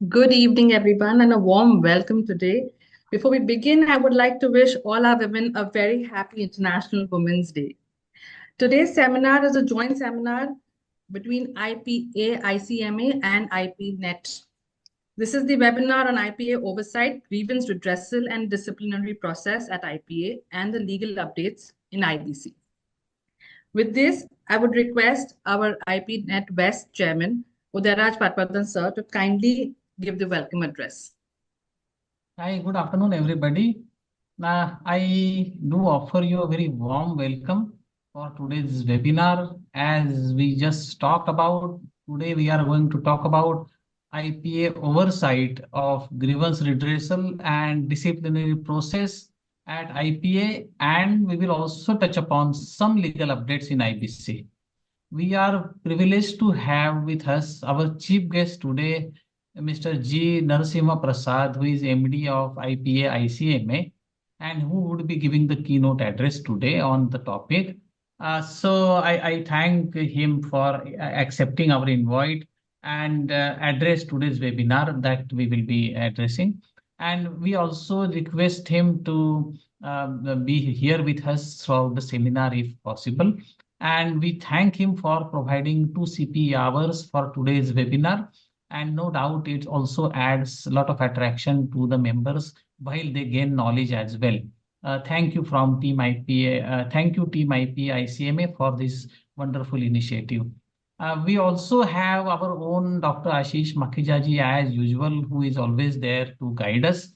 Good evening, everyone, and a warm welcome today. Before we begin, I would like to wish all our women a very happy International Women's Day. Today's seminar is a joint seminar between IPA, ICMA, and IPNet. This is the webinar on IPA oversight, grievance redressal, and disciplinary process at IPA and the legal updates in IBC. With this, I would request our IPNet West Chairman, Udairaj Patwardhan sir, to kindly give the welcome address. Hi, good afternoon, everybody. I do offer you a very warm welcome for today's webinar. As we just talked about, today we are going to talk about IPA oversight of grievance redressal and disciplinary process at IPA, and we will also touch upon some legal updates in IBC. We are privileged to have with us our chief guest today, Mr. G. Narasimha Prasad, who is MD of IPA ICMA, and who would be giving the keynote address today on the topic. So I thank him for accepting our invite and address today's webinar that we will be addressing. And we also request him to be here with us throughout the seminar if possible. And we thank him for providing 2 CP hours for today's webinar. And no doubt it also adds a lot of attraction to the members while they gain knowledge as well. Thank you from Team IPA. Thank you, Team IPA ICMA, for this wonderful initiative. We also have our own Dr. Ashish Makhijaji as usual, who is always there to guide us.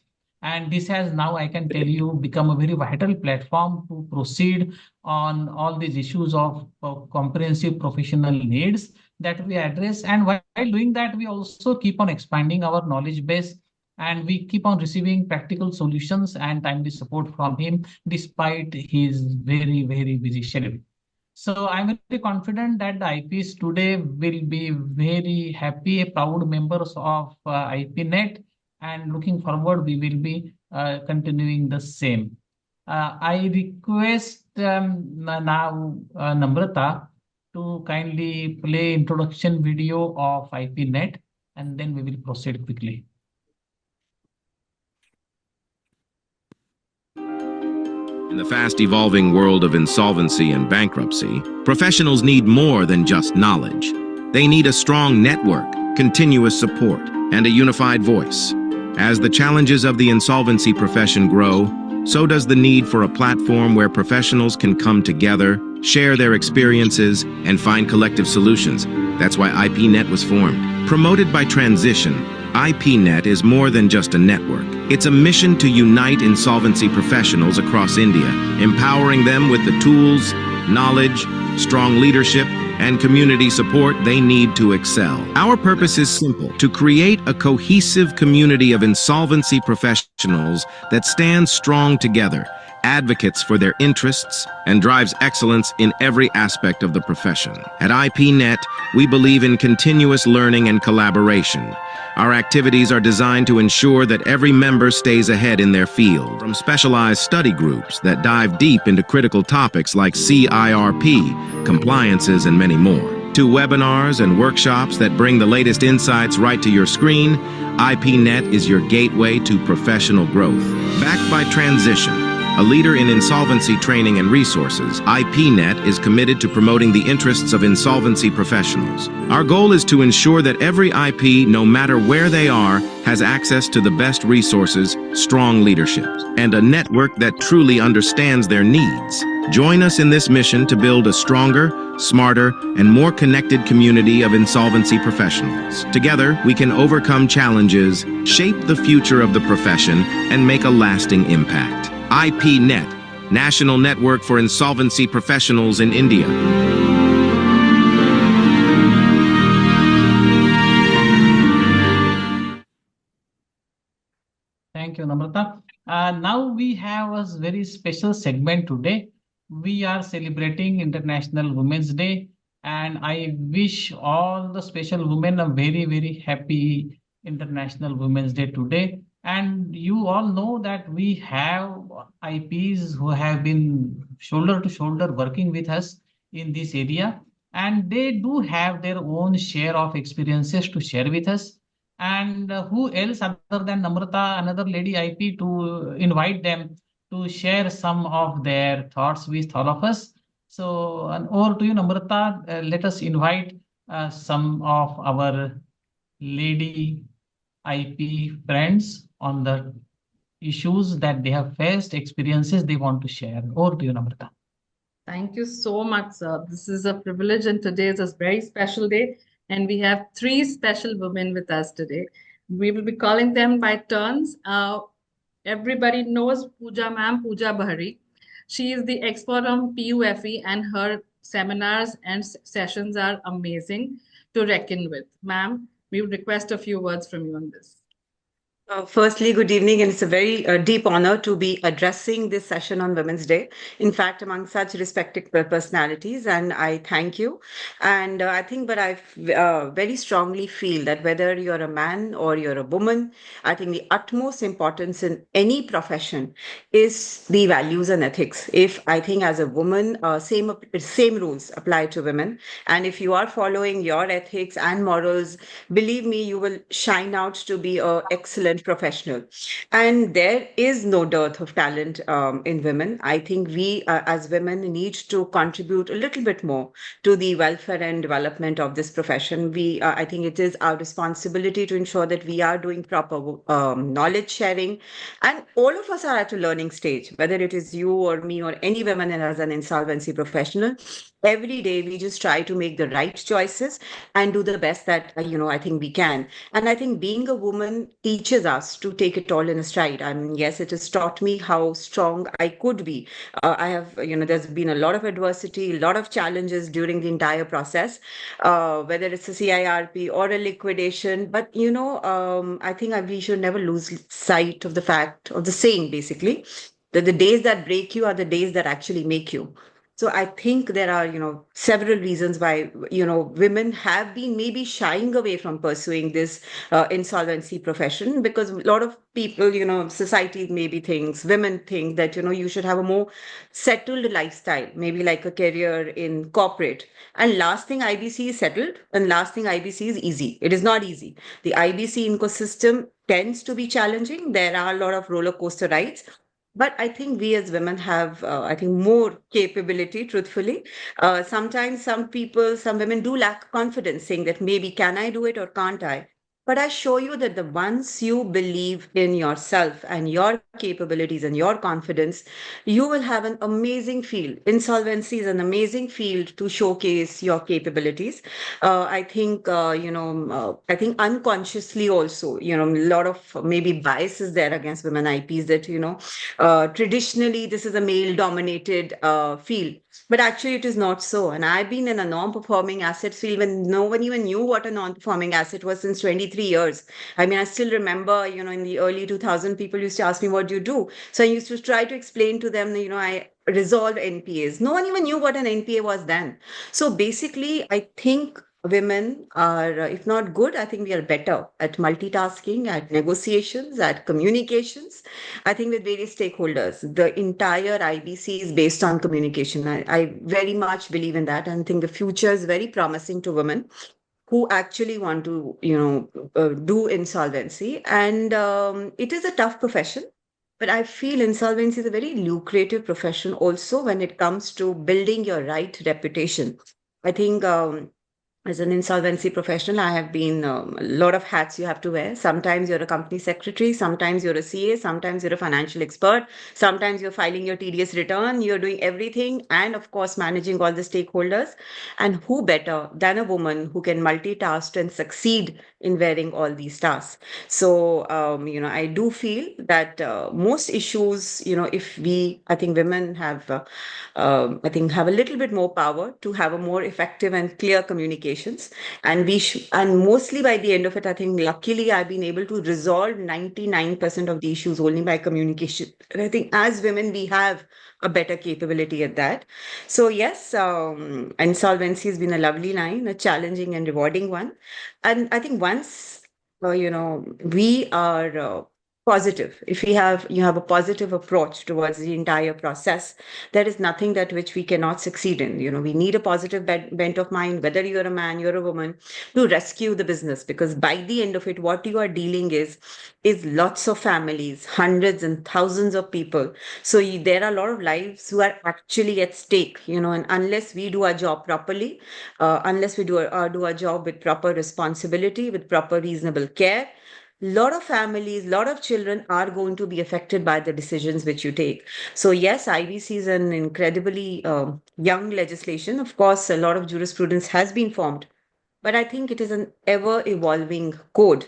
And this has now, I can tell you, become a very vital platform to proceed on all these issues of comprehensive professional needs that we address. And while doing that, we also keep on expanding our knowledge base, and we keep on receiving practical solutions and timely support from him despite his very busy schedule. So I'm very confident that the IPs today will be very happy, proud members of IPNet, and looking forward, we will be continuing the same. I request now Namrata to kindly play introduction video of IPNet, and then we will proceed quickly. In the fast-evolving world of insolvency and bankruptcy, professionals need more than just knowledge. They need a strong network, continuous support, and a unified voice. As the challenges of the insolvency profession grow, so does the need for a platform where professionals can come together, share their experiences, and find collective solutions. That's why IPNet was formed. Promoted by Transition, IPNet is more than just a network. It's a mission to unite insolvency professionals across India, empowering them with the tools, knowledge, strong leadership, and community support they need to excel. Our purpose is simple: to create a cohesive community of insolvency professionals that stands strong together, advocates for their interests, and drives excellence in every aspect of the profession. At IPNet, we believe in continuous learning and collaboration. Our activities are designed to ensure that every member stays ahead in their field, from specialized study groups that dive deep into critical topics like CIRP, compliances, and many more, to webinars and workshops that bring the latest insights right to your screen. IPNet is your gateway to professional growth. Backed by Transition, a leader in insolvency training and resources, IPNet is committed to promoting the interests of insolvency professionals. Our goal is to ensure that every IP, no matter where they are, has access to the best resources, strong leadership, and a network that truly understands their needs. Join us in this mission to build a stronger, smarter, and more connected community of insolvency professionals. Together, we can overcome challenges, shape the future of the profession, and make a lasting impact. IPNet, National Network for Insolvency Professionals in India. Thank you, Namrata. Now we have a very special segment today. We are celebrating International Women's Day, and I wish all the special women a very happy International Women's Day today. And you all know that we have IPs who have been shoulder to shoulder working with us in this area, and they do have their own share of experiences to share with us. And who else other than Namrata, another lady IP, to invite them to share some of their thoughts with all of us. So, over to you, Namrata. Let us invite some of our lady IP friends on the issues that they have faced, experiences they want to share. Over to you, Namrata. Thank you so much, sir. This is a privilege, and today is a very special day. And we have three special women with us today. We will be calling them by turns. Everybody knows Pooja ma'am, Pooja Bahari. She is the expert on PUFE, and her seminars and sessions are amazing to reckon with. Ma'am, we would request a few words from you on this. Firstly, good evening, and it's a very deep honor to be addressing this session on Women's Day. In fact, among such respected personalities, and I thank you. And I think, but I very strongly feel that whether you're a man or you're a woman, I think the utmost importance in any profession is the values and ethics. If I think as a woman, same rules apply to women, and if you are following your ethics and morals, believe me, you will shine out to be an excellent professional. And there is no dearth of talent in women. I think we, as women, need to contribute a little bit more to the welfare and development of this profession. I think it is our responsibility to ensure that we are doing proper knowledge sharing. And all of us are at a learning stage, whether it is you or me or any woman as an insolvency professional. Every day we just try to make the right choices and do the best that I think we can. And I think being a woman teaches us to take it all in a stride. I mean, yes, it has taught me how strong I could be. I have, there's been a lot of adversity, a lot of challenges during the entire process, whether it's a CIRP or a liquidation. But I think we should never lose sight of the fact of the saying, basically, that the days that break you are the days that actually make you. So I think there are, several reasons why, women have been maybe shying away from pursuing this insolvency profession, because a lot of people, society maybe thinks, women think that, you should have a more settled lifestyle, maybe like a career in corporate. And last thing IBC is settled, and last thing IBC is easy. It is not easy. The IBC ecosystem tends to be challenging. There are a lot of roller coaster rides. But I think we as women have, I think, more capability, truthfully. Sometimes some women do lack confidence, saying that maybe can I do it or can't I? But I show you that the once you believe in yourself and your capabilities and your confidence, you will have an amazing field. Insolvency is an amazing field to showcase your capabilities. I think unconsciously also, a lot of maybe biases there against women IPs that, traditionally this is a male dominated field, but actually it is not so. And I've been in a non-performing assets field when no one even knew what a non-performing asset was since 23 years. I mean, I still remember, in the early 2000, people used to ask me, what do you do? So I used to try to explain to them, I resolve NPAs. No one even knew what an NPA was then. So basically, I think women are, if not good, I think we are better at multitasking, at negotiations, at communications. I think with various stakeholders, the entire IBC is based on communication. I very much believe in that, and think the future is very promising to women who actually want to, do insolvency. And it is a tough profession, but I feel insolvency is a very lucrative profession also when it comes to building your right reputation. I think as an insolvency professional, I have been a lot of hats you have to wear. Sometimes you're a company secretary, sometimes you're a CA, sometimes you're a financial expert, sometimes you're filing your TDS return, you're doing everything, and of course, managing all the stakeholders. And who better than a woman who can multitask and succeed in wearing all these tasks? So, I do feel that most issues, if I think women have, I think, have a little bit more power to have a more effective and clear communications. And and mostly by the end of it, I think, luckily, I've been able to resolve 99% of the issues only by communication. And I think as women, we have a better capability at that. So yes, insolvency has been a lovely line, a challenging and rewarding one. And I think once, we are positive. If you have a positive approach towards the entire process, there is nothing that which we cannot succeed in. We need a positive bent of mind, whether you're a man, you're a woman, to rescue the business, because by the end of it, what you are dealing is lots of families, hundreds and thousands of people. So there are a lot of lives who are actually at stake. And unless we do our job properly, unless we do our job with proper responsibility, with proper reasonable care, lot of families, lot of children are going to be affected by the decisions which you take. So yes, IBC is an incredibly young legislation. Of course, a lot of jurisprudence has been formed, but I think it is an ever evolving code.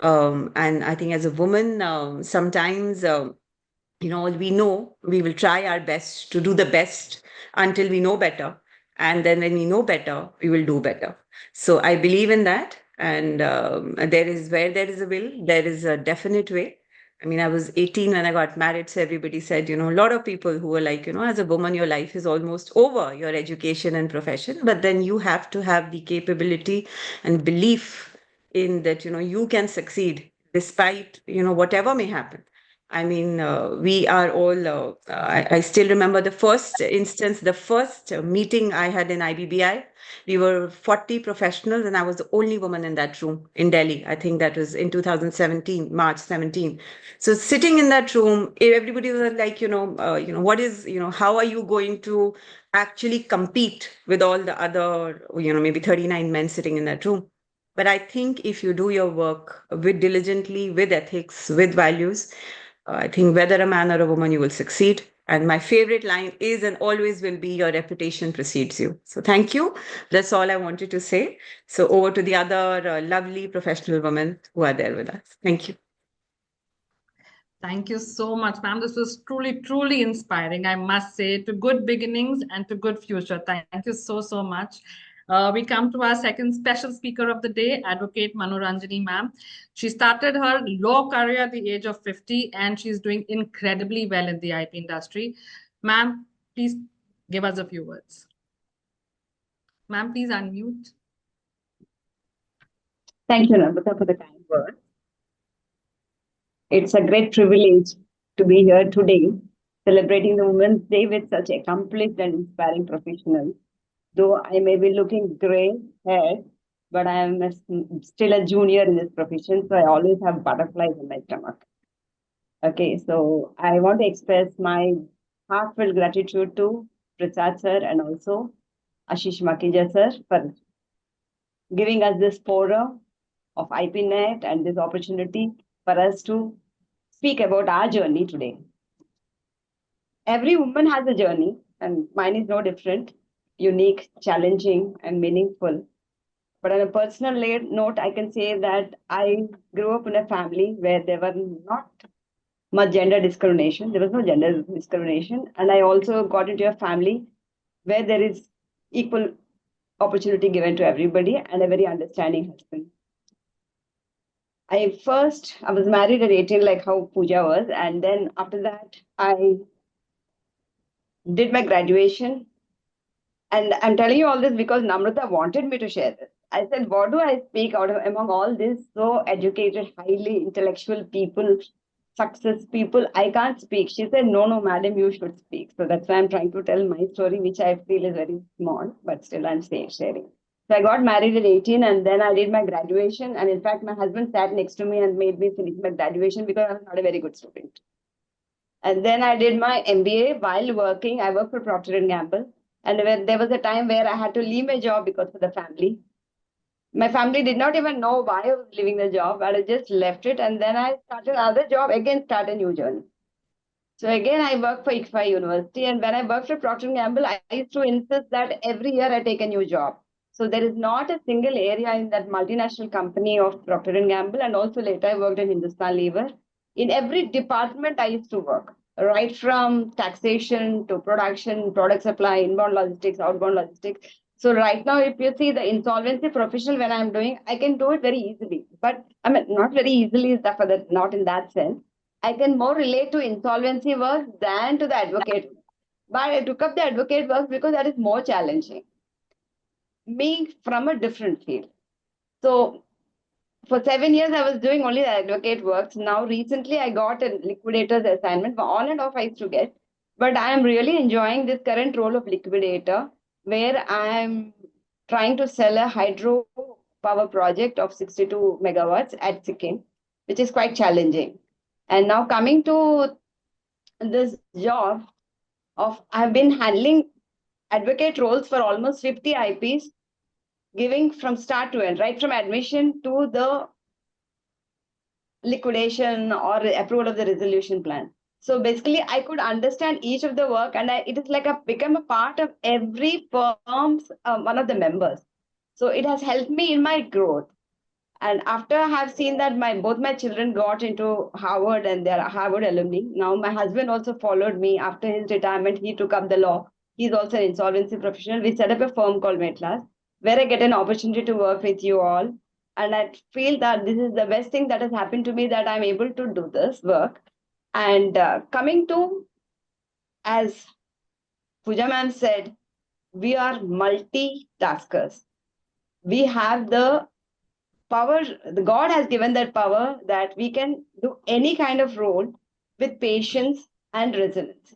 And I think as a woman, sometimes we know we will try our best to do the best until we know better. And then when we know better, we will do better. So I believe in that. And where there is a will, there is a definite way. I mean, I was 18 when I got married. So everybody said, a lot of people who were like, as a woman, your life is almost over, your education and profession. But then you have to have the capability and belief in that, you can succeed despite, whatever may happen. I mean, we are all, I still remember the first instance, the first meeting I had in IBBI. We were 40 professionals, and I was the only woman in that room in Delhi. I think that was in 2017, March 17. So sitting in that room, everybody was like, what is, how are you going to actually compete with all the other, maybe 39 men sitting in that room? But I think if you do your work with diligently, with ethics, with values, I think whether a man or a woman, you will succeed. And my favorite line is and always will be, your reputation precedes you. So thank you. That's all I wanted to say. So over to the other lovely professional women who are there with us. Thank you. Thank you so much, ma'am. This was truly, truly inspiring, I must say, to good beginnings and to good future. Thank you so, so much. We come to our second special speaker of the day, Advocate Manoranjani ma'am. She started her law career at the age of 50, and she's doing incredibly well in the IP industry. Ma'am, please give us a few words. Ma'am, please unmute. Thank you, Nambita, for the kind words. It's a great privilege to be here today, celebrating the Women's Day with such accomplished and inspiring professionals. Though I may be looking gray haired, but I am still a junior in this profession, so I always have butterflies in my stomach. Okay, so I want to express my heartfelt gratitude to Prasad sir and also Ashish Makija sir for giving us this forum of IPNet and this opportunity for us to speak about our journey today. Every woman has a journey, and mine is no different, unique, challenging, and meaningful. But on a personal note, I can say that I grew up in a family where there were not much gender discrimination. There was no gender discrimination. And I also got into a family where there is equal opportunity given to everybody and a very understanding husband. I was married at 18, like how Pooja was. And then after that, I did my graduation. And I'm telling you all this because Namrata wanted me to share this. I said, what do I speak out of among all this so educated, highly intellectual people, success people? I can't speak. She said, no, madam, you should speak. So that's why I'm trying to tell my story, which I feel is very small, but still I'm sharing. So I got married at 18 and then I did my graduation. And in fact, my husband sat next to me and made me finish my graduation because I was not a very good student. And then I did my MBA while working. I worked for Procter & Gamble. And there was a time where I had to leave my job because of the family. My family did not even know why I was leaving the job, but I just left it. And then I started another job, again start a new journey. So again, I worked for IPA University. And when I worked for Procter & Gamble, I used to insist that every year I take a new job. So there is not a single area in that multinational company of Procter & Gamble. And also later I worked in Hindustan Lever. In every department I used to work, right from taxation to production, product supply, inbound logistics, outbound logistics. So right now, if you see the insolvency professional, when I'm doing, I can do it very easily. But I mean, not very easily, not in that sense. I can more relate to insolvency work than to the advocate. But I took up the advocate work because that is more challenging, being from a different field. So for 7 years, I was doing only the advocate works. Now, recently, I got a liquidator's assignment. On and off, I used to get. But I am really enjoying this current role of liquidator, where I am trying to sell a hydro power project of 62 megawatts at Sikkim, which is quite challenging. And now coming to this job I've been handling advocate roles for almost 50 IPs, giving from start to end, right from admission to the liquidation or approval of the resolution plan. So basically, I could understand each of the work, and it is like become a part of every firm's one of the members. So it has helped me in my growth. And after I have seen that both my children got into Harvard and they're Harvard alumni, now my husband also followed me after his retirement. He took up the law. He's also an insolvency professional. We set up a firm called Metlas, where I get an opportunity to work with you all. And I feel that this is the best thing that has happened to me, that I'm able to do this work. And coming to, as Pooja ma'am said, we are multitaskers. We have the power, the God has given that power that we can do any kind of role with patience and resilience.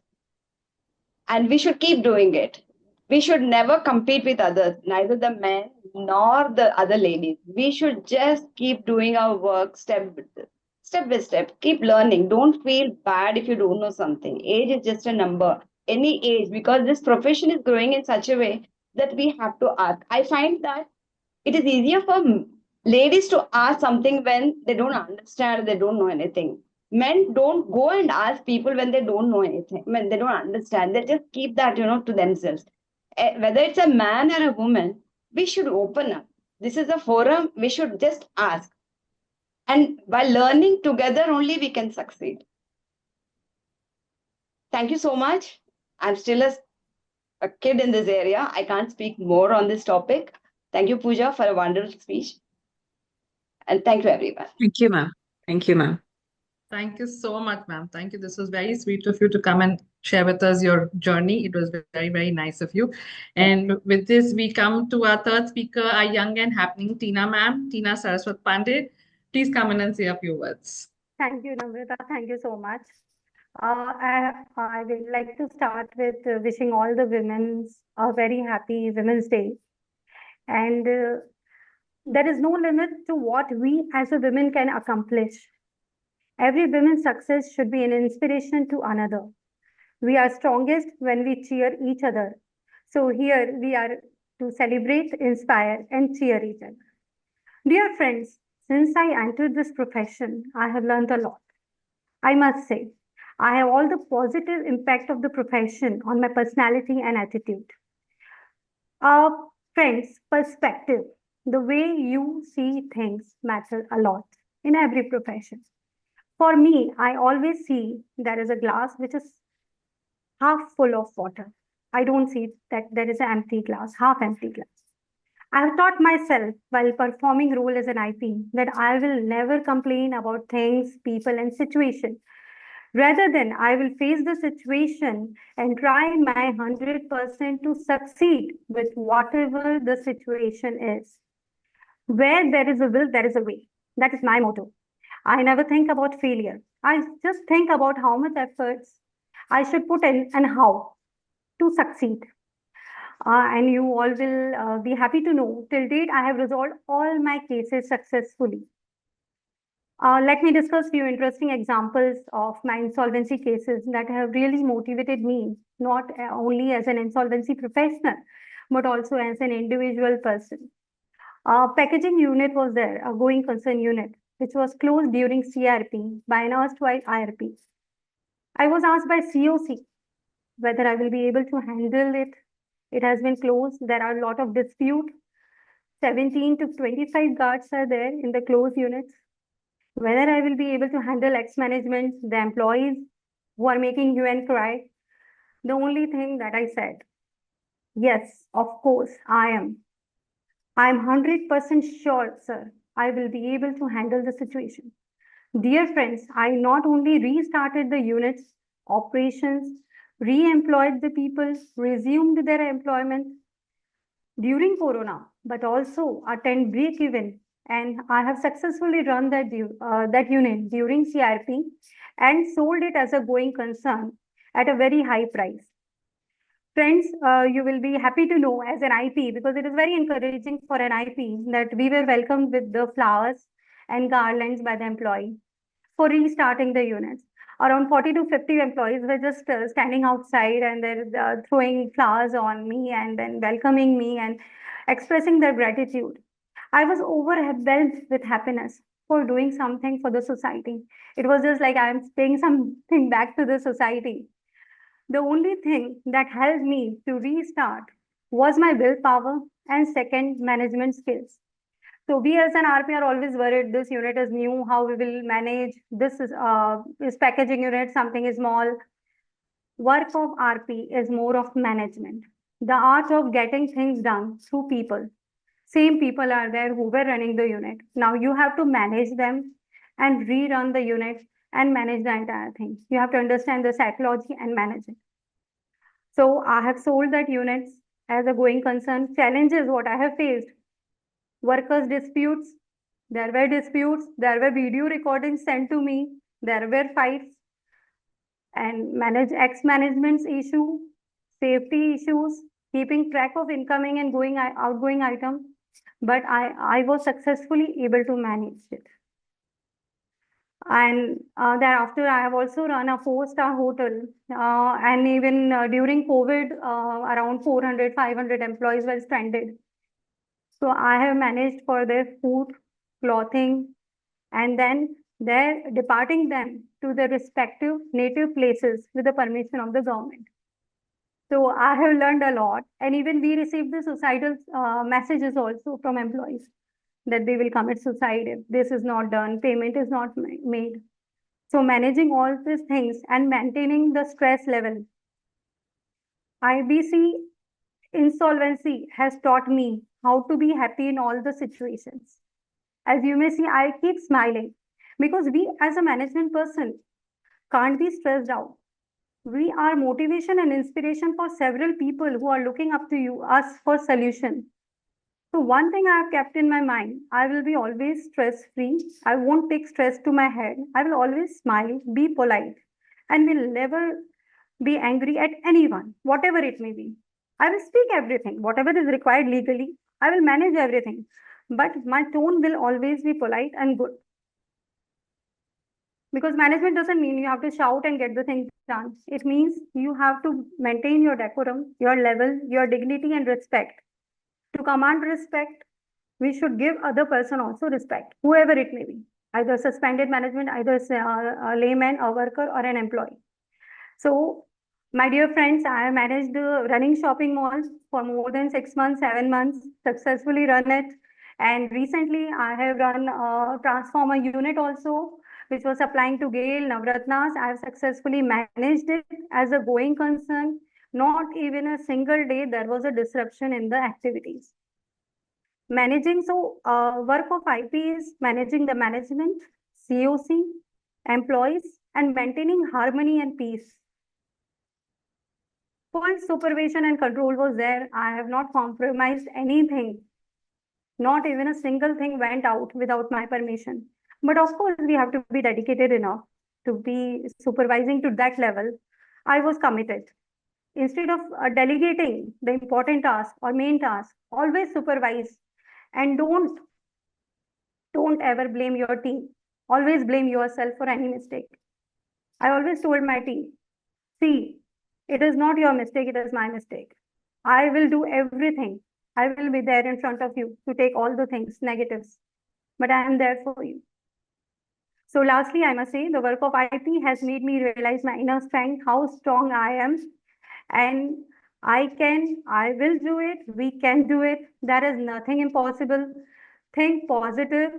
And we should keep doing it. We should never compete with others, neither the men nor the other ladies. We should just keep doing our work step by step. Keep learning. Don't feel bad if you don't know something. Age is just a number. Any age, because this profession is growing in such a way that we have to ask. I find that it is easier for ladies to ask something when they don't understand, they don't know anything. Men don't go and ask people when they don't know anything, when they don't understand. They just keep that, to themselves. Whether it's a man or a woman, we should open up. This is a forum, we should just ask. And by learning together only, we can succeed. Thank you so much. I'm still a kid in this area. I can't speak more on this topic. Thank you, Pooja, for a wonderful speech. And thank you, everyone. Thank you, ma'am. Thank you, ma'am. Thank you so much, ma'am. Thank you. This was very sweet of you to come and share with us your journey. It was very, very nice of you. And with this, we come to our third speaker, our young and happening Tina ma'am, Tina Saraswat Pandey. Please come in and say a few words. Thank you, Namrata. Thank you so much. I would like to start with wishing all the women a very happy Women's Day. And there is no limit to what we as a women can accomplish. Every woman's success should be an inspiration to another. We are strongest when we cheer each other. So here we are to celebrate, inspire, and cheer each other. Dear friends, since I entered this profession, I have learned a lot. I must say, I have all the positive impact of the profession on my personality and attitude. Friends, perspective, the way you see things matter a lot in every profession. For me, I always see there is a glass which is half full of water. I don't see that there is an empty glass, half empty glass. I have taught myself while performing role as an IP that I will never complain about things, people, and situation. Rather than I will face the situation and try my 100% to succeed with whatever the situation is. Where there is a will, there is a way. That is my motto. I never think about failure. I just think about how much efforts I should put in and how to succeed. And you all will be happy to know, till date, I have resolved all my cases successfully. Let me discuss few interesting examples of my insolvency cases that have really motivated me, not only as an insolvency professional, but also as an individual person. Packaging unit was there, a going concern unit, which was closed during CRP by an erstwhile IRP. I was asked by COC whether I will be able to handle it. It has been closed. There are a lot of dispute. 17 to 25 guards are there in the closed units. Whether I will be able to handle ex-management, the employees who are making you and cry. The only thing that I said, yes, of course, I am 100% sure, sir, I will be able to handle the situation. Dear friends, I not only restarted the units, operations, re-employed the people, resumed their employment during Corona, but also attend break-even and I have successfully run that unit during CRP and sold it as a going concern at a very high price. Friends, you will be happy to know as an IP, because it is very encouraging for an IP, that we were welcomed with the flowers and garlands by the employee for restarting the units. Around 40 to 50 employees were just standing outside, and they're throwing flowers on me and then welcoming me and expressing their gratitude. I was overwhelmed with happiness for doing something for the society. It was just like I'm paying something back to the society. The only thing that helped me to restart was my willpower and second, management skills. So we as an RP are always worried this unit is new, how we will manage. This is packaging unit, something is small. Work of RP is more of management. The art of getting things done through people. Same people are there who were running the unit. Now you have to manage them and rerun the unit and manage the entire thing. You have to understand the psychology and manage it. So I have sold that units as a going concern. Challenges what I have faced. Workers disputes. There were disputes. There were video recordings sent to me. There were fights. And manage ex-management's issue, safety issues, keeping track of incoming and outgoing item. But I was successfully able to manage it. And thereafter, I have also run a 4-star hotel. And even during COVID, around 400, 500 employees were stranded. So I have managed for their food, clothing, and then they're departing them to their respective native places with the permission of the government. So I have learned a lot. And even we received the suicidal messages also from employees that they will commit suicide if this is not done, payment is not made. So managing all these things and maintaining the stress level. IBC insolvency has taught me how to be happy in all the situations. As you may see, I keep smiling because we as a management person can't be stressed out. We are motivation and inspiration for several people who are looking up to us for solution. So one thing I have kept in my mind, I will be always stress-free. I won't take stress to my head. I will always smile, be polite, and will never be angry at anyone, whatever it may be. I will speak everything, whatever is required legally. I will manage everything, but my tone will always be polite and good. Because management doesn't mean you have to shout and get the thing done. It means you have to maintain your decorum, your level, your dignity and respect. To command respect, we should give other person also respect, whoever it may be, either suspended management, either a layman, a worker, or an employee. So, my dear friends, I have managed running shopping malls for more than 6 months, 7 months, successfully run it. And recently, I have run a transformer unit also, which was supplying to GAIL, Navratnas. I have successfully managed it as a going concern. Not even a single day there was a disruption in the activities. Managing, work of IP is managing the management, COC, employees, and maintaining harmony and peace. Full supervision and control was there. I have not compromised anything. Not even a single thing went out without my permission. But of course, we have to be dedicated enough to be supervising to that level. I was committed. Instead of delegating the important task or main task, always supervise and don't ever blame your team. Always blame yourself for any mistake. I always told my team, see, it is not your mistake, it is my mistake. I will do everything. I will be there in front of you to take all the things, negatives, but I am there for you. So lastly, I must say the work of IP has made me realize my inner strength, how strong I am, and I will do it, we can do it. There is nothing impossible. Think positive.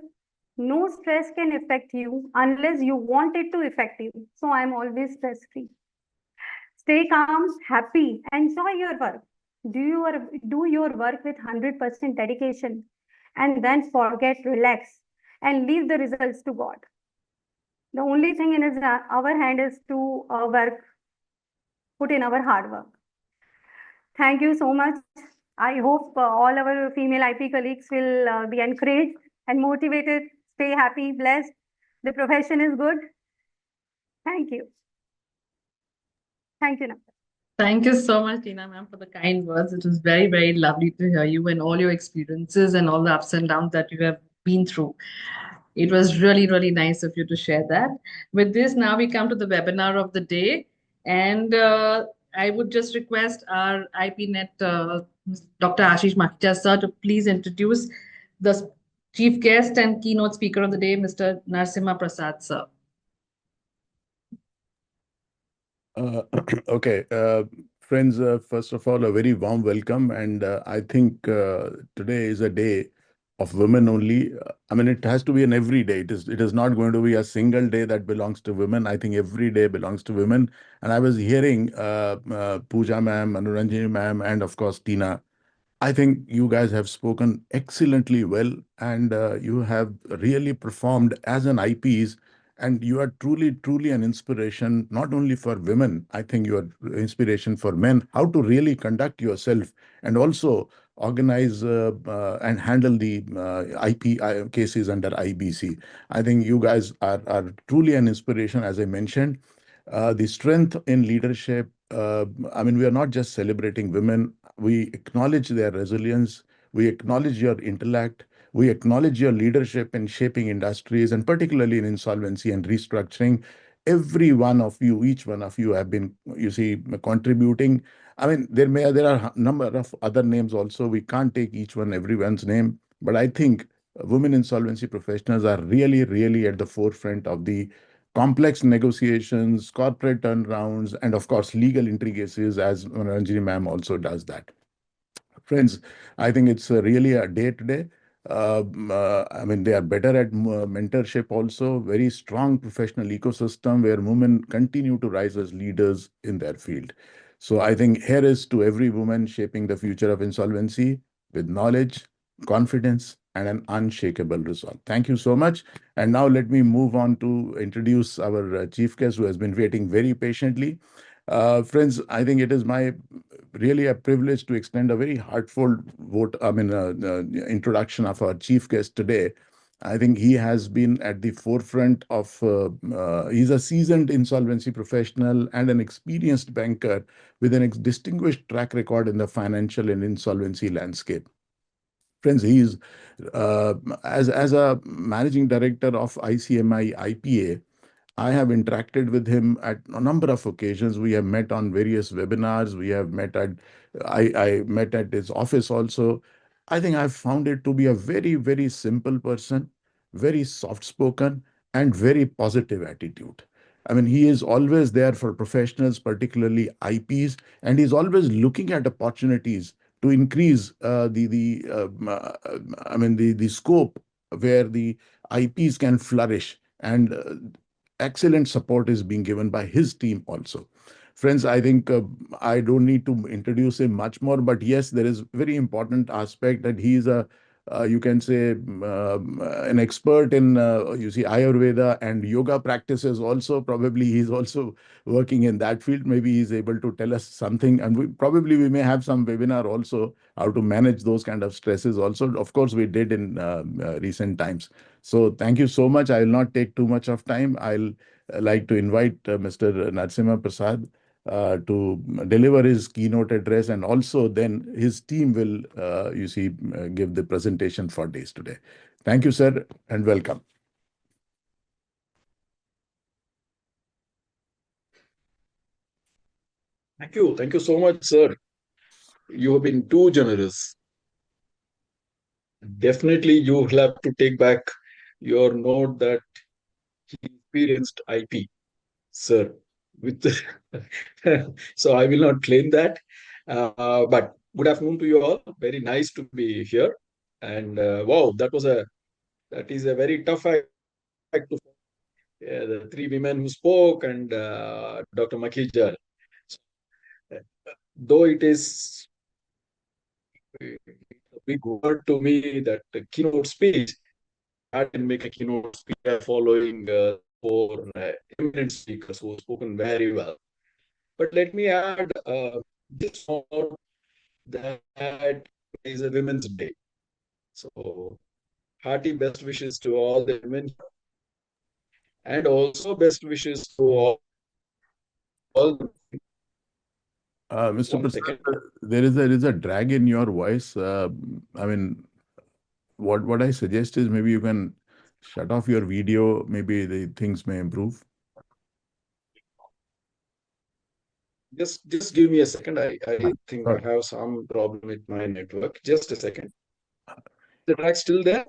No stress can affect you unless you want it to affect you. So I'm always stress-free. Stay calm, happy, enjoy your work. Do your work with 100% dedication, and then forget, relax, and leave the results to God. The only thing in our hand is to put in our hard work. Thank you so much. I hope all our female IP colleagues will be encouraged and motivated. Stay happy, blessed. The profession is good. Thank you. Thank you, Namrata. Thank you so much, Tina ma'am, for the kind words. It was very, very lovely to hear you and all your experiences and all the ups and downs that you have been through. It was really, really nice of you to share that. With this, now we come to the webinar of the day. And I would just request our IPNet Dr. Ashish Makhija sir to please introduce the chief guest and keynote speaker of the day, Mr. Narasimha Prasad sir. Okay, friends, first of all, a very warm welcome. And I think today is a day of women only. I mean, it has to be an every day. It is not going to be a single day that belongs to women. I think every day belongs to women. And I was hearing Pooja ma'am, Anuranjini ma'am, and of course, Tina. I think you guys have spoken excellently well, and you have really performed as an IPs, and you are truly, truly an inspiration, not only for women. I think you are inspiration for men, how to really conduct yourself and also organize and handle the IP cases under IBC. I think you guys are truly an inspiration, as I mentioned. The strength in leadership. I mean, we are not just celebrating women. We acknowledge their resilience. We acknowledge your intellect. We acknowledge your leadership in shaping industries, and particularly in insolvency and restructuring. Every one of you, each one of you have been, you see, contributing. I mean, there are a number of other names also. We can't take each one, everyone's name. But I think women insolvency professionals are really, really at the forefront of the complex negotiations, corporate turnarounds, and of course, legal intricacies, as Ranjini ma'am also does that. Friends, I think it's really a day today. I mean, they are better at mentorship also, very strong professional ecosystem where women continue to rise as leaders in their field. So I think here is to every woman shaping the future of insolvency with knowledge, confidence, and an unshakable resolve. Thank you so much. And now let me move on to introduce our chief guest who has been waiting very patiently. Friends, I think it is my really a privilege to extend a very heartfelt introduction of our chief guest today. I think he has been at the forefront of, he's a seasoned insolvency professional and an experienced banker with an distinguished track record in the financial and insolvency landscape. Friends, he is, as a managing director of ICMI IPA, I have interacted with him at a number of occasions. We have met on various webinars. We have met at, I met at his office also. I think I've found it to be a very, very simple person, very soft-spoken, and very positive attitude. I mean, he is always there for professionals, particularly IPs, and he's always looking at opportunities to increase the scope where the IPs can flourish, and excellent support is being given by his team also. Friends, I think I don't need to introduce him much more, but yes, there is very important aspect that he is a you can say an expert in you see Ayurveda and yoga practices also. Probably he's also working in that field. Maybe he's able to tell us something, and we may have some webinar also how to manage those kind of stresses also. Of course, we did in recent times. So thank you so much. I will not take too much of time. I'll like to invite Mr. Narasimha Prasad to deliver his keynote address, and also then his team will, give the presentation for days today. Thank you, sir, and welcome. Thank you. Thank you so much, sir. You have been too generous. Definitely, you will have to take back your note that he experienced IP, sir. With so I will not claim that. But good afternoon to you all. Very nice to be here. And wow, that is a very tough act to the three women who spoke and Dr. Makhija. So, though it is a big word to me that the keynote speech, I didn't make a keynote speech following four eminent speakers who have spoken very well. But let me add this thought that is a Women's Day. So hearty best wishes to all the women and also best wishes to all the Mr. 1 Prasad, second. there is a drag in your voice. I mean, what I suggest is maybe you can shut off your video. Maybe the things may improve. Just give me a second. I think I Sure. have some problem with my network. Just a second. The track still there?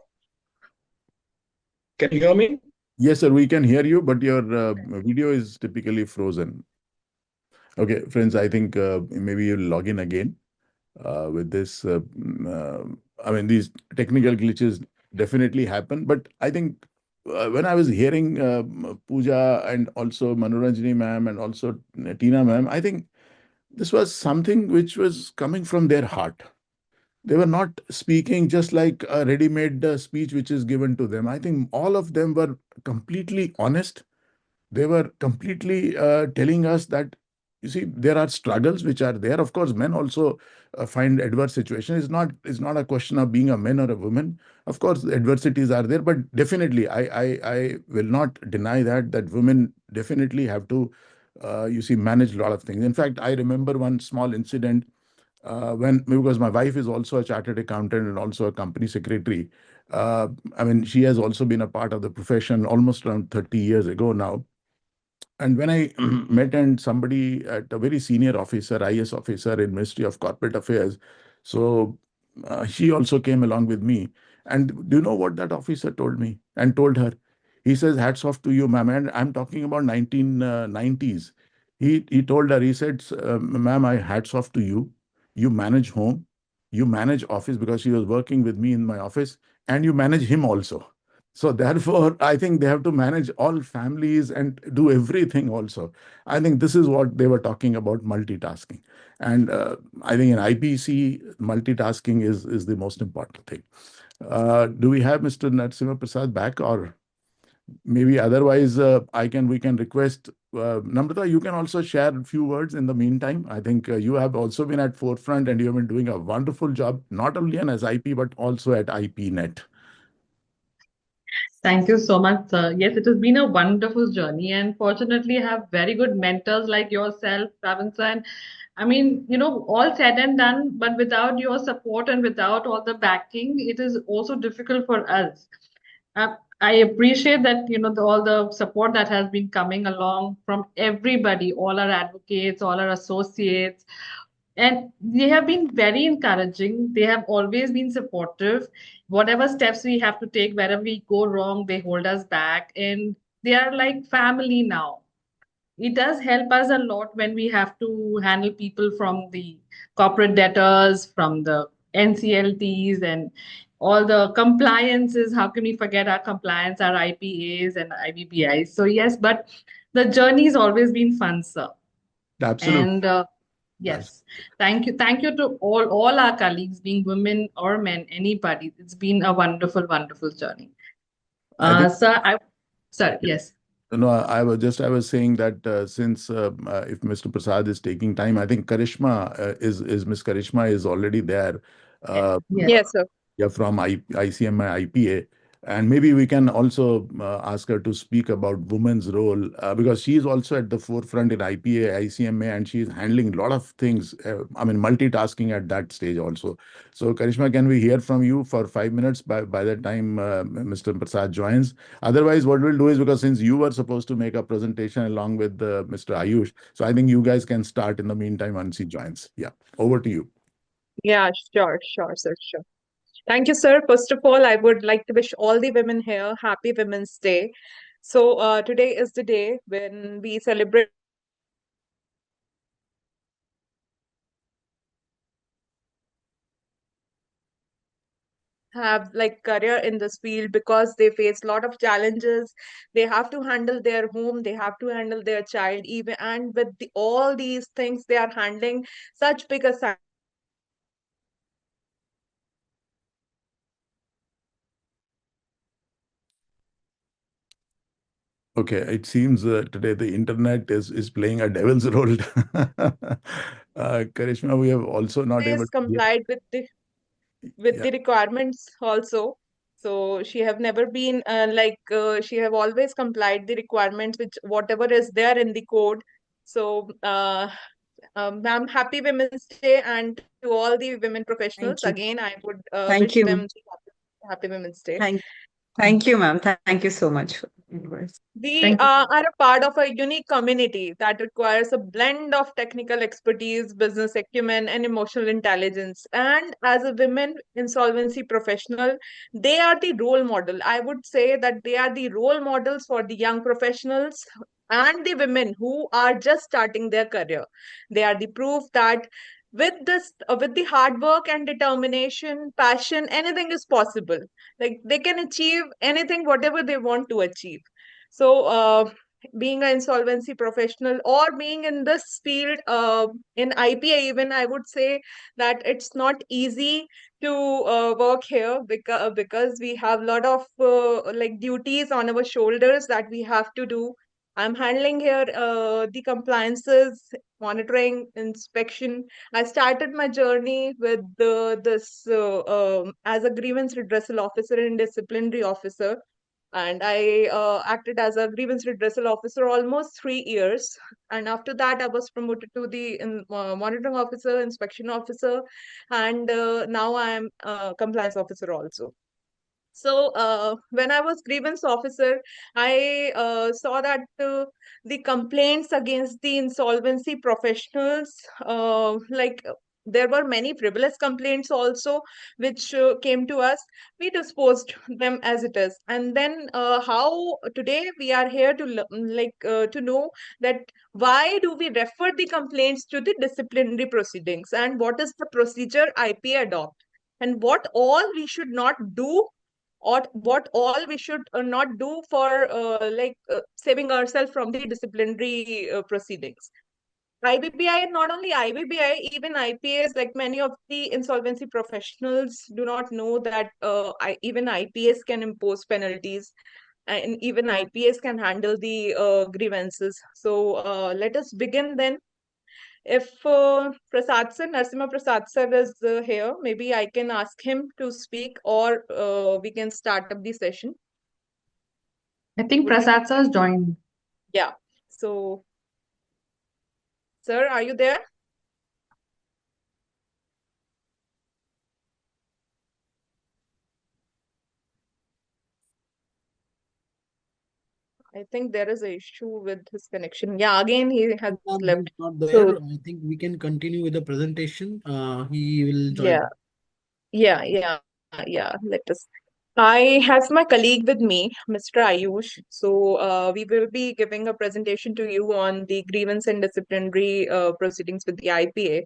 Can you hear me? Yes, sir, we can hear you, but your video is typically frozen. Okay, friends, I think maybe you'll log in again with this. I mean, these technical glitches definitely happen, but I think when I was hearing Pooja and also Manoranjani ma'am and also Tina ma'am, I think this was something which was coming from their heart. They were not speaking just like a ready-made speech which is given to them. I think all of them were completely honest. They were completely telling us that, you see, there are struggles which are there. Of course, men also find adverse situations. It's not a question of being a man or a woman. Of course, adversities are there, but definitely, I will not deny that women definitely have to, you see, manage a lot of things. In fact, I remember one small incident when, because my wife is also a chartered accountant and also a company secretary. I mean, she has also been a part of the profession almost around 30 years ago now. And when I met and somebody at a very senior officer, IS officer in Ministry of Corporate Affairs, so she also came along with me. And do you know what that officer told me and told her? He says, "Hats off to you, ma'am." And I'm talking about 1990s. He told her, he said, "Ma'am, I hats off to you. You manage home, you manage office," because she was working with me in my office, "and you manage him also." So therefore, I think they have to manage all families and do everything also. I think this is what they were talking about, multitasking. And I think in IPC, multitasking is the most important thing. Do we have Mr. Narasimha Prasad back, or maybe otherwise we can request Namrata, you can also share a few words in the meantime. I think you have also been at forefront and you have been doing a wonderful job, not only on as IP, but also at IPNet. Thank you so much, sir. Yes, it has been a wonderful journey, and fortunately, I have very good mentors like yourself, Ravinsa. And I mean, all said and done, but without your support and without all the backing, it is also difficult for us. I appreciate that, all the support that has been coming along from everybody, all our advocates, all our associates, and they have been very encouraging. They have always been supportive. Whatever steps we have to take, wherever we go wrong, they hold us back. And they are like family now. It does help us a lot when we have to handle people from the corporate debtors, from the NCLTs, and all the compliances. How can we forget our compliance, our IPAs and IBBIs? So, yes, but the journey's always been fun, sir. Absolutely. And yes, thank you. Thank you to all our colleagues, being women or men, anybody. It's been a wonderful, wonderful journey. Sir, yes. No, I was saying that since if Mr. Prasad is taking time, I think Karishma is Miss Karishma is already there. Yes. Yes, sir. Yeah, from ICMI IPA. And maybe we can also ask her to speak about women's role because she is also at the forefront in IPA, ICMA, and she is handling a lot of things. I mean, multitasking at that stage also. So, Karishma, can we hear from you for 5 minutes by the time Mr. Prasad joins? Otherwise, what we'll do is, because since you were supposed to make a presentation along with Mr. Ayush, so I think you guys can start in the meantime once he joins. Yeah, over to you. Yeah, sure, sir, sure. Thank you, sir. First of all, I would like to wish all the women here happy Women's Day. So today is the day when we celebrate have like career in this field because they face a lot of challenges. They have to handle their home, they have to handle their child, even and with all these things they are handling such big assignments. Okay, it seems today the internet is playing a devil's role. Karishma, we have also not able Is to hear. complied with the Yeah. requirements also. So she have never been she have always complied the requirements which whatever is there in the code. So ma'am, happy Women's Day, and to all the women professionals, Thank you. again, I would Thank wish you. them happy Women's Day. Thank you, ma'am. Thank you so much for the advice. We Thank you. are a part of a unique community that requires a blend of technical expertise, business acumen, and emotional intelligence. And as a women insolvency professional, they are the role model. I would say that they are the role models for the young professionals and the women who are just starting their career. They are the proof that with the hard work and determination, passion, anything is possible. Like they can achieve anything, whatever they want to achieve. So, being an insolvency professional or being in this field in IPA, even I would say that it's not easy to work here because we have a lot of duties on our shoulders that we have to do. I'm handling here the compliances, monitoring, inspection. I started my journey with this as a grievance redressal officer and disciplinary officer, and I acted as a grievance redressal officer almost 3 years. And after that, I was promoted to the monitoring officer, inspection officer, and now I am compliance officer also. So when I was grievance officer, I saw that the complaints against the insolvency professionals, there were many frivolous complaints also which came to us. We disposed them as it is, and then how today we are here to to know that why do we refer the complaints to the disciplinary proceedings, and what is the procedure IPA adopt, and what all we should not do, or what all we should not do for saving ourselves from the disciplinary proceedings. IBBI, not only IBBI, even IPAs, like many of the insolvency professionals do not know that even IPAs can impose penalties, and even IPAs can handle the grievances. So let us begin then. If Prasad sir, Narsimha Prasad sir is here, maybe I can ask him to speak, or we can start up the session. I think Prasad sir has joined. Yeah. So, sir, are you there? I think there is an issue with his connection. Yeah, again, he has left. He's not there. So, I think we can continue with the presentation. He will join. yeah. Let us. I have my colleague with me, Mr. Ayush. So, we will be giving a presentation to you on the grievance and disciplinary proceedings with the IPA.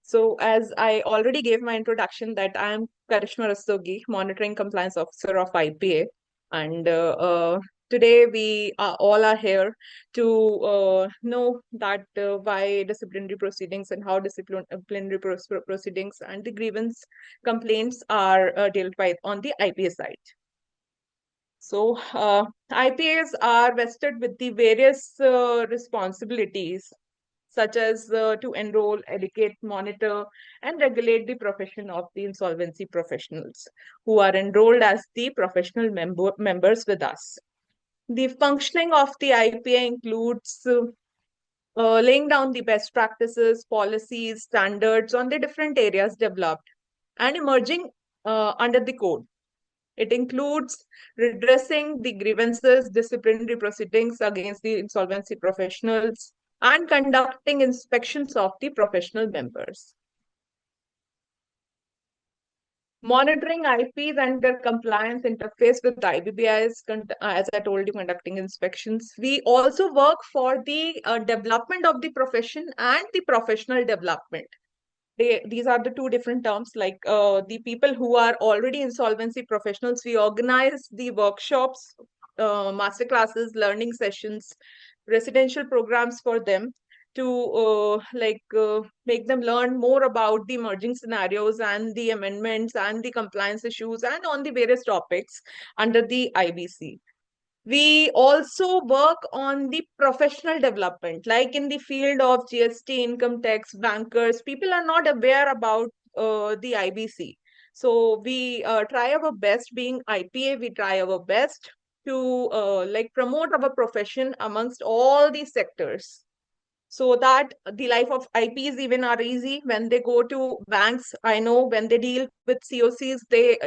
So, as I already gave my introduction, that I am Karishma Rastogi, Monitoring Compliance Officer of IPA, and today we all are here to know that why disciplinary proceedings and how disciplinary proceedings and the grievance complaints are dealt by on the IPA side. So, IPAs are vested with the various responsibilities, such as to enroll, educate, monitor, and regulate the profession of the insolvency professionals who are enrolled as the professional members with us. The functioning of the IPA includes laying down the best practices, policies, standards on the different areas developed and emerging under the code. It includes redressing the grievances, disciplinary proceedings against the insolvency professionals, and conducting inspections of the professional members. Monitoring IPs and their compliance interface with IBBI is, as I told you, conducting inspections. We also work for the development of the profession and the professional development. These are the two different terms. Like the people who are already insolvency professionals, we organize the workshops, master classes, learning sessions, residential programs for them to make them learn more about the emerging scenarios and the amendments and the compliance issues and on the various topics under the IBC. We also work on the professional development, like in the field of GST, income tax, bankers. People are not aware about the IBC. So we try our best, being IPA, we try our best to like promote our profession amongst all these sectors, so that the life of IPs even are easy when they go to banks. I know when they deal with COCs, they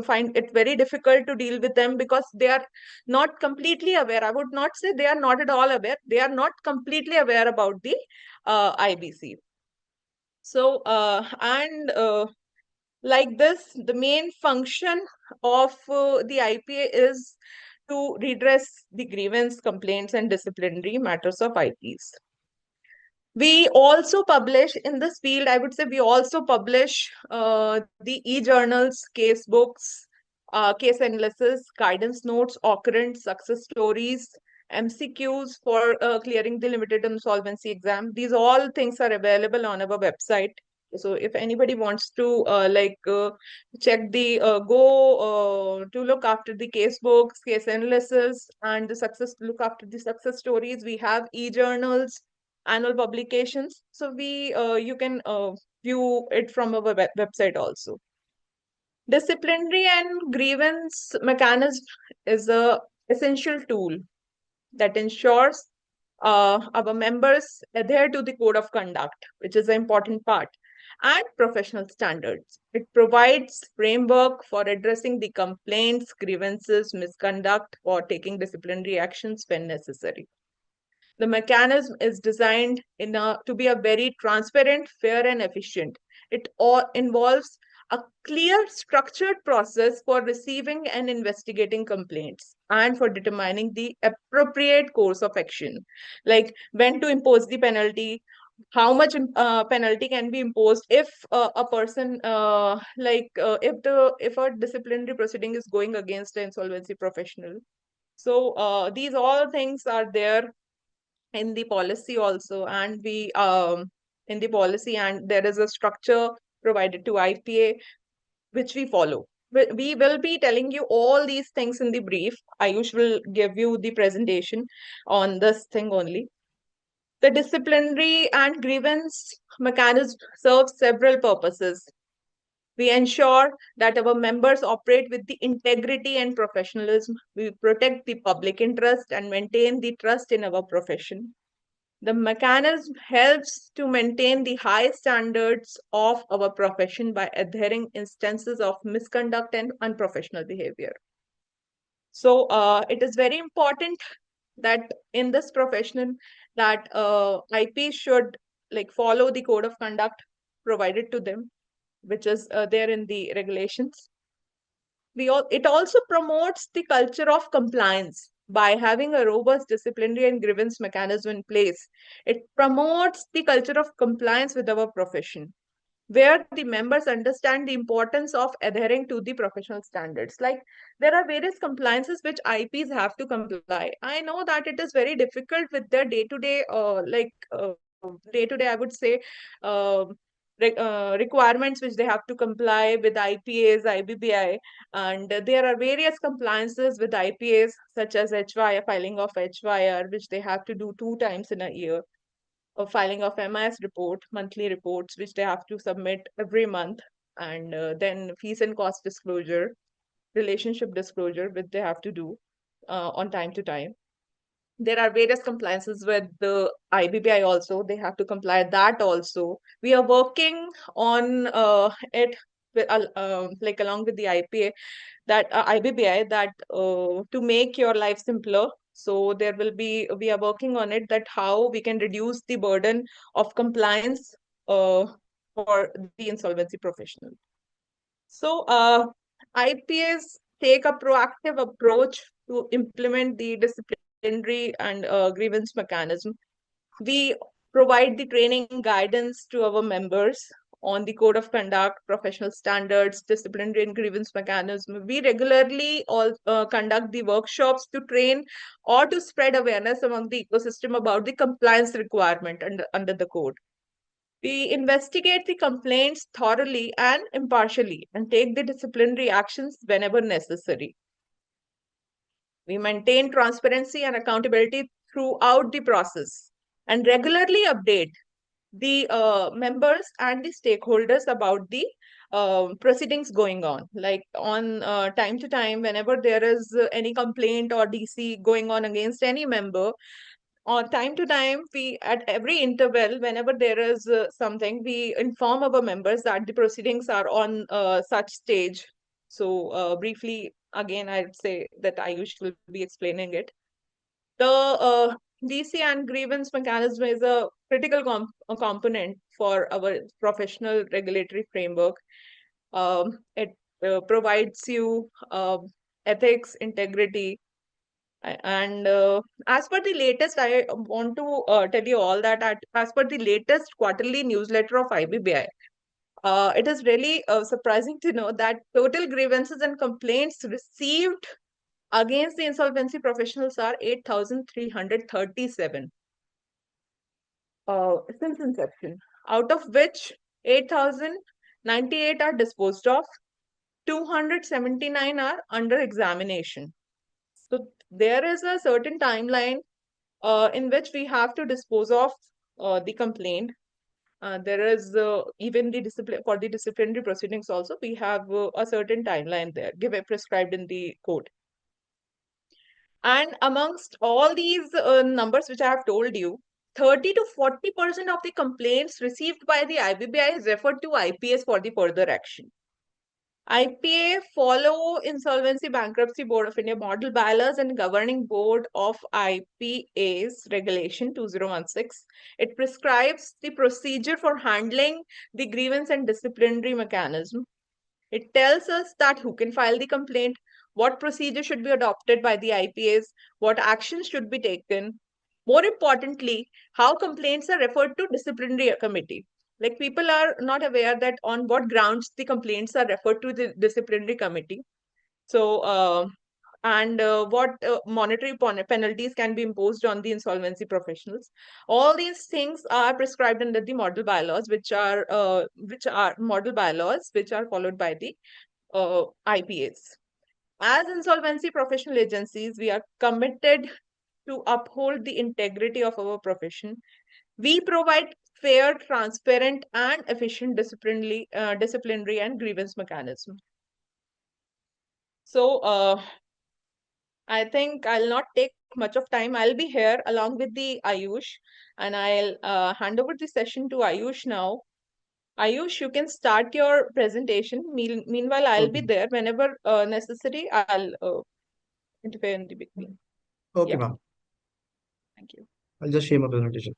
find it very difficult to deal with them because they are not completely aware. I would not say they are not at all aware. They are not completely aware about the IBC. So, like this, the main function of the IPA is to redress the grievance, complaints, and disciplinary matters of IPs. We also publish in this field, I would say we also publish the e-journals, case books, case analysis, guidance notes, occurrence, success stories, MCQs for clearing the limited insolvency exam. These all things are available on our website. So if anybody wants to check the to look after the case books, case analysis, and the look after the success stories, we have e-journals, annual publications. So you can view it from our website also. Disciplinary and grievance mechanism is a essential tool that ensures our members adhere to the code of conduct, which is an important part, and professional standards. It provides framework for addressing the complaints, grievances, misconduct, or taking disciplinary actions when necessary. The mechanism is designed to be a very transparent, fair, and efficient. It all involves a clear, structured process for receiving and investigating complaints and for determining the appropriate course of action, like when to impose the penalty, how much penalty can be imposed if a person if a disciplinary proceeding is going against an insolvency professional. So these all things are there in the policy also, and we in the policy, and there is a structure provided to IPA which we follow. We will be telling you all these things in the brief. Ayush will give you the presentation on this thing only. The disciplinary and grievance mechanism serves several purposes. We ensure that our members operate with the integrity and professionalism. We protect the public interest and maintain the trust in our profession. The mechanism helps to maintain the high standards of our profession by adhering instances of misconduct and unprofessional behavior. So it is very important that in this profession that IP should follow the code of conduct provided to them, which is there in the regulations. It also promotes the culture of compliance by having a robust disciplinary and grievance mechanism in place. It promotes the culture of compliance with our profession, where the members understand the importance of adhering to the professional standards. Like there are various compliances which IPs have to comply. I know that it is very difficult with their day-to-day, I would say, requirements which they have to comply with IPAs, IBBI, and there are various compliances with IPAs such as HYR, filing of HYR, which they have to do 2 times in a year, or filing of MIS report, monthly reports, which they have to submit every month, and then fees and cost disclosure, relationship disclosure, which they have to do on time to time. There are various compliances with the IBBI also. They have to comply that also. We are working on it with, along with the IPA, that IBBI, that to make your life simpler. So we are working on it, that how we can reduce the burden of compliance for the insolvency professional. So IPAs take a proactive approach to implement the disciplinary and grievance mechanism. We provide the training guidance to our members on the code of conduct, professional standards, disciplinary and grievance mechanism. We regularly conduct the workshops to train or to spread awareness among the ecosystem about the compliance requirement under the code. We investigate the complaints thoroughly and impartially and take the disciplinary actions whenever necessary. We maintain transparency and accountability throughout the process and regularly update the members and the stakeholders about the proceedings going on. Like on time to time, whenever there is any complaint or DC going on against any member, on time to time, we at every interval, whenever there is something, we inform our members that the proceedings are on such stage. So briefly, again, I'd say that Ayush will be explaining it. The DC and grievance mechanism is a critical component for our professional regulatory framework. It provides you ethics, integrity, and as per the latest, I want to tell you all that as per the latest quarterly newsletter of IBBI, it is really surprising to know that total grievances and complaints received against the insolvency professionals are 8,337 since inception, out of which 8,098 are disposed of, 279 are under examination. So there is a certain timeline in which we have to dispose of the complaint. There is even the discipline for the disciplinary proceedings also, we have a certain timeline there given prescribed in the code. And amongst all these numbers which I have told you, 30 to 40% of the complaints received by the IBBI is referred to IPS for the further action. IPA follow Insolvency Bankruptcy Board of India model bylaws and governing board of IPA's regulation 2016. It prescribes the procedure for handling the grievance and disciplinary mechanism. It tells us that who can file the complaint, what procedure should be adopted by the IPAs, what actions should be taken. More importantly, how complaints are referred to disciplinary committee. Like people are not aware that on what grounds the complaints are referred to the disciplinary committee. So, what monetary penalties can be imposed on the insolvency professionals. All these things are prescribed under the model bylaws, which are model bylaws which are followed by the IPAs. As insolvency professional agencies, we are committed to uphold the integrity of our profession. We provide fair, transparent, and efficient disciplinary and grievance mechanism. So I think I'll not take much of time. I'll be here along with the Ayush, and I'll hand over the session to Ayush now. Ayush, you can start your presentation. Meanwhile, I'll be there whenever necessary. I'll interfere in the between. Okay, Yeah. ma'am. Thank you. I'll just share my presentation.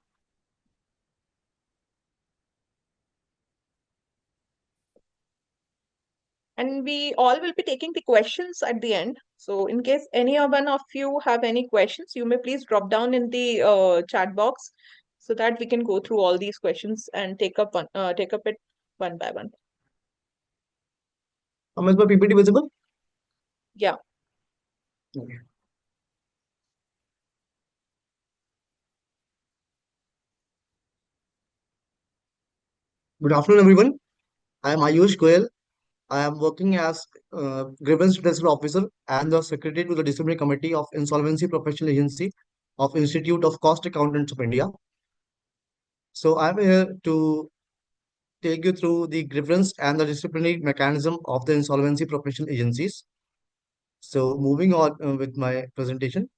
And we all will be taking the questions at the end. So in case any one of you have any questions, you may please drop down in the chat box so that we can go through all these questions and take up it one by one. Is my PPT visible? Yeah. Okay. Good afternoon, everyone. I am Ayush Goyal. I am working as Grievance Redressal Officer and the Secretary to the Disciplinary Committee of Insolvency Professional Agency of Institute of Cost Accountants of India. So I'm here to take you through the grievance and the disciplinary mechanism of the insolvency professional agencies. So moving on with my presentation.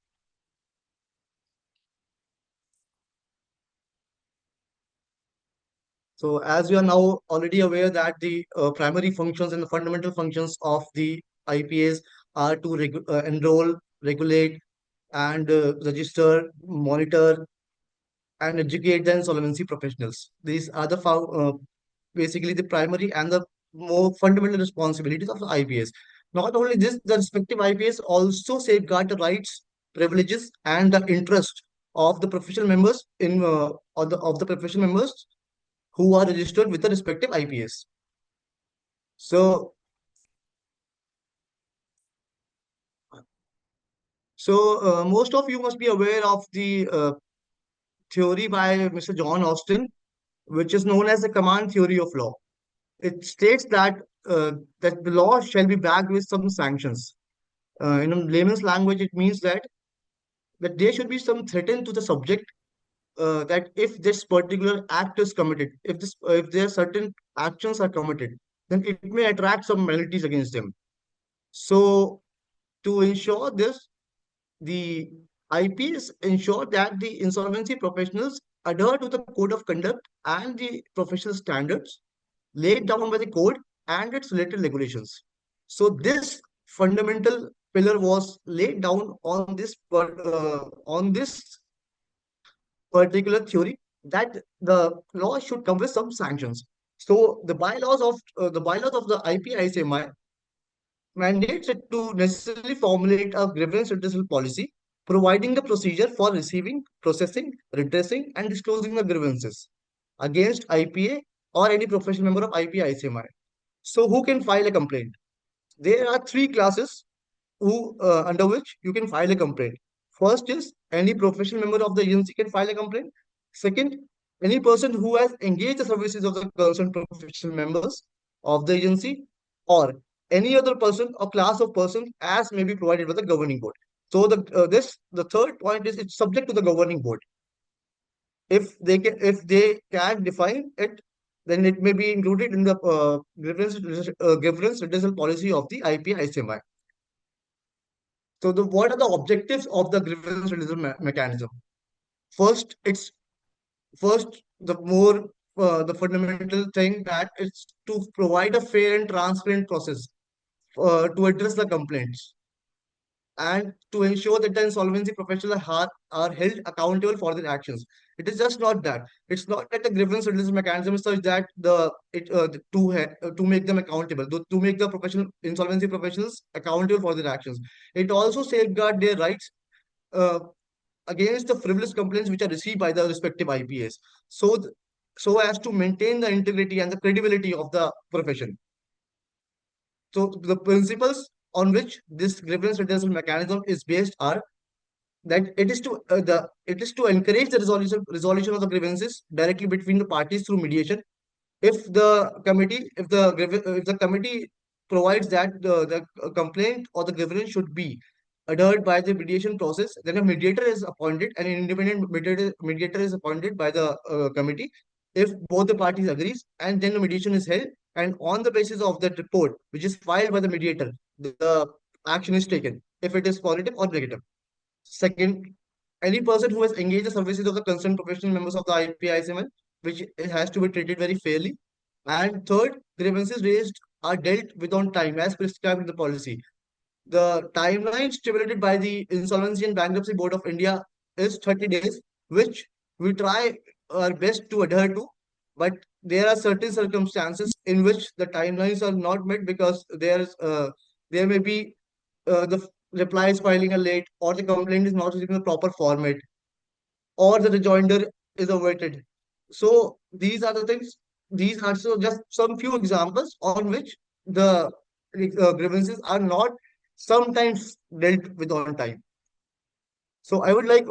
So as we are now already aware that the primary functions and the fundamental functions of the IPAs are to enroll, regulate, and register, monitor, and educate the insolvency professionals. These are basically the primary and the more fundamental responsibilities of the IPAs. Not only this, the respective IPAs also safeguard the rights, privileges, and the interest of the professional members of the professional members who are registered with the respective IPS. So, most of you must be aware of the theory by Mr. John Austin, which is known as the command theory of law. It states that that the law shall be backed with some sanctions. In layman's language, it means that there should be some threat to the subject that if this particular act is committed, if there are certain actions are committed, then it may attract some penalties against them. So to ensure this, the IPs ensure that the insolvency professionals adhere to the code of conduct and the professional standards laid down by the code and its related regulations. So this fundamental pillar was laid down on this particular theory that the law should come with some sanctions. So the bylaws of the IPICMI mandates it to necessarily formulate a grievance redressal policy, providing the procedure for receiving, processing, redressing, and disclosing the grievances against IPA or any professional member of IPICMI. So, who can file a complaint? There are three classes under which you can file a complaint. First is any professional member of the agency can file a complaint. Second, any person who has engaged the services of the concerned professional members of the agency, or any other person or class of person as may be provided by the governing board. So the third point is it's subject to the governing board. If they can define it, then it may be included in the grievance redressal policy of the IPA-ICMI. So what are the objectives of the grievance redressal mechanism? First, the fundamental thing that is to provide a fair and transparent process to address the complaints and to ensure that the insolvency professionals are held accountable for their actions. It is just not that. It's not that the grievance redressal mechanism is such that to make them accountable, to make the professional insolvency professionals accountable for their actions. It also safeguard their rights uh, against the frivolous complaints which are received by the respective IPAs. So as to maintain the integrity and the credibility of the profession. So the principles on which this grievance redressal mechanism is based are that it is to encourage the resolution of the grievances directly between the parties through mediation. If the committee provides that the complaint or the grievance should be adhered by the mediation process, then a mediator is appointed, and an independent mediator is appointed by the committee if both the parties agrees, and then the mediation is held, and on the basis of that report which is filed by the mediator, the action is taken if it is positive or negative. Second, any person who has engaged the services of the concerned professional members of the IPISML, which has to be treated very fairly. And third, grievances raised are dealt with on time as prescribed in the policy. The timeline stipulated by the Insolvency and Bankruptcy Board of India is 30 days, which we try our best to adhere to. But there are certain circumstances in which the timelines are not met because there may be the replies filing are late, or the complaint is not received in the proper format, or the rejoinder is awaited. So these are the things. These are so just some few examples on which the grievances are not sometimes dealt with on time. So I would like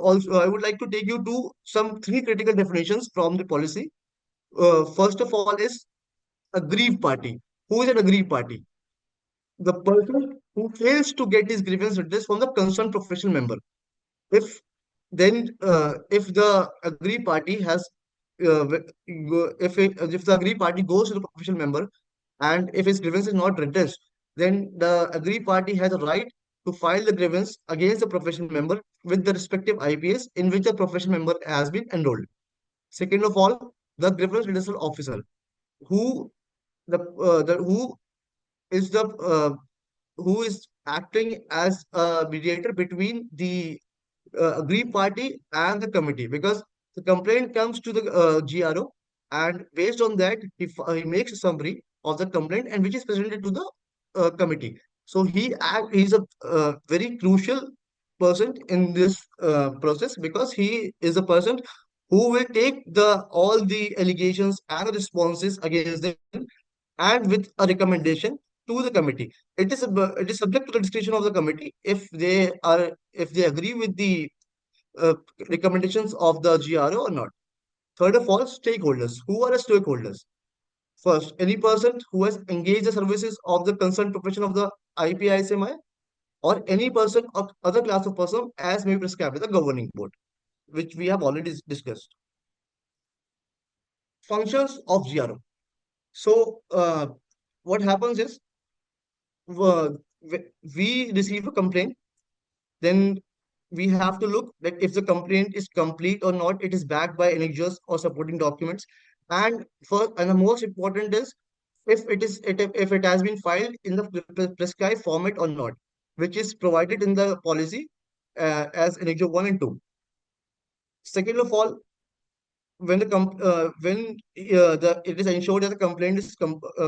to take you to some three critical definitions from the policy. First of all is aggrieved party. Who is an aggrieved party? The person who fails to get his grievance addressed from the concerned professional member. If if the aggrieved party has if the aggrieved party goes to the professional member and if his grievance is not redressed, then the aggrieved party has a right to file the grievance against the professional member with the respective IPS in which the professional member has been enrolled. Second of all, the grievance redressal officer, who the is the who is acting as a mediator between the aggrieved party and the committee, because the complaint comes to the GRO, and based on that he makes a summary of the complaint and which is presented to the committee. So he's a very crucial person in this process, because he is a person who will take the all the allegations and the responses against them and with a recommendation to the committee. It is subject to the discretion of the committee if they agree with the uh, recommendations of the GRO or not. Third of all, stakeholders. Who are the stakeholders? First, any person who has engaged the services of the concerned profession of the IPISMI, or any person of other class of person as may be prescribed by the governing board, which we have already discussed. Functions of GRO. So, what happens is uh, we receive a complaint, then we have to look that if the complaint is complete or not, it is backed by annexures or supporting documents. And the most important is if it has been filed in the prescribed format or not, which is provided in the policy as annexure 1 and 2. Second of all, when it is ensured that the complaint is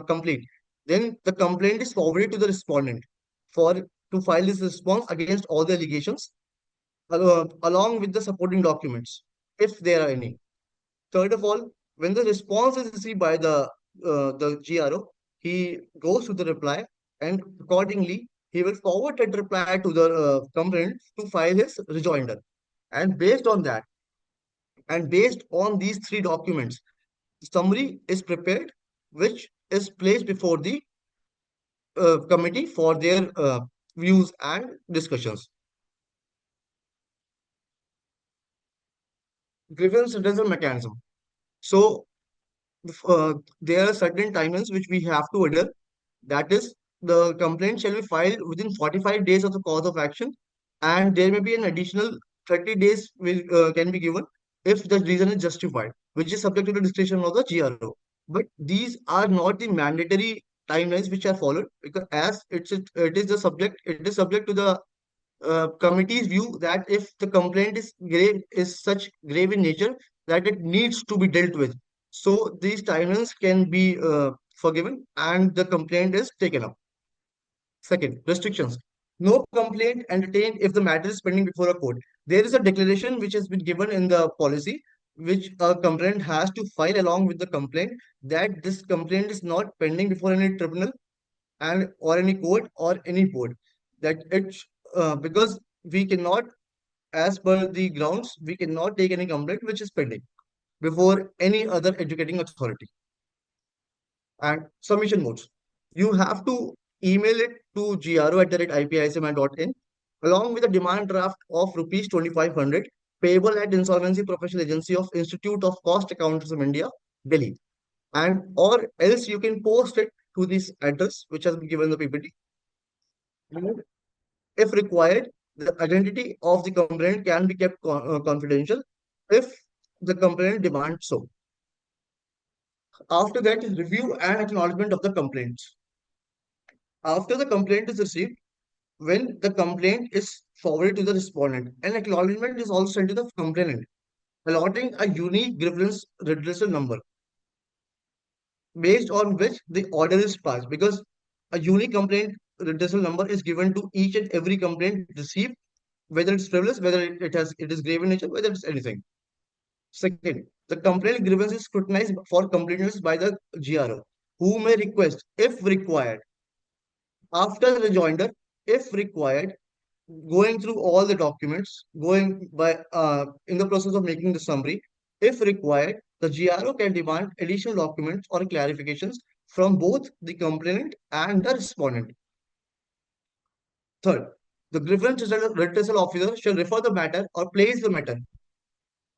complete, then the complaint is forwarded to the respondent for to file this response against all the allegations along with the supporting documents, if there are any. Third of all, when the response is received by the GRO, he goes to the reply, and accordingly, he will forward that reply to the complainant to file his rejoinder. And based on that, and based on these three documents, the summary is prepared, which is placed before the committee for their views and discussions. Grievance redressal mechanism. So there are certain timelines which we have to adhere. That is, the complaint shall be filed within 45 days of the cause of action, and there may be an additional 30 days can be given if the reason is justified, which is subject to the discretion of the GRO. But these are not the mandatory timelines which are followed, because as it is subject to the committee's view that if the complaint is such grave in nature that it needs to be dealt with, so these timelines can be forgiven and the complaint is taken up. Second, restrictions. No complaint entertained if the matter is pending before a court. There is a declaration which has been given in the policy, which a complainant has to file along with the complaint, that this complaint is not pending before any tribunal and or any court or any board. That it's because we cannot, as per the grounds, we cannot take any complaint which is pending before any other educating authority. And submission modes. You have to email it to gro@ipismi.in along with a demand draft of rupees 2500 payable at Insolvency Professional Agency of Institute of Cost Accountants of India, Delhi. And or else you can post it to this address which has been given in the PPT. And if required, the identity of the complainant can be kept confidential if the complainant demands so. After that, review and acknowledgement of the complaints. After the complaint is received, when the complaint is forwarded to the respondent, an acknowledgement is also sent to the complainant, allotting a unique grievance redressal number based on which the order is passed, because a unique complaint redressal number is given to each and every complaint received, whether it's frivolous, whether it is grave in nature, whether it's anything. Second, the complaint grievance is scrutinized for completeness by the GRO, who may request, if required, after the rejoinder, if required, going through all the documents, going by in the process of making the summary, if required, the GRO can demand additional documents or clarifications from both the complainant and the respondent. Third, the grievance redressal officer shall refer the matter or place the matter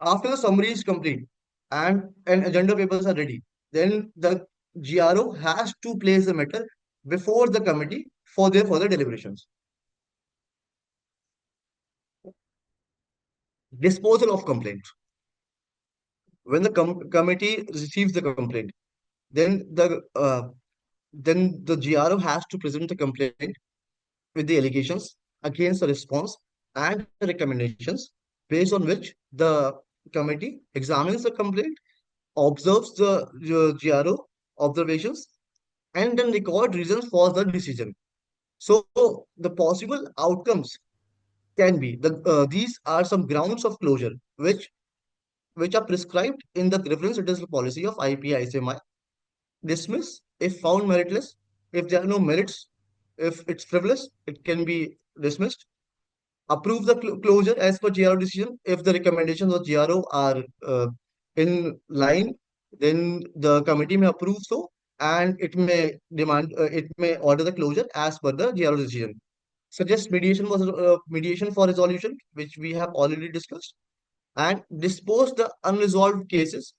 after the summary is complete and agenda papers are ready. Then the GRO has to place the matter before the committee for their further deliberations. Disposal of complaint. When the committee receives the complaint, then the GRO has to present the complaint with the allegations against the response and the recommendations, based on which the committee examines the complaint, observes the GRO observations, and then record reasons for the decision. So the possible outcomes can be these are some grounds of closure which are prescribed in the grievance redressal policy of IPA. Dismiss if found meritless. If there are no merits, if it's frivolous, it can be dismissed. Approve the closure as per GRO decision. If the recommendations of GRO are in line, then the committee may approve so, and it may order the closure as per the GRO decision. Suggest mediation for resolution, which we have already discussed, and dispose the unresolved cases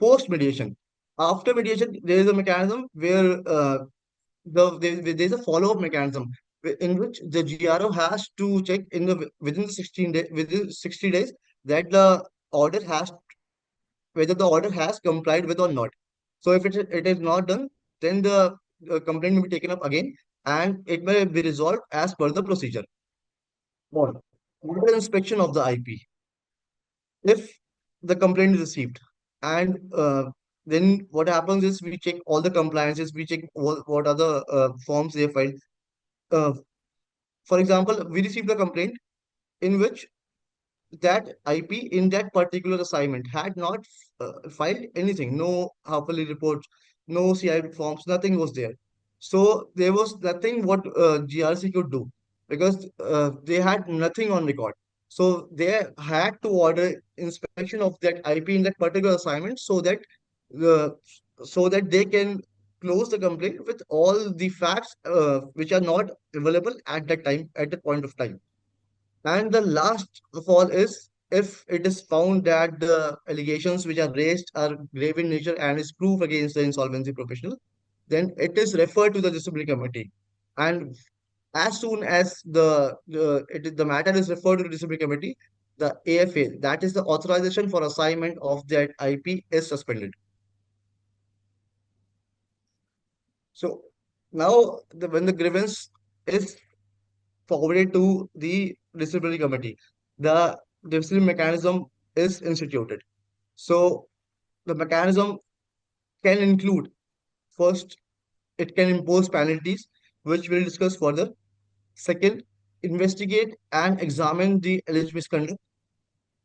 post mediation. After mediation, there is a mechanism where there's a follow-up mechanism in which the GRO has to check within the 60 days that the order has whether the order has complied with or not. So if it is not done, then the complaint may be taken up again and it may be resolved as per the procedure. One, order inspection of the IP. If the complaint is received and then what happens is we check all the compliances, we check what are the forms they filed. Uh, for example, we received a complaint in which that IP in that particular assignment had not filed anything, no half-yearly reports, no CI forms, nothing was there. So there was nothing what GRC could do because they had nothing on record. So they had to order inspection of that IP in that particular assignment uh, so that they can close the complaint with all the facts which are not available at that time, at that point of time. And the last of all is if it is found that the allegations which are raised are grave in nature and is proof against the insolvency professional, then it is referred to the disciplinary committee. And as soon as the matter is referred to the disciplinary committee, the AFA, that is the authorization for assignment of that IP, is suspended. So now, when the grievance is forwarded to the disciplinary committee, the disciplinary mechanism is instituted. So the mechanism can include, first, it can impose penalties, which we'll discuss further. Second, investigate and examine the alleged misconduct.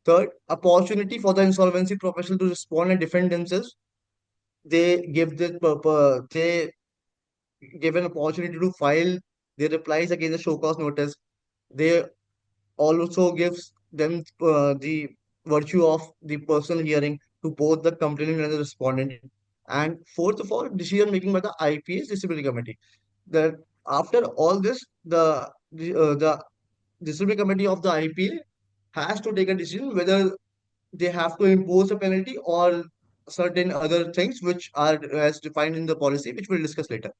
Third, opportunity for the insolvency professional to respond and defend themselves. They give an opportunity to file their replies against the show cause notice. They also gives them the virtue of the personal hearing to both the complainant and the respondent. And fourth of all, decision making by the IPS disciplinary committee. That after all this, the disciplinary committee of the IPA has to take a decision whether they have to impose a penalty or certain other things which are as defined in the policy, which we'll discuss later.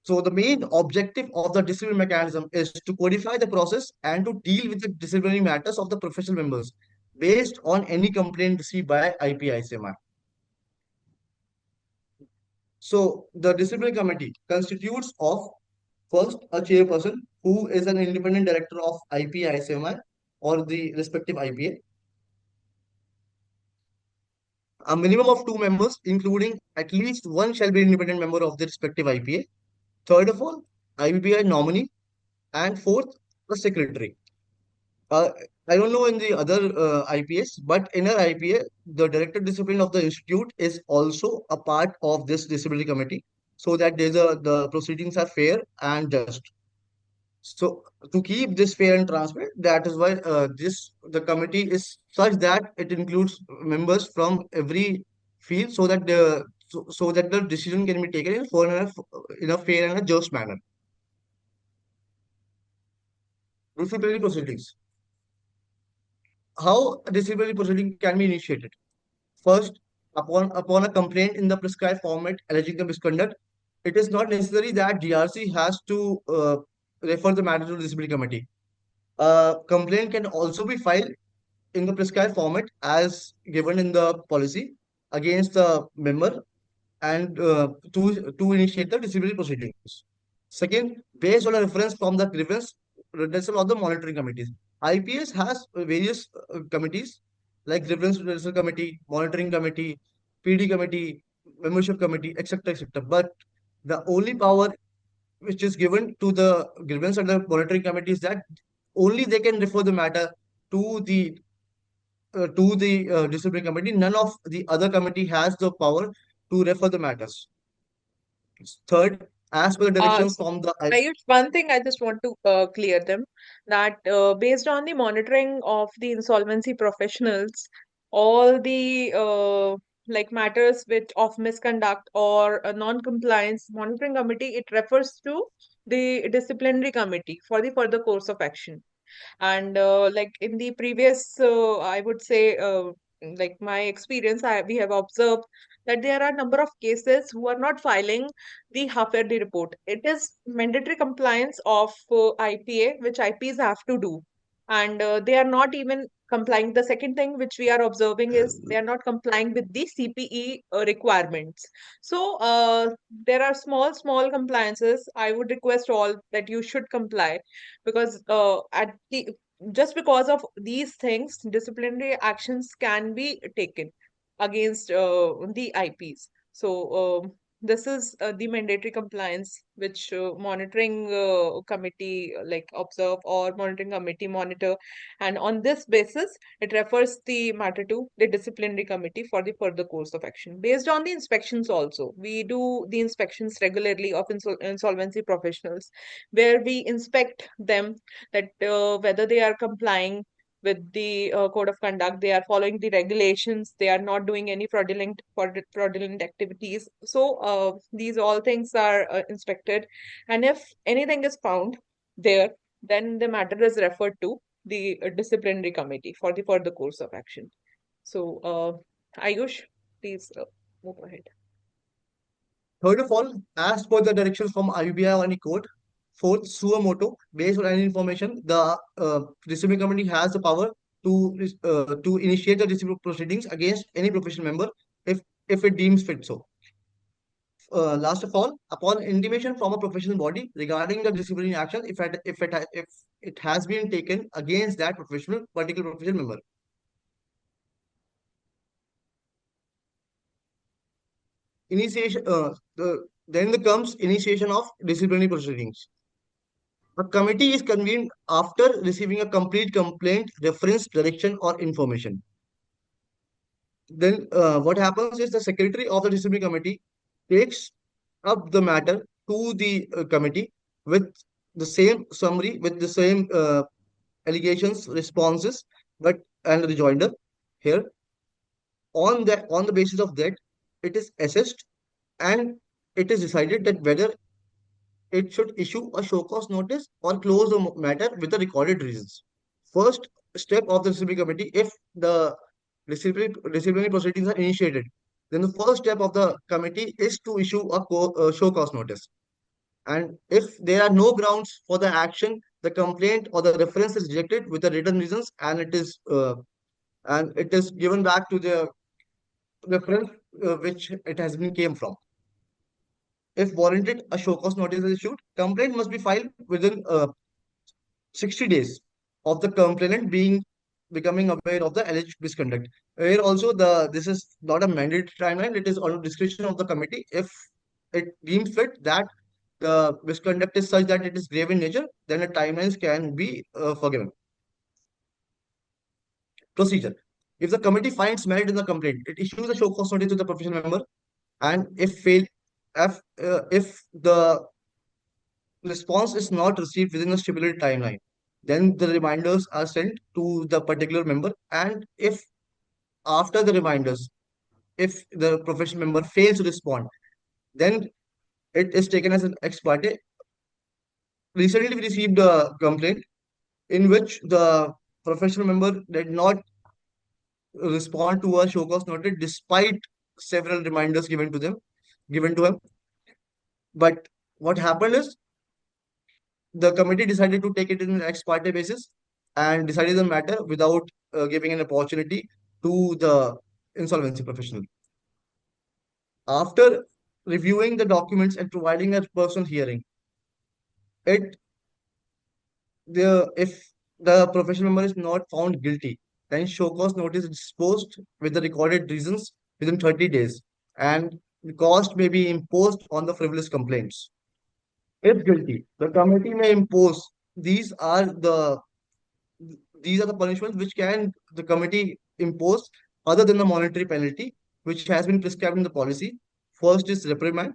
So the main objective of the disciplinary mechanism is to codify the process and to deal with the disciplinary matters of the professional members based on any complaint received by IPICMR. So the disciplinary committee constitutes of first a chairperson who is an independent director of IPICMR or the respective IPA. A minimum of 2 members, including at least one shall be independent member of the respective IPA. Third of all, IPI nominee. And fourth, the secretary. Uh, I don't know in the other IPS, but in our IPA, the director discipline of the institute is also a part of this disciplinary committee, so that the proceedings are fair and just. So to keep this fair and transparent, that is why the committee is such that it includes members from every field, so that the decision can be taken in a fair and a just manner. Disciplinary proceedings. How a disciplinary proceeding can be initiated? First, upon a complaint in the prescribed format alleging the misconduct, it is not necessary that GRC has to refer the matter to the disciplinary committee. A complaint can also be filed in the prescribed format as given in the policy against the member and to initiate the disciplinary proceedings. Second, based on a reference from the grievance, redressal or the monitoring committees. IPS has various committees like grievance redressal committee, monitoring committee, PD committee, membership committee, etc., etc. But the only power which is given to the grievance and the monitoring committee is that only they can refer the matter to the disciplinary committee. None of the other committee has the power to refer the matters. Third, as per the directions from the Ayush, one thing I just want to clear them that based on the monitoring of the insolvency professionals, all the like matters which of misconduct or a non-compliance monitoring committee, it refers to the disciplinary committee for the further course of action. And like in the previous, I would say like my experience, we have observed that there are a number of cases who are not filing the half-yearly report. It is mandatory compliance of IPA, which IPs have to do, and they are not even complying. The second thing which we are observing is they are not complying with the CPE requirements. So there are small compliances. I would request all that you should comply, because at the just because of these things, disciplinary actions can be taken against the IPs. So this is the mandatory compliance which monitoring committee like observe, or monitoring committee monitor, and on this basis it refers the matter to the disciplinary committee for the further course of action. Based on the inspections also, we do the inspections regularly of insolvency professionals, where we inspect them that whether they are complying with the code of conduct, they are following the regulations, they are not doing any fraudulent activities. So these all things are inspected, and if anything is found there, then the matter is referred to the disciplinary committee for the further course of action. So Ayush, please move ahead. Third of all, as per the directions from IBI or any court. Fourth, suo motu, based on any information, the disciplinary committee has the power to initiate the disciplinary proceedings against any professional member if it deems fit so. Last of all, upon intimation from a professional body regarding the disciplinary action, if it has been taken against that particular professional member. Initiation. Then comes initiation of disciplinary proceedings. A committee is convened after receiving a complete complaint, reference, direction, or information. Then what happens is the secretary of the disciplinary committee takes up the matter to the committee with the same summary, with the same allegations, responses, and rejoinder here. On the basis of that, it is assessed and it is decided that whether it should issue a show cause notice or close the matter with the recorded reasons. First step of the disciplinary committee, if the disciplinary proceedings are initiated, then the first step of the committee is to issue a show cause notice. And if there are no grounds for the action, the complaint or the reference is rejected with the written reasons, and it is given back to the reference which it has been came from. If warranted, a show cause notice is issued. Complaint must be filed within 60 days of the complainant becoming aware of the alleged misconduct. Here also, this is not a mandatory timeline. It is on discretion of the committee. If it deems fit that the misconduct is such that it is grave in nature, then the timelines can be forgiven. Procedure. If the committee finds merit in the complaint, it issues a show cause notice to the professional member, and if the response is not received within a stipulated timeline, then the reminders are sent to the particular member. And if after the reminders, if the professional member fails to respond, then it is taken as an ex parte. Recently, we received a complaint in which the professional member did not respond to a show cause notice despite several reminders given to him. But what happened is the committee decided to take it in an ex parte basis and decided the matter without giving an opportunity to the insolvency professional. After reviewing the documents and providing a personal hearing, if the professional member is not found guilty, then show cause notice is disposed with the recorded reasons within 30 days, and the cost may be imposed on the frivolous complaints. If guilty, the committee may impose these are the punishments which can the committee impose other than the monetary penalty which has been prescribed in the policy. First is reprimand.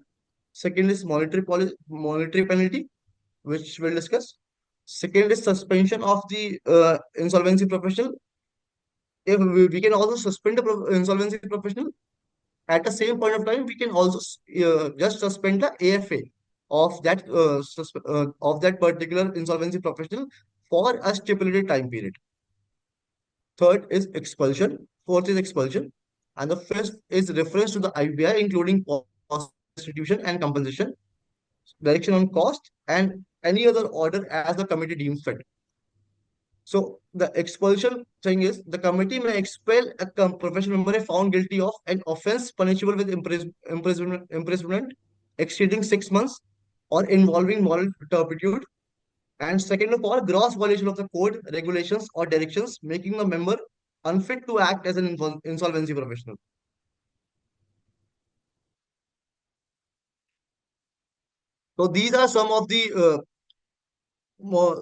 Second is monetary penalty, which we'll discuss. Second is suspension of the insolvency professional. If we can also suspend the insolvency professional, at the same point of time, we can also just suspend the AFA of that particular insolvency professional for a stipulated time period. Third is expulsion. Fourth is expulsion. And the fifth is reference to the IPA, including cost restitution and compensation, direction on cost, and any other order as the committee deems fit. So the expulsion thing is the committee may expel a professional member if found guilty of an offense punishable with imprisonment exceeding 6 months or involving moral turpitude. And second of all, gross violation of the code, regulations, or directions, making the member unfit to act as an insolvency professional. So these are some of the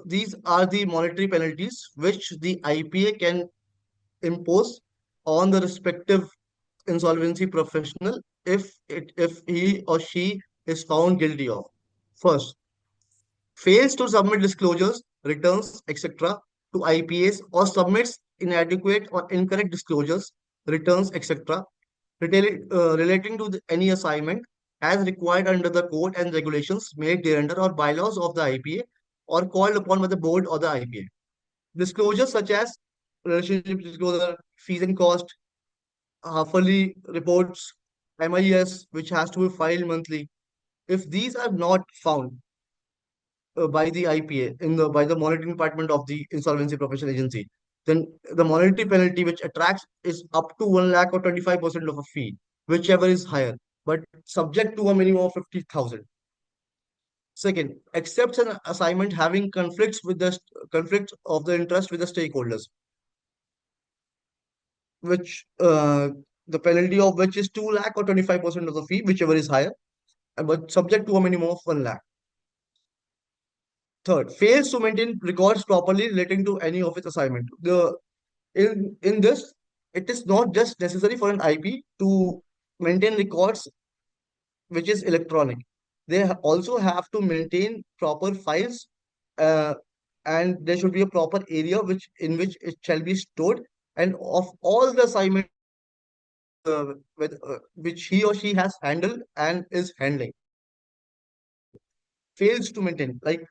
these are the monetary penalties which the IPA can impose on the respective insolvency professional if he or she is found guilty of. First, fails to submit disclosures, returns, etc. to IPAs or submits inadequate or incorrect disclosures, returns, etc. Relating to any assignment as required under the code and regulations made thereunder or bylaws of the IPA or called upon by the board or the IPA. Disclosures such as relationship disclosure, fees and cost, half-yearly reports, MIS, which has to be filed monthly. If these are not found by the IPA by the monitoring department of the insolvency professional agency, then the monetary penalty which attracts is up to 1 lakh or 25% of a fee, whichever is higher, but subject to a minimum of 50,000. Second, accepts an assignment having conflicts of the interest with the stakeholders, which the penalty of which is 2 lakh or 25% of the fee, whichever is higher, but subject to a minimum of 1 lakh. Third, fails to maintain records properly relating to any of its assignment. In this, it is not just necessary for an IP to maintain records which is electronic. They also have to maintain proper files, uh, and there should be a proper area in which it shall be stored. And of all the assignments which he or she has handled and is handling, fails to maintain. Like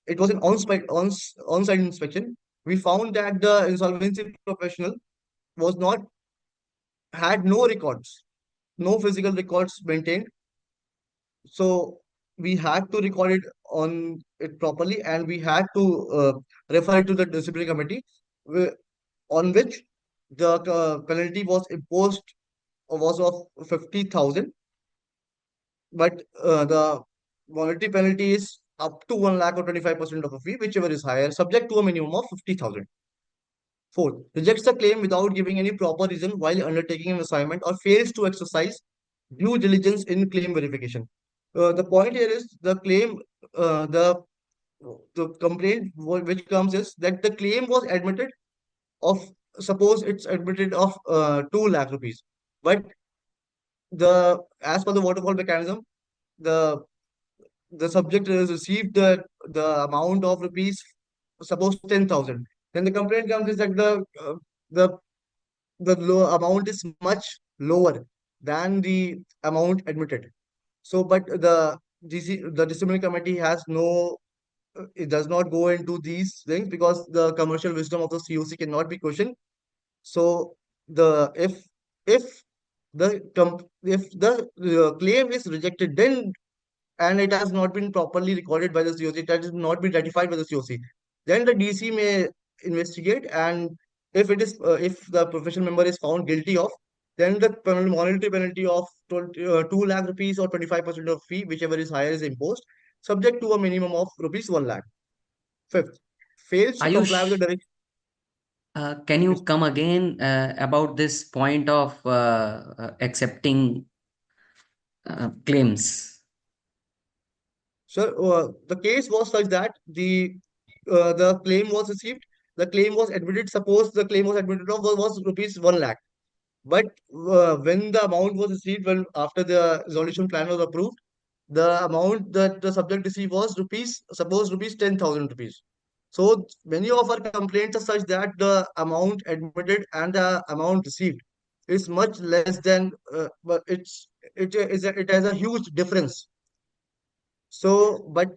it was an on-site inspection. We found that the insolvency professional was not had no records, no physical records maintained. So we had to record it on it properly, and we had to refer it to the disciplinary committee, on which the penalty was imposed was of 50,000, but the monetary penalty is up to 1 lakh or 25% of a fee, whichever is higher, subject to a minimum of 50,000. Fourth, rejects the claim without giving any proper reason while undertaking an assignment or fails to exercise due diligence in claim verification. The point here is the claim, the complaint which comes is that the claim was admitted of, suppose it's admitted of 2 lakh rupees, but as per the waterfall mechanism, the the subject has received the amount of rupees, suppose 10,000. Then the complaint comes is that the amount is much lower than the amount admitted. So, but the disciplinary committee has no, it does not go into these things because the commercial wisdom of the COC cannot be questioned. So, the if if the claim is rejected, then and it has not been properly recorded by the COC, it has not been ratified by the COC, then the DC may investigate, and if the professional member is found guilty of, then the monetary penalty of 2 lakh rupees or 25% of fee, whichever is higher, is imposed, subject to a minimum of rupees 1 lakh. Fifth, fails to comply with the Ayush, direction. can you come again about this point of accepting claims? Sir, the case was such that the claim was received, the claim was admitted. Suppose the claim was admitted of was rupees 1 lakh. But when the amount was received, when after the resolution plan was approved, the amount that the subject received was suppose rupees 10,000 rupees. So many of our complaints are such that the amount admitted and the amount received is much less than, but it has a huge difference. So, but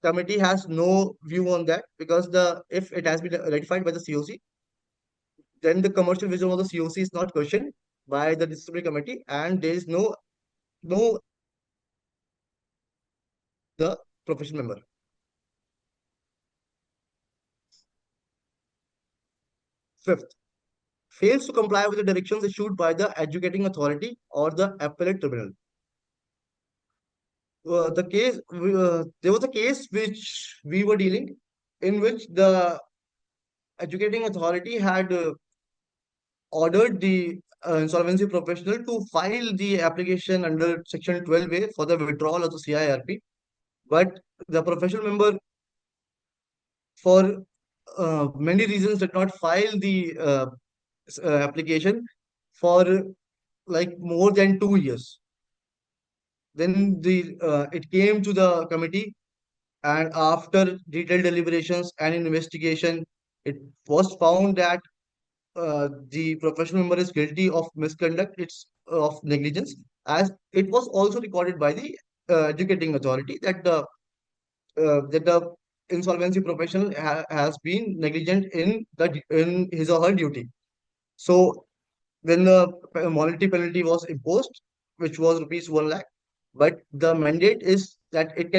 committee has no view on that because if it has been ratified by the COC, then the commercial wisdom of the COC is not questioned by the disciplinary committee, and there is no the professional member. Fifth, fails to comply with the directions issued by the educating authority or the appellate tribunal. There was a case which we were dealing, in which the educating authority had ordered the insolvency professional to file the application under Section 12A for the withdrawal of the CIRP, but the professional member, for many reasons, did not file the application for like more than 2 years. Then it came to the committee, and after detailed deliberations and investigation, it was found that the professional member is guilty of misconduct, it's of negligence, as it was also recorded by the educating authority that the insolvency professional has been negligent in his or her duty. So when the monetary penalty was imposed, which was rupees 1 lakh, but the mandate is that it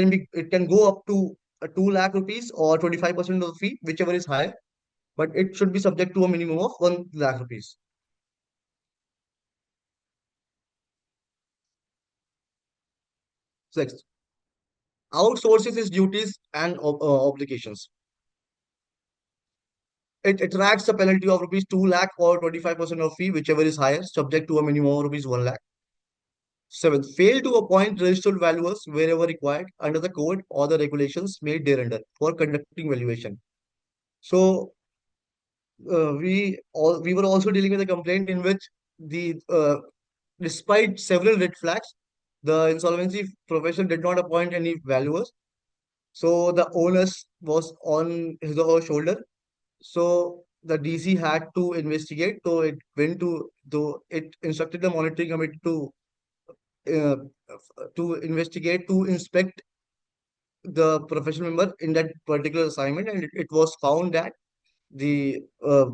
can go up to 2 lakh rupees or 25% of the fee, whichever is higher, but it should be subject to a minimum of 1 lakh rupees. Sixth, outsources its duties and obligations. It attracts a penalty of rupees 2 lakh or 25% of fee, whichever is higher, subject to a minimum of rupees 1 lakh. Seventh, fail to appoint registered valuers wherever required under the code or the regulations made thereunder for conducting valuation. So we were also dealing with a complaint in which despite several red flags, the insolvency profession did not appoint any valuers. So the onus was on his or her shoulder. So the DC had to investigate. So it instructed the monitoring committee uh, to investigate, to inspect the professional member in that particular assignment, and it was found that the uh,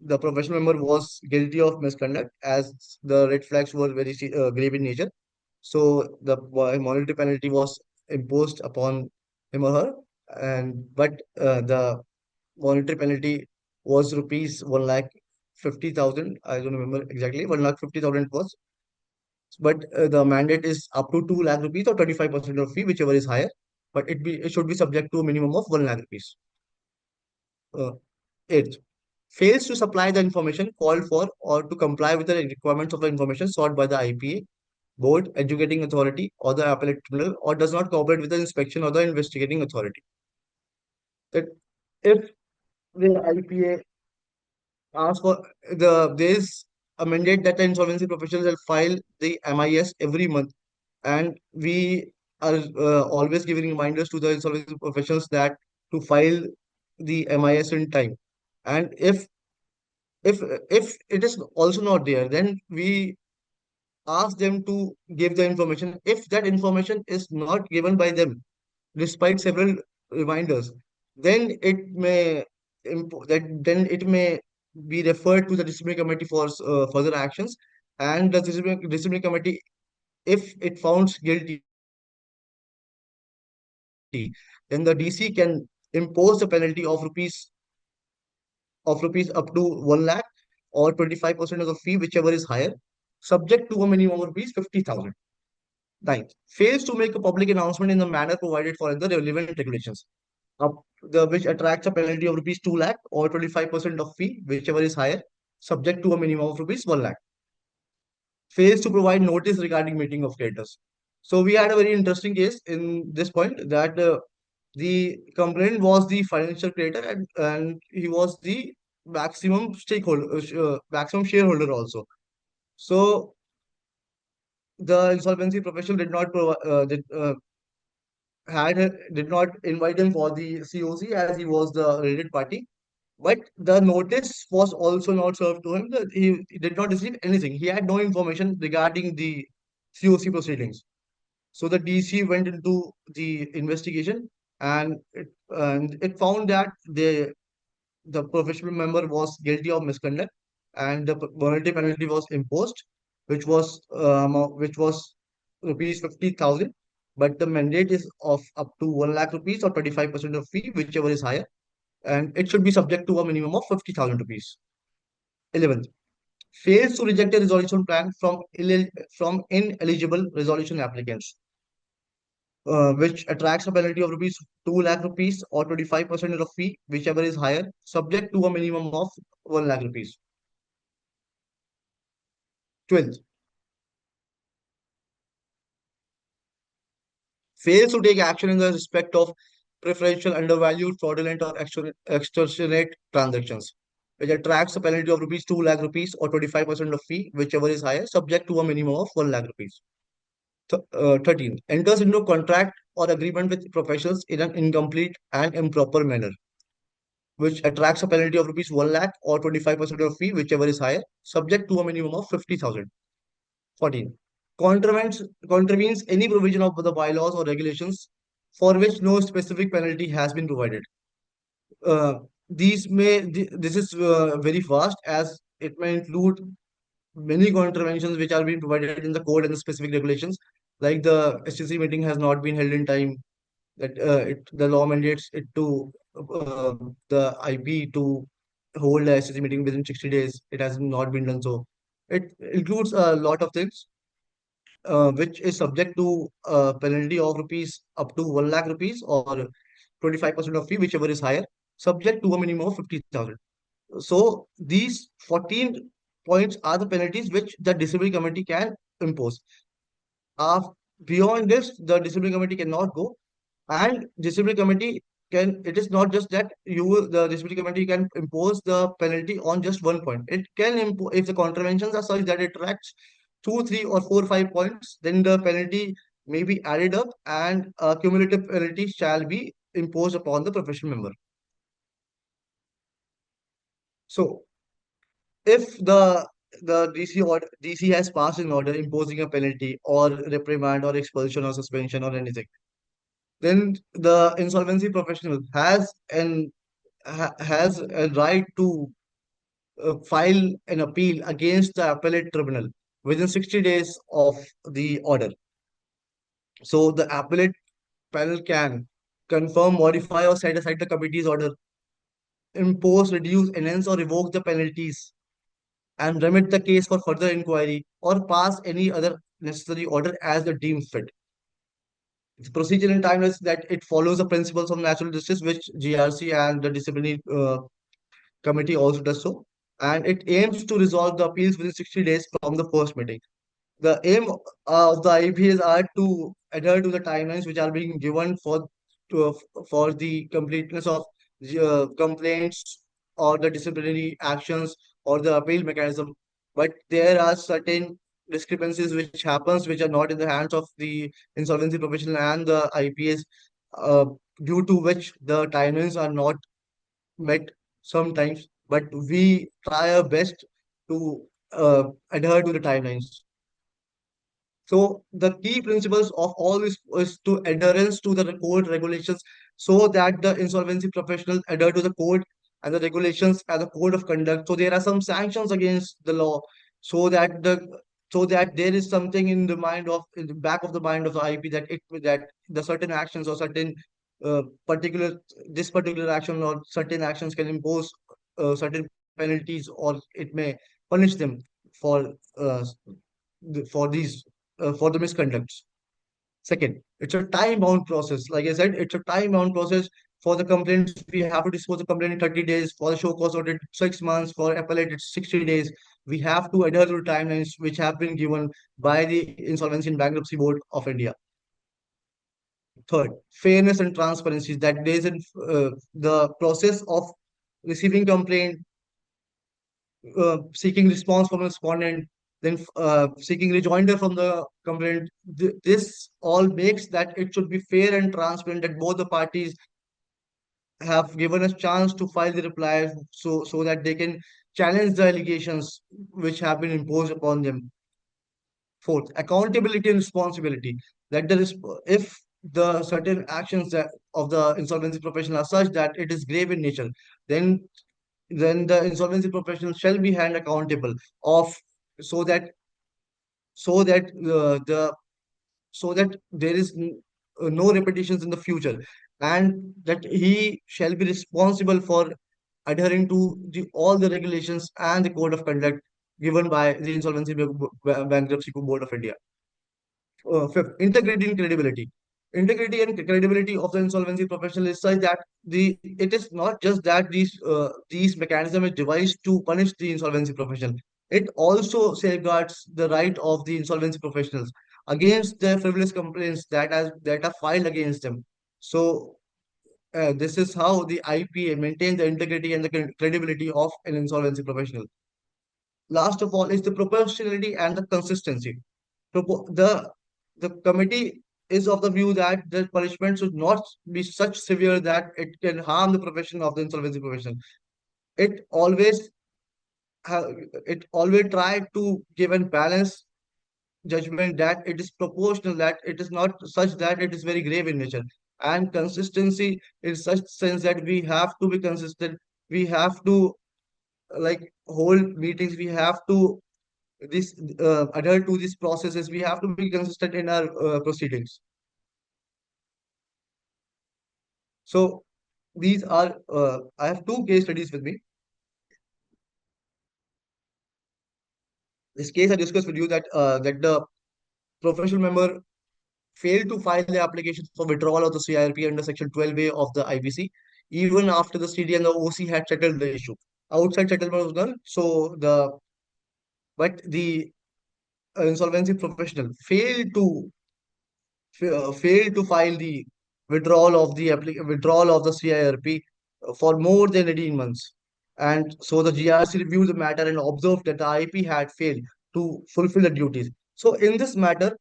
the professional member was guilty of misconduct, as the red flags were very grave in nature. So the monetary penalty was imposed upon him or her, but the monetary penalty was rupees 1,50,000. I don't remember exactly. 1,50,000 was, but the mandate is up to 2 lakh rupees or 25% of fee, whichever is higher. But it should be subject to a minimum of 1 lakh rupees. Uh, Eighth, fails to supply the information called for or to comply with the requirements of the information sought by the IPA, board, educating authority, or the appellate tribunal, or does not cooperate with the inspection or the investigating authority. That if the IPA asks for there's a mandate that the insolvency professionals will file the MIS every month, and we are always giving reminders to the insolvency professionals that to file the MIS in time. And if it is also not there, then we ask them to give the information. If that information is not given by them, despite several reminders, then it may be referred to the disciplinary committee for further actions. And the disciplinary committee, if it found guilty, then the DC can impose the penalty of rupees up to 1 lakh or 25% of the fee, whichever is higher, subject to a minimum of rupees 50,000. Ninth, fails to make a public announcement in the manner provided for in the relevant regulations, which attracts a penalty of rupees 2 lakh or 25% of fee, whichever is higher, subject to a minimum of rupees 1 lakh. Fails to provide notice regarding meeting of creditors. So we had a very interesting case in this point, that the complainant was the financial creditor, and he was the maximum stakeholder, maximum shareholder also. So the insolvency professional did not invite him for the COC, as he was the related party. But the notice was also not served to him. That he did not receive anything. He had no information regarding the COC proceedings. So the DC went into the investigation, and it found that the professional member was guilty of misconduct, and the monetary penalty was imposed, which was rupees 50,000. But the mandate is of up to 1 lakh rupees or 25% of fee, whichever is higher, and it should be subject to a minimum of 50,000 rupees. 11th, fails to reject a resolution plan from ineligible resolution applicants, which attracts a penalty of rupees 2 lakh rupees or 25% of fee, whichever is higher, subject to a minimum of 1 lakh rupees. 12th, fails to take action in the respect of preferential, undervalued, fraudulent, or extortionate transactions, which attracts a penalty of rupees 2 lakh rupees or 25% of fee, whichever is higher, subject to a minimum of 1 lakh rupees. 13, enters into a contract or agreement with professionals in an incomplete and improper manner, which attracts a penalty of rupees 1 lakh or 25% of fee, whichever is higher, subject to a minimum of 50,000. 14, contravenes any provision of the bylaws or regulations for which no specific penalty has been provided. Uh, this is very vast, as it may include many contraventions which are being provided in the code and the specific regulations, like the SCC meeting has not been held in time, that the law mandates it to the IP to hold a SCC meeting within 60 days. It has not been done so. It includes a lot of things, which is subject to a penalty of rupees up to 1 lakh rupees or 25% of fee, whichever is higher, subject to a minimum of 50,000. So these 14 points are the penalties which the disciplinary committee can impose. Uh, Beyond this, the disciplinary committee cannot go, and disciplinary committee can. It is not just that the disciplinary committee can impose the penalty on just one point. It can impose if the contraventions are such that it tracks 2, 3, or 4, 5 points. Then the penalty may be added up, and a cumulative penalty shall be imposed upon the professional member. So if DC has passed an order imposing a penalty or reprimand or expulsion or suspension or anything, then the insolvency professional has a right to file an appeal against the appellate tribunal within 60 days of the order. So the appellate panel can confirm, modify, or set aside the committee's order, impose, reduce, enhance, or revoke the penalties, and remit the case for further inquiry, or pass any other necessary order as the deemed fit. The procedure in time is that it follows the principles of natural justice, which GRC and the disciplinary committee also does so, and it aims to resolve the appeals within 60 days from the first meeting. The aim of the IPAs are to adhere to the timelines which are being given for the completeness of complaints or the disciplinary actions or the appeal mechanism. But there are certain discrepancies which happens which are not in the hands of the insolvency professional and the IPAs, uh, due to which the timelines are not met sometimes. But we try our best to adhere to the timelines. So the key principles of all this is to adherence to the code regulations, so that the insolvency professionals adhere to the code and the regulations and the code of conduct. So there are some sanctions against the law, so that there is something in the back of the mind of the IP, that the certain actions or certain particular this particular action or certain actions can impose certain penalties, or it may punish them for these for the misconducts. Second, it's a time-bound process. Like I said, it's a time-bound process. For the complaints, we have to dispose the complaint in 30 days. For the show cause order, 6 months. For appellate, it's 60 days. We have to adhere to the timelines which have been given by the Insolvency and Bankruptcy Board of India. Third, fairness and transparency. That there is the process of receiving complaint, seeking response from a respondent, then seeking rejoinder from the complainant. This all makes that it should be fair and transparent, that both the parties have given us chance to file the reply, so that they can challenge the allegations which have been imposed upon them. Fourth, accountability and responsibility. That if the certain actions that of the insolvency professional are such that it is grave in nature, then the insolvency professional shall be held accountable of so that so that the so that there is no repetitions in the future, and that he shall be responsible for adhering to all the regulations and the code of conduct given by the Bankruptcy Board of India. Fifth, integrity and credibility. Integrity and credibility of the insolvency professional is such that it is not just that these mechanism is devised to punish the insolvency professional. It also safeguards the right of the insolvency professionals against the frivolous complaints that are filed against them. So this is how the IPA maintains the integrity and the credibility of an insolvency professional. Last of all is the proportionality and the consistency. The committee is of the view that the punishment should not be such severe that it can harm the profession of the insolvency profession. It always it always try to give a balanced judgment, that it is proportional, that it is not such that it is very grave in nature, and consistency in such sense that we have to be consistent. We have to like hold meetings. We have to this adhere to these processes. We have to be consistent in our proceedings. So these are I have two case studies with me. This case I discussed with you that the professional member failed to file the application for withdrawal of the CIRP under Section 12A of the IBC, even after the CD and the OC had settled the issue. Outside settlement was done, so the insolvency professional failed to file the withdrawal of the CIRP for more than 18 months. And so the GRC reviewed the matter and observed that the IP had failed to fulfill the duties. So in this matter,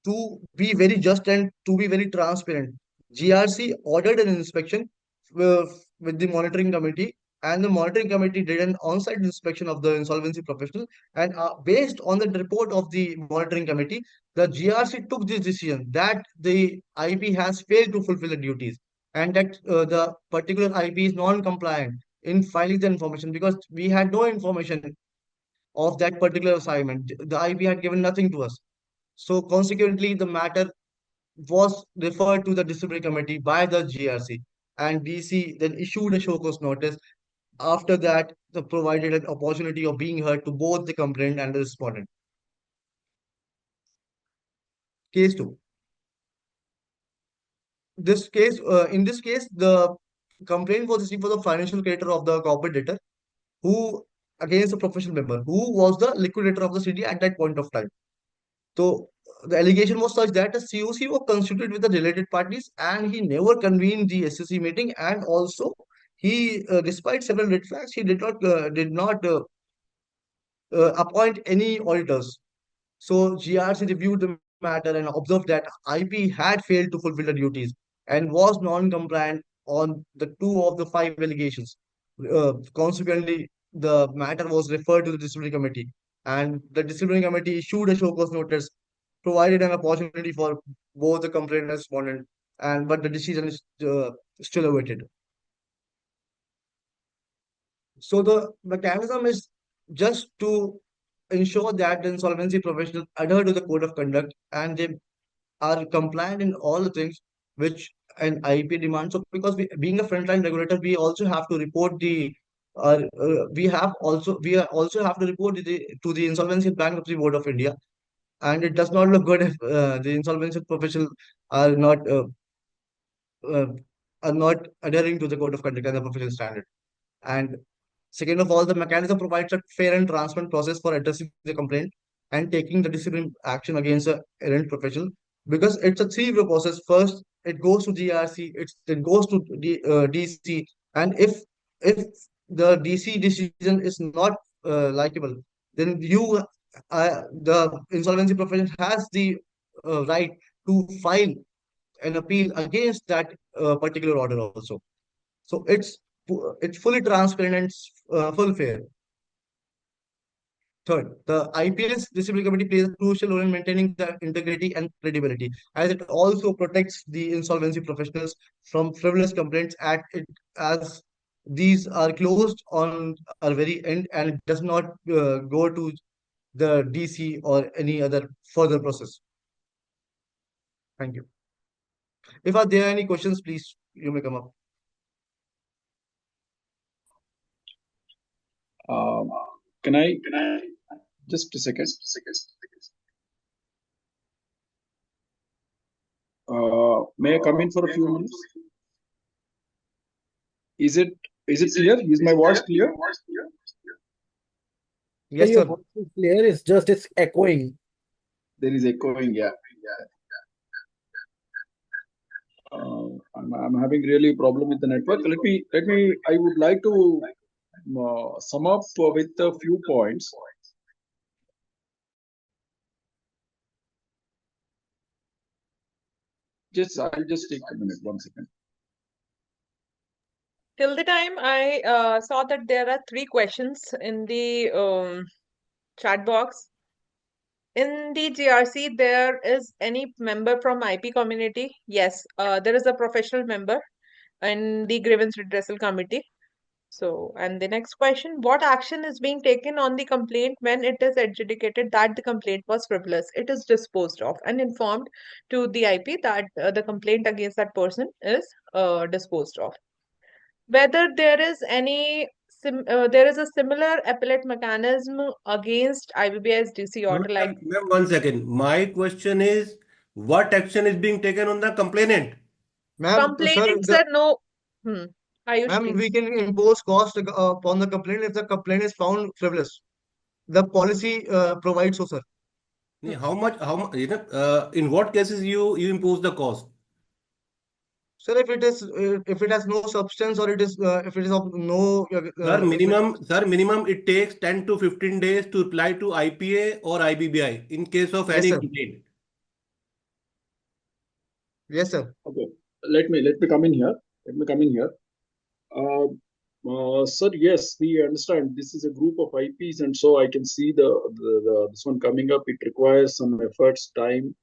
to be very just and to be very transparent, GRC ordered an inspection with the monitoring committee, and the monitoring committee did an on-site inspection of the insolvency professional. And based on the report of the monitoring committee, the GRC took this decision that the IP has failed to fulfill the duties, and that the particular IP is non-compliant in filing the information, because we had no information of that particular assignment. The IP had given nothing to us. So consequently, the matter was referred to the disciplinary committee by the GRC, and DC then issued a show cause notice. After that, they provided an opportunity of being heard to both the complainant and the respondent. Case 2. In this case, the complaint was received for the financial creditor of the corporate debtor, who against the professional member, who was the liquidator of the CD at that point of time. So the allegation was such that a COC was constituted with the related parties, and he never convened the SCC meeting, and also he, despite several red flags, he did not appoint any auditors. So GRC reviewed the matter and observed that IP had failed to fulfill the duties and was non-compliant on the two of the five allegations. Consequently, the matter was referred to the disciplinary committee, and the disciplinary committee issued a show cause notice, provided an opportunity for both the complainant and respondent, and but the decision is still awaited. So the mechanism is just to ensure that the insolvency professionals adhere to the code of conduct, and they are compliant in all the things which an IP demands. So because being a frontline regulator, we also have to report we also have to report to the Insolvency and Bankruptcy Board of India, and it does not look good if the insolvency professionals are not uh, uh, are not adhering to the code of conduct and the professional standard. And second of all, the mechanism provides a fair and transparent process for addressing the complaint and taking the discipline action against the errant professional, because it's a three-way process. First, it goes to GRC, it goes to DC, and if the DC decision is not likable, then the insolvency professional has the right to file an appeal against that particular order also. So it's fully transparent and full fair. Third, the IPS disciplinary committee plays a crucial role in maintaining the integrity and credibility, as it also protects the insolvency professionals from frivolous complaints at it, as these are closed on our very end and it does not go to the DC or any other further process. Thank you. If are there any questions, please you may come up. Can I just a second? May I come in for a few minutes? Is it clear? Is my voice clear? Yes, your sir. voice is clear. It's echoing. There is echoing, yeah. I'm having really a problem with the network. Let me. I would like to sum up with a few points. I'll just take a minute. 1 second. Till the time I saw that there are 3 questions in the chat box. In the GRC, there is any member from IP community? Yes, there is a professional member in the Grievance Redressal Committee. So, and the next question, what action is being taken on the complaint when it is adjudicated that the complaint was frivolous? It is disposed of and informed to the IP that the complaint against that person is disposed of. Whether there is any there is a similar appellate mechanism against IBBS DC order like. Ma'am, 1 second. My question is, what action is being taken on the complainant? Ma'am, Complainant said no. Ayush, ma'am, please. we can impose cost upon the complaint if the complaint is found frivolous. The policy provides so, sir. How much, in what cases you impose the cost? Sir, if it has no substance or it is if it is of no Sir, minimum it takes 10 to 15 days to apply to IPA or IBBI in case of any complaint. Yes, sir. Okay. Let me come in here. Sir, yes, we understand this is a group of IPs, and so I can see this one coming up. It requires some efforts, time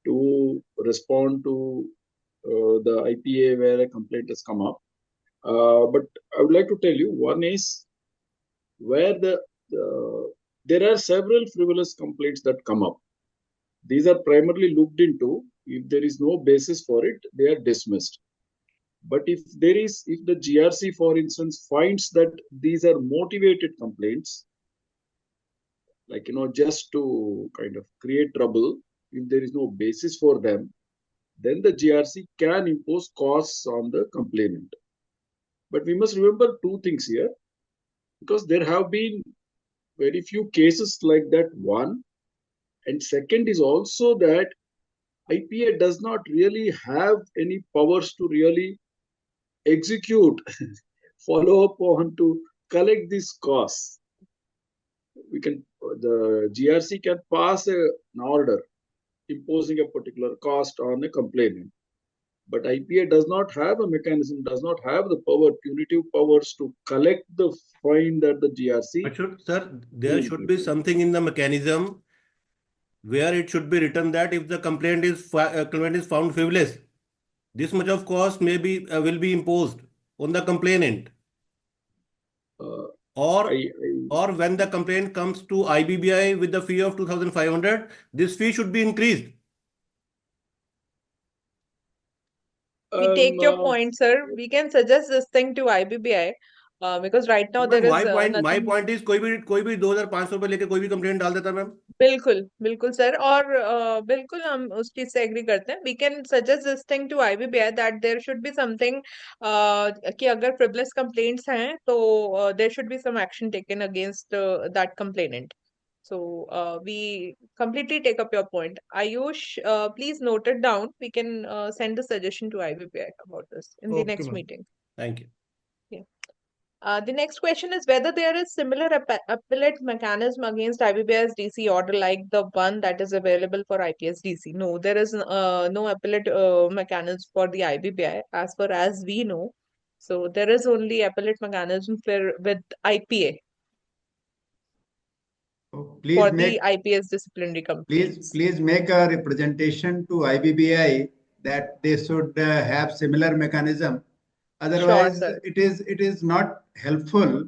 to respond to the IPA where a complaint has come up. But I would like to tell you, one is where there are several frivolous complaints that come up. These are primarily looked into. If there is no basis for it, they are dismissed. But if the GRC, for instance, finds that these are motivated complaints, like, just to kind of create trouble, if there is no basis for them, then the GRC can impose costs on the complainant. But we must remember 2 things here, because there have been very few cases like that, one. And second is also that IPA does not really have any powers to really execute, follow up on to collect these costs. The GRC can pass an order imposing a particular cost on a complainant. But IPA does not have a mechanism, does not have the punitive powers to collect the fine that the GRC. Sir, there should be something in the mechanism where it should be written that if the complaint is found frivolous, this much of cost will be imposed on the complainant. Or when the complaint comes to IBBI with the fee of 2,500, this fee should be increased. We take your point, sir. We can suggest this thing to IBBI because right now there is my point is कोई भी 2,500 रुपए लेके कोई भी complaint डाल देता है ma'am. बिल्कुल सर, और बिल्कुल हम उस चीज से एग्री करते हैं. We can suggest this thing to IBBI that there should be something कि अगर frivolous complaints हैं तो there should be some action taken against that complainant. So we completely take up your point. Ayush, please note it down. We can send the suggestion to IBPI about this in the next meeting. Thank you. Yeah. The next question is whether there is similar appellate mechanism against IBBI's DC order like the one that is available for IPS DC. No, there is no appellate mechanism for the IBBI as far as we know. So there is only appellate mechanism with IPA. So for the IPS disciplinary complaints. Please make a representation to IBBI that they should have similar mechanism. Otherwise, Sure, it is not helpful.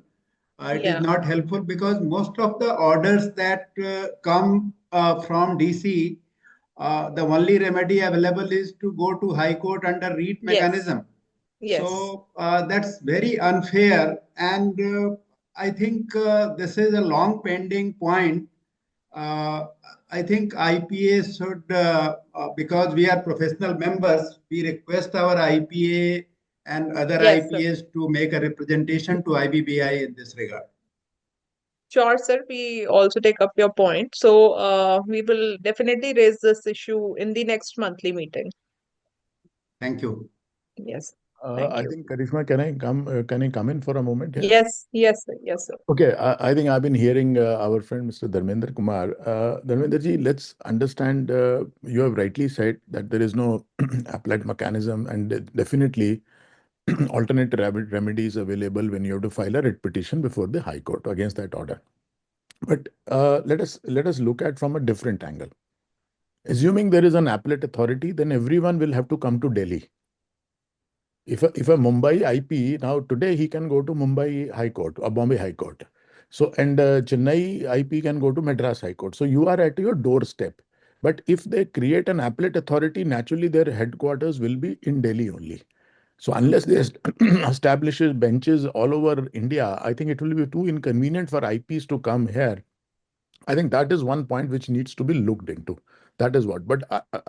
It is Yeah. not helpful because most of the orders that come from DC, the only remedy available is to go to High Court under REIT Yes. mechanism. Yes. So that's very unfair, and I think this is a long pending point. I think IPA should, because we are professional members, we request our IPA and other Yes, sir. IPAs to make a representation to IBBI in this regard. Sure, sir. We also take up your point. So we will definitely raise this issue in the next monthly meeting. Thank you. Yes. I Thank you. think Karishma, can I come in for a moment here? Yes, yes, sir. Yes, sir. Okay, I think I've been hearing our friend Mr. Dharmender Kumar. Dharmender ji, let's understand. You have rightly said that there is no appellate mechanism, and definitely alternate remedies available when you have to file a writ petition before the High Court against that order. But let us look at from a different angle. Assuming there is an appellate authority, then everyone will have to come to Delhi. If a Mumbai IP, now today he can go to Mumbai High Court or Bombay High Court. So, and Chennai IP can go to Madras High Court. So you are at your doorstep. But if they create an appellate authority, naturally their headquarters will be in Delhi only. So unless they establish benches all over India, I think it will be too inconvenient for IPs to come here. I think that is one point which needs to be looked into. That is what. But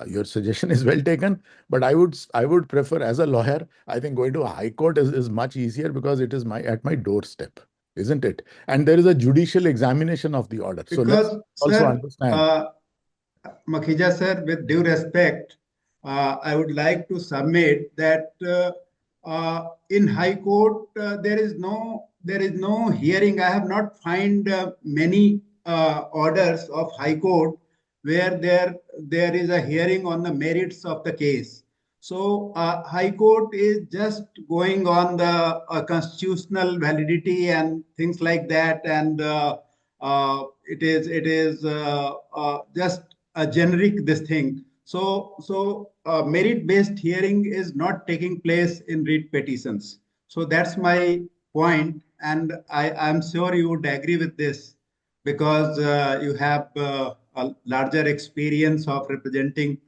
your suggestion is well taken. But I would prefer, as a lawyer, I think going to a high court is much easier because it is at my doorstep, isn't it? And there is a judicial examination of the order. So let's also understand. Makhija sir, with due respect, I would like to submit that in High Court there is no hearing. I have not find many orders of High Court where there is a hearing on the merits of the case. So High Court is just going on the constitutional validity and things like that, and it is just a generic this thing. So merit-based hearing is not taking place in writ petitions. So that's my point, and I'm sure you would agree with this because you have a larger experience of representing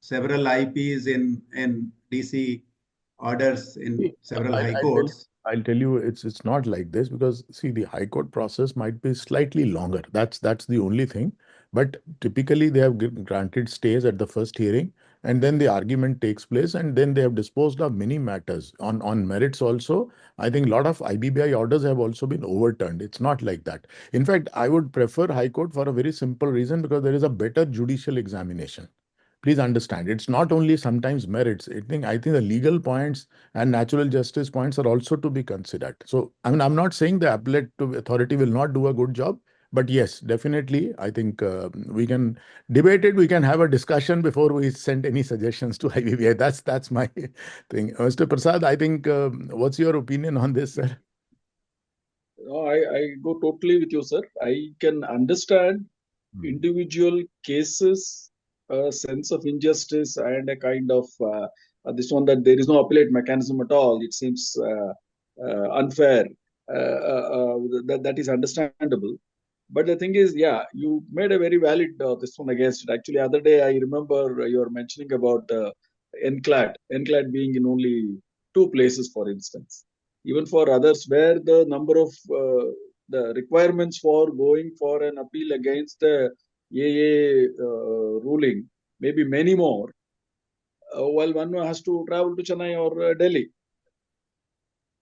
several IPs in DC orders in several high courts. I'll tell you, it's not like this because see, the High Court process might be slightly longer. That's the only thing. But typically, they have granted stays at the first hearing, and then the argument takes place, and then they have disposed of many matters on merits also. I think a lot of IBBI orders have also been overturned. It's not like that. In fact, I would prefer High Court for a very simple reason because there is a better judicial examination. Please understand, it's not only sometimes merits. I think the legal points and natural justice points are also to be considered. So, I mean, I'm not saying the appellate authority will not do a good job, but yes, definitely, I think we can debate it. We can have a discussion before we send any suggestions to IBBI. That's my thing. Mr. Prasad, I think, what's your opinion on this, sir? No, I go totally with you, sir. I can understand individual cases, a sense of injustice, and a kind of this one that there is no appellate mechanism at all. It seems unfair. That is understandable. But the thing is, yeah, you made a very valid this one against it. Actually, other day I remember you were mentioning about NCLAT being in only 2 places, for instance. Even for others, where the number of the requirements for going for an appeal against the AA ruling maybe many more, while one has to travel to Chennai or Delhi.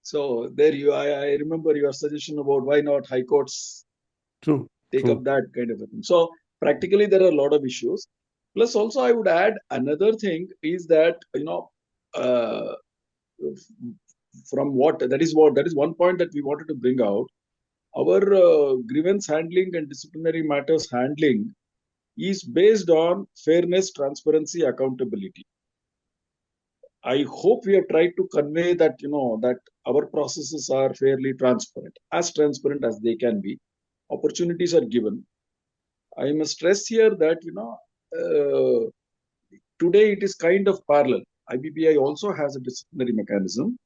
So there I remember your suggestion about why not high courts take up that kind of a thing. So practically there are a lot of issues. Plus also I would add another thing is that, that is one point that we wanted to bring out. Our grievance handling and disciplinary matters handling is based on fairness, transparency, accountability. I hope we have tried to convey that, that our processes are fairly transparent as they can be. Opportunities are given. I must stress here that, today it is kind of parallel. IBPI also has a disciplinary mechanism,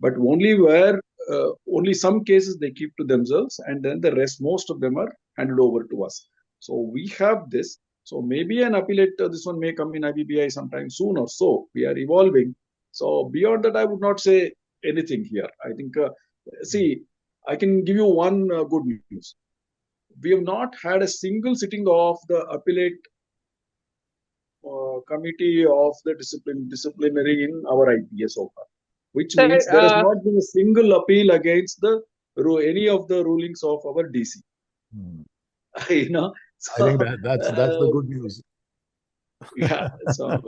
but only some cases they keep to themselves, and then the rest, most of them are handed over to us. So we have this. So maybe an appellate, this one may come in IBPI sometime soon or so. We are evolving. So beyond that, I would not say anything here. I think, see, I can give you one good news. We have not had a single sitting of the appellate committee of the disciplinary in our IPA so far, which Sir, means there has not been a single appeal against any of the rulings of our DC. You know, I think that's the good news. yeah. So,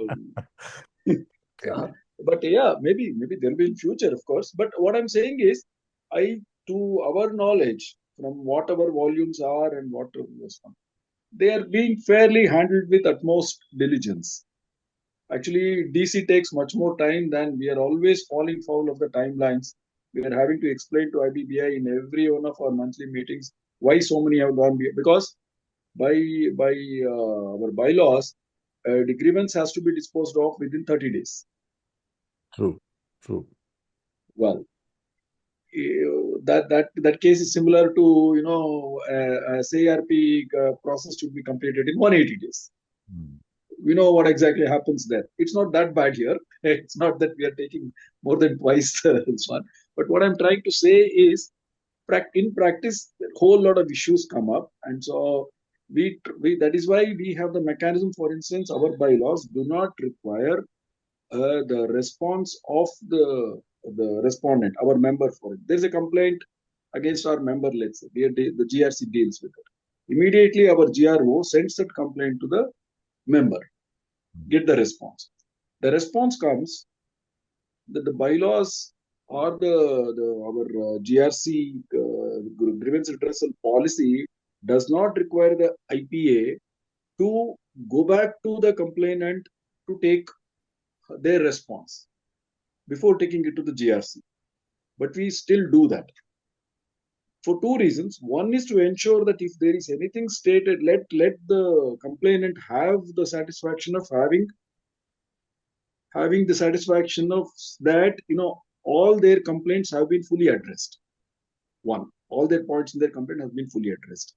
Okay. but yeah, maybe there will be in future, of course. But what I'm saying is, to our knowledge, from whatever volumes are and what they are being fairly handled with utmost diligence. Actually, DC takes much more time than we are always falling foul of the timelines. We are having to explain to IBBI in every one of our monthly meetings why so many have gone because by our bylaws, the grievance has to be disposed of within 30 days. True. Well, that case is similar to a CRP process to be completed in 180 days. We know what exactly happens there. It's not that bad here. It's not that we are taking more than twice this one. But what I'm trying to say is, in practice, a whole lot of issues come up, and so we that is why we have the mechanism. For instance, our bylaws do not require the response of the respondent, our member for it. There's a complaint against our member, let's say, the GRC deals with it. Immediately, our GRO sends that complaint to the member, get the response. The response comes that the bylaws or our GRC grievance redressal policy does not require the IPA to go back to the complainant to take their response before taking it to the GRC. But we still do that for two reasons. One is to ensure that if there is anything stated, let the complainant have the satisfaction of having the satisfaction of that, all their complaints have been fully addressed. One, all their points in their complaint have been fully addressed.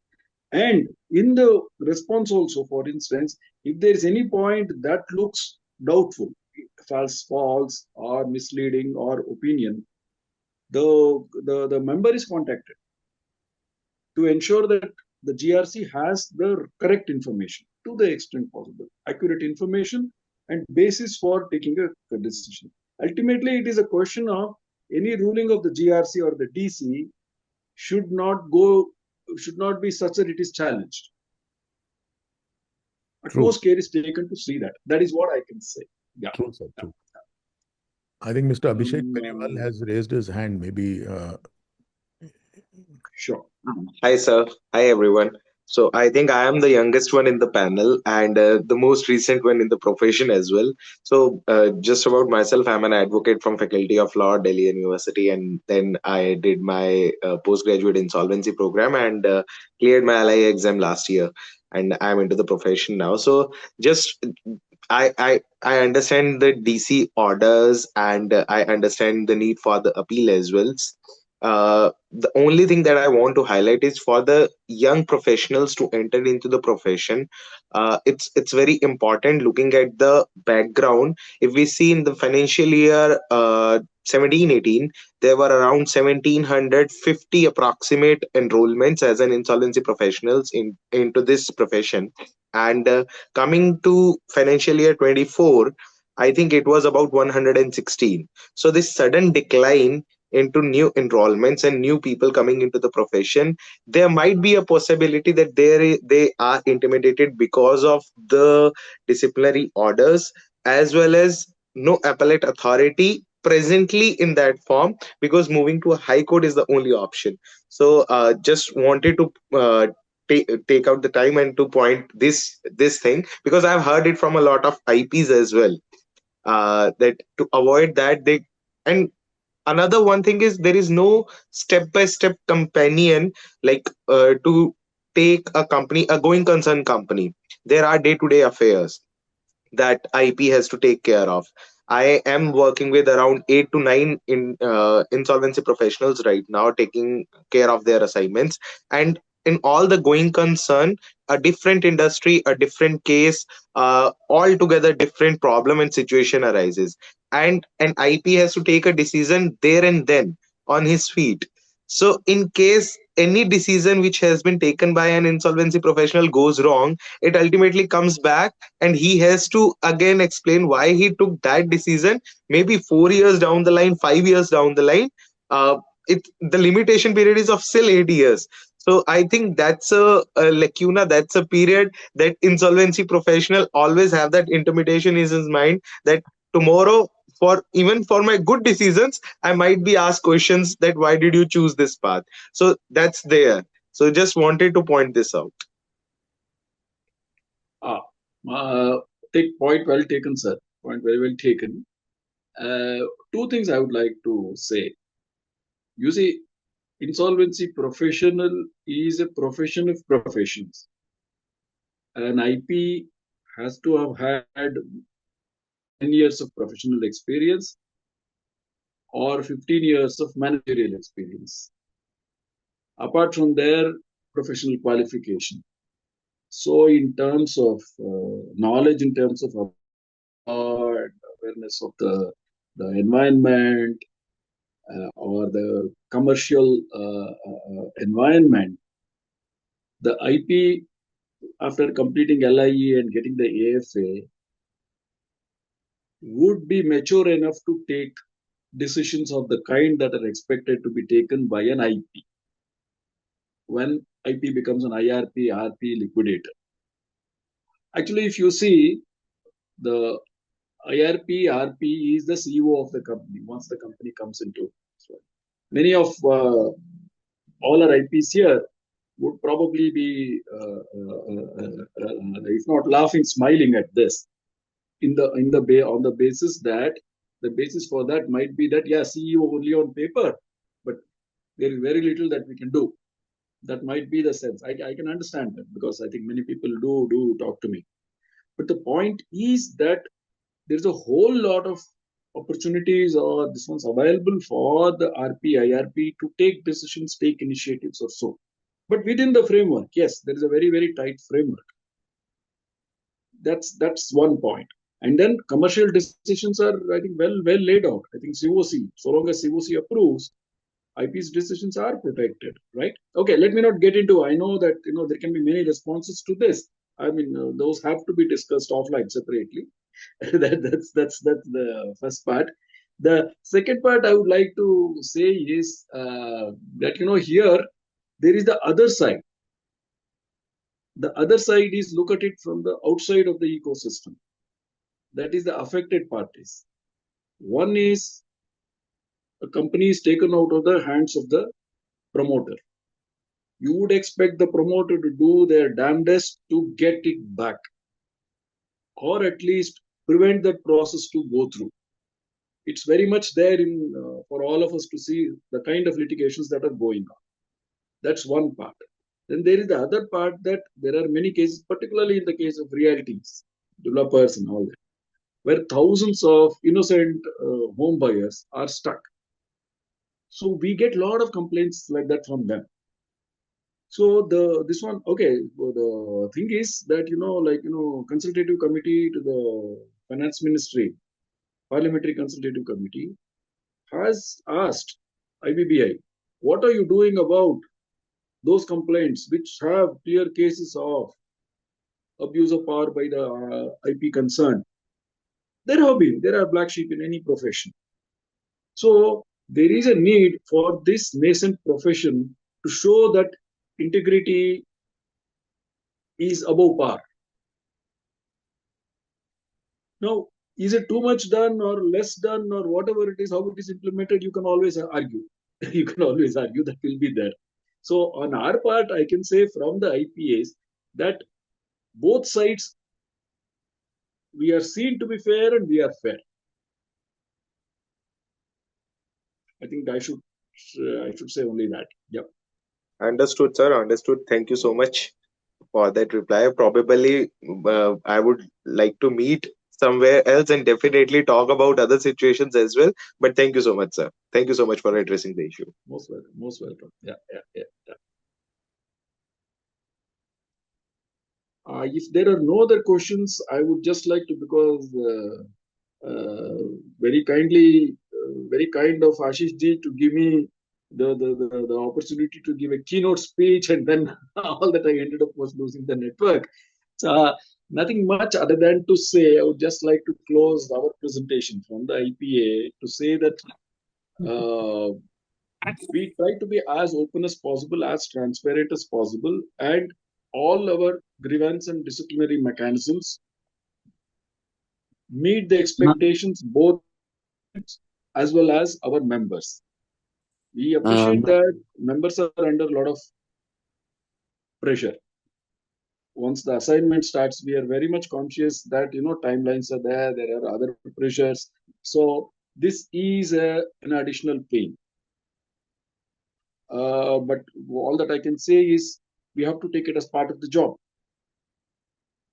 And in the response also, for instance, if there is any point that looks doubtful, false or misleading or opinion, the member is contacted to ensure that the GRC has the correct information to the extent possible, accurate information and basis for taking a decision. Ultimately, it is a question of any ruling of the GRC or the DC should not be such that it is challenged. Utmost care is taken to see that. That is what I can say. Yeah. True, sir. True. I think Mr. Abhishek Periwal has raised his hand. Maybe. Sure. Hi, sir. Hi, everyone. So I think I am the youngest one in the panel and the most recent one in the profession as well. So just about myself, I'm an advocate from Faculty of Law, Delhi University, and then I did my postgraduate insolvency program and cleared my LIA exam last year. And I'm into the profession now. So just I understand the DC orders and I understand the need for the appeal as well. The only thing that I want to highlight is for the young professionals to enter into the profession. It's very important looking at the background. If we see in the financial year 17-18, there were around 1750 approximate enrollments as an insolvency professionals into this profession. And coming to financial year 24, I think it was about 116. So this sudden decline into new enrollments and new people coming into the profession, there might be a possibility that they are intimidated because of the disciplinary orders as well as no appellate authority presently in that form, because moving to a high court is the only option. So just wanted to take out the time and to point this thing, because I've heard it from a lot of IPs as well, that to avoid that they. And another one thing is there is no step-by-step companion like to take a company, a going concern company, there are day-to-day affairs that IP has to take care of. I am working with around 8 to 9 insolvency professionals right now, taking care of their assignments. And in all the going concern, a different industry, a different case, altogether different problem and situation arises. And an IP has to take a decision there and then on his feet. So, in case any decision which has been taken by an insolvency professional goes wrong, it ultimately comes back and he has to again explain why he took that decision, maybe 4 years down the line, 5 years down the line. uh, the limitation period is of still 8 years. So I think that's a lacuna, that's a period that insolvency professional always have that interpretation in his mind, that tomorrow, for even for my good decisions, I might be asked questions that why did you choose this path. So that's there. So just wanted to point this out. Ah, take point well taken, sir. Point very well taken. Two things I would like to say. You see, insolvency professional is a profession of professions. An IP has to have had 10 years of professional experience or 15 years of managerial experience, apart from their professional qualification. So, in terms of knowledge, in terms of awareness of the environment or the commercial environment, the IP, after completing LIE and getting the AFA, would be mature enough to take decisions of the kind that are expected to be taken by an IP when IP becomes an IRP, RP liquidator. Actually, if you see, the IRP, RP is the CEO of the company once the company comes into it. Many of all our IPs here would probably be, if not laughing, smiling at this. On the basis that the basis for that might be that CEO only on paper, but there is very little that we can do. That might be the sense. I can understand that because I think many people do talk to me. But the point is that there's a whole lot of opportunities or this one's available for the RP, IRP to take decisions, take initiatives or so. But within the framework, yes, there is a very, very tight framework. That's one point. And then commercial decisions are, I think, well laid out. I think COC, so long as COC approves, IP's decisions are protected, right? Okay, let me not get into, I know that, there can be many responses to this. I mean, those have to be discussed offline separately. that's the first part. The second part I would like to say is that, here, there is the other side. The other side is look at it from the outside of the ecosystem. That is the affected parties. One is a company is taken out of the hands of the promoter. You would expect the promoter to do their damnedest to get it back, or at least prevent that process to go through. It's very much there for all of us to see the kind of litigations that are going on. That's one part. Then there is the other part that there are many cases, particularly in the case of realties, developers and all that, where thousands of innocent home buyers are stuck. So we get a lot of complaints like that from them. So this one, okay, the thing is that, consultative committee to the finance ministry, parliamentary consultative committee has asked IBBI, what are you doing about those complaints which have clear cases of abuse of power by the IP concerned? There are black sheep in any profession. So there is a need for this nascent profession to show that integrity is above par. Now, is it too much done or less done or whatever it is, how it is implemented, you can always argue. You can always argue, that will be there. So on our part, I can say from the IPAs that both sides, we are seen to be fair and we are fair. I think I should say only that. Yep. Understood, sir. Understood. Thank you so much for that reply. Probably, I would like to meet somewhere else and definitely talk about other situations as well. But thank you so much, sir. Thank you so much for addressing the issue. Most welcome. Most welcome. Yeah, yeah, yeah. Yeah. If there are no other questions, I would just like to, because very kindly, very kind of Ashish ji to give me the opportunity to give a keynote speech, and then all that I ended up was losing the network. So nothing much other than to say, I would just like to close our presentation from the IPA to say that we try to be as open as possible, as transparent as possible, and all our grievance and disciplinary mechanisms meet the expectations both as well as our members. We appreciate that members are under a lot of pressure. Once the assignment starts, we are very much conscious that timelines are there. There are other pressures. So this is an additional pain. But all that I can say is we have to take it as part of the job.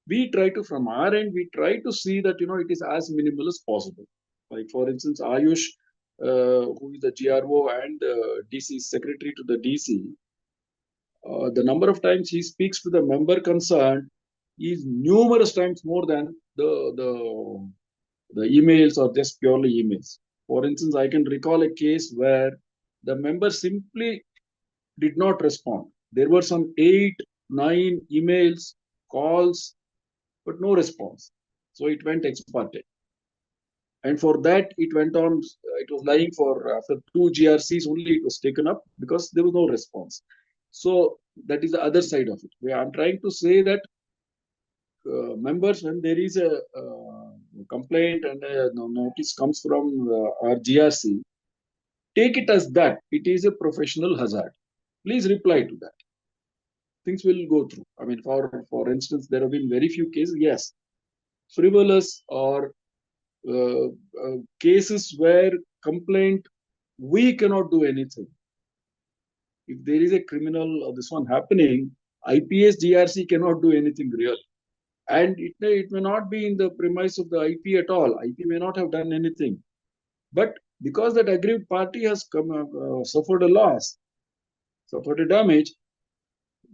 We try to, from our end, we try to see that it is as minimal as possible. Like for instance, Ayush, who is the GRO and DC secretary to the DC, the number of times he speaks to the member concerned is numerous times more than the emails or just purely emails. For instance, I can recall a case where the member simply did not respond. There were some 8, 9 emails, calls, but no response. So it went ex parte. And for that, it went on, it was lying for after 2 GRCs only, it was taken up because there was no response. So that is the other side of it. Where I'm trying to say that members, when there is a complaint and a notice comes from our GRC, take it as that it is a professional hazard. Please reply to that. Things will go through. I mean, for instance, there have been very few cases, yes, frivolous or cases where complaint, we cannot do anything. If there is a criminal or this one happening, IPS GRC cannot do anything really. And it may not be in the premise of the IP at all. IP may not have done anything. But because that aggrieved party has suffered a loss, suffered a damage,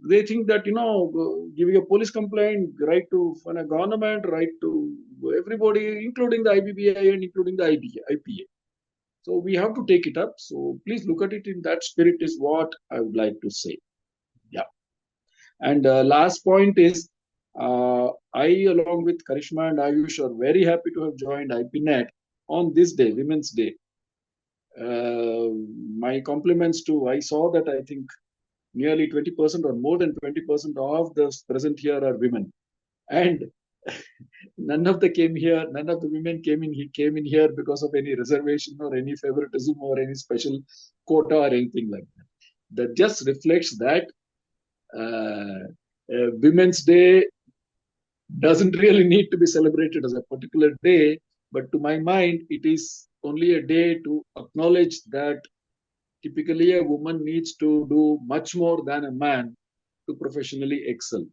they think that, giving a police complaint, right to a government, right to everybody, including the IBBI and including the IPA. So we have to take it up. So please look at it in that spirit is what I would like to say. Yeah. And last point is, I, along with Karishma and Ayush, are very happy to have joined IPNet on this day, Women's Day. My compliments to, I saw that I think nearly 20% or more than 20% of the present here are women. And none of the women came in here because of any reservation or any favoritism or any special quota or anything like that. That just reflects that Women's Day doesn't really need to be celebrated as a particular day, but to my mind, it is only a day to acknowledge that typically a woman needs to do much more than a man to professionally excel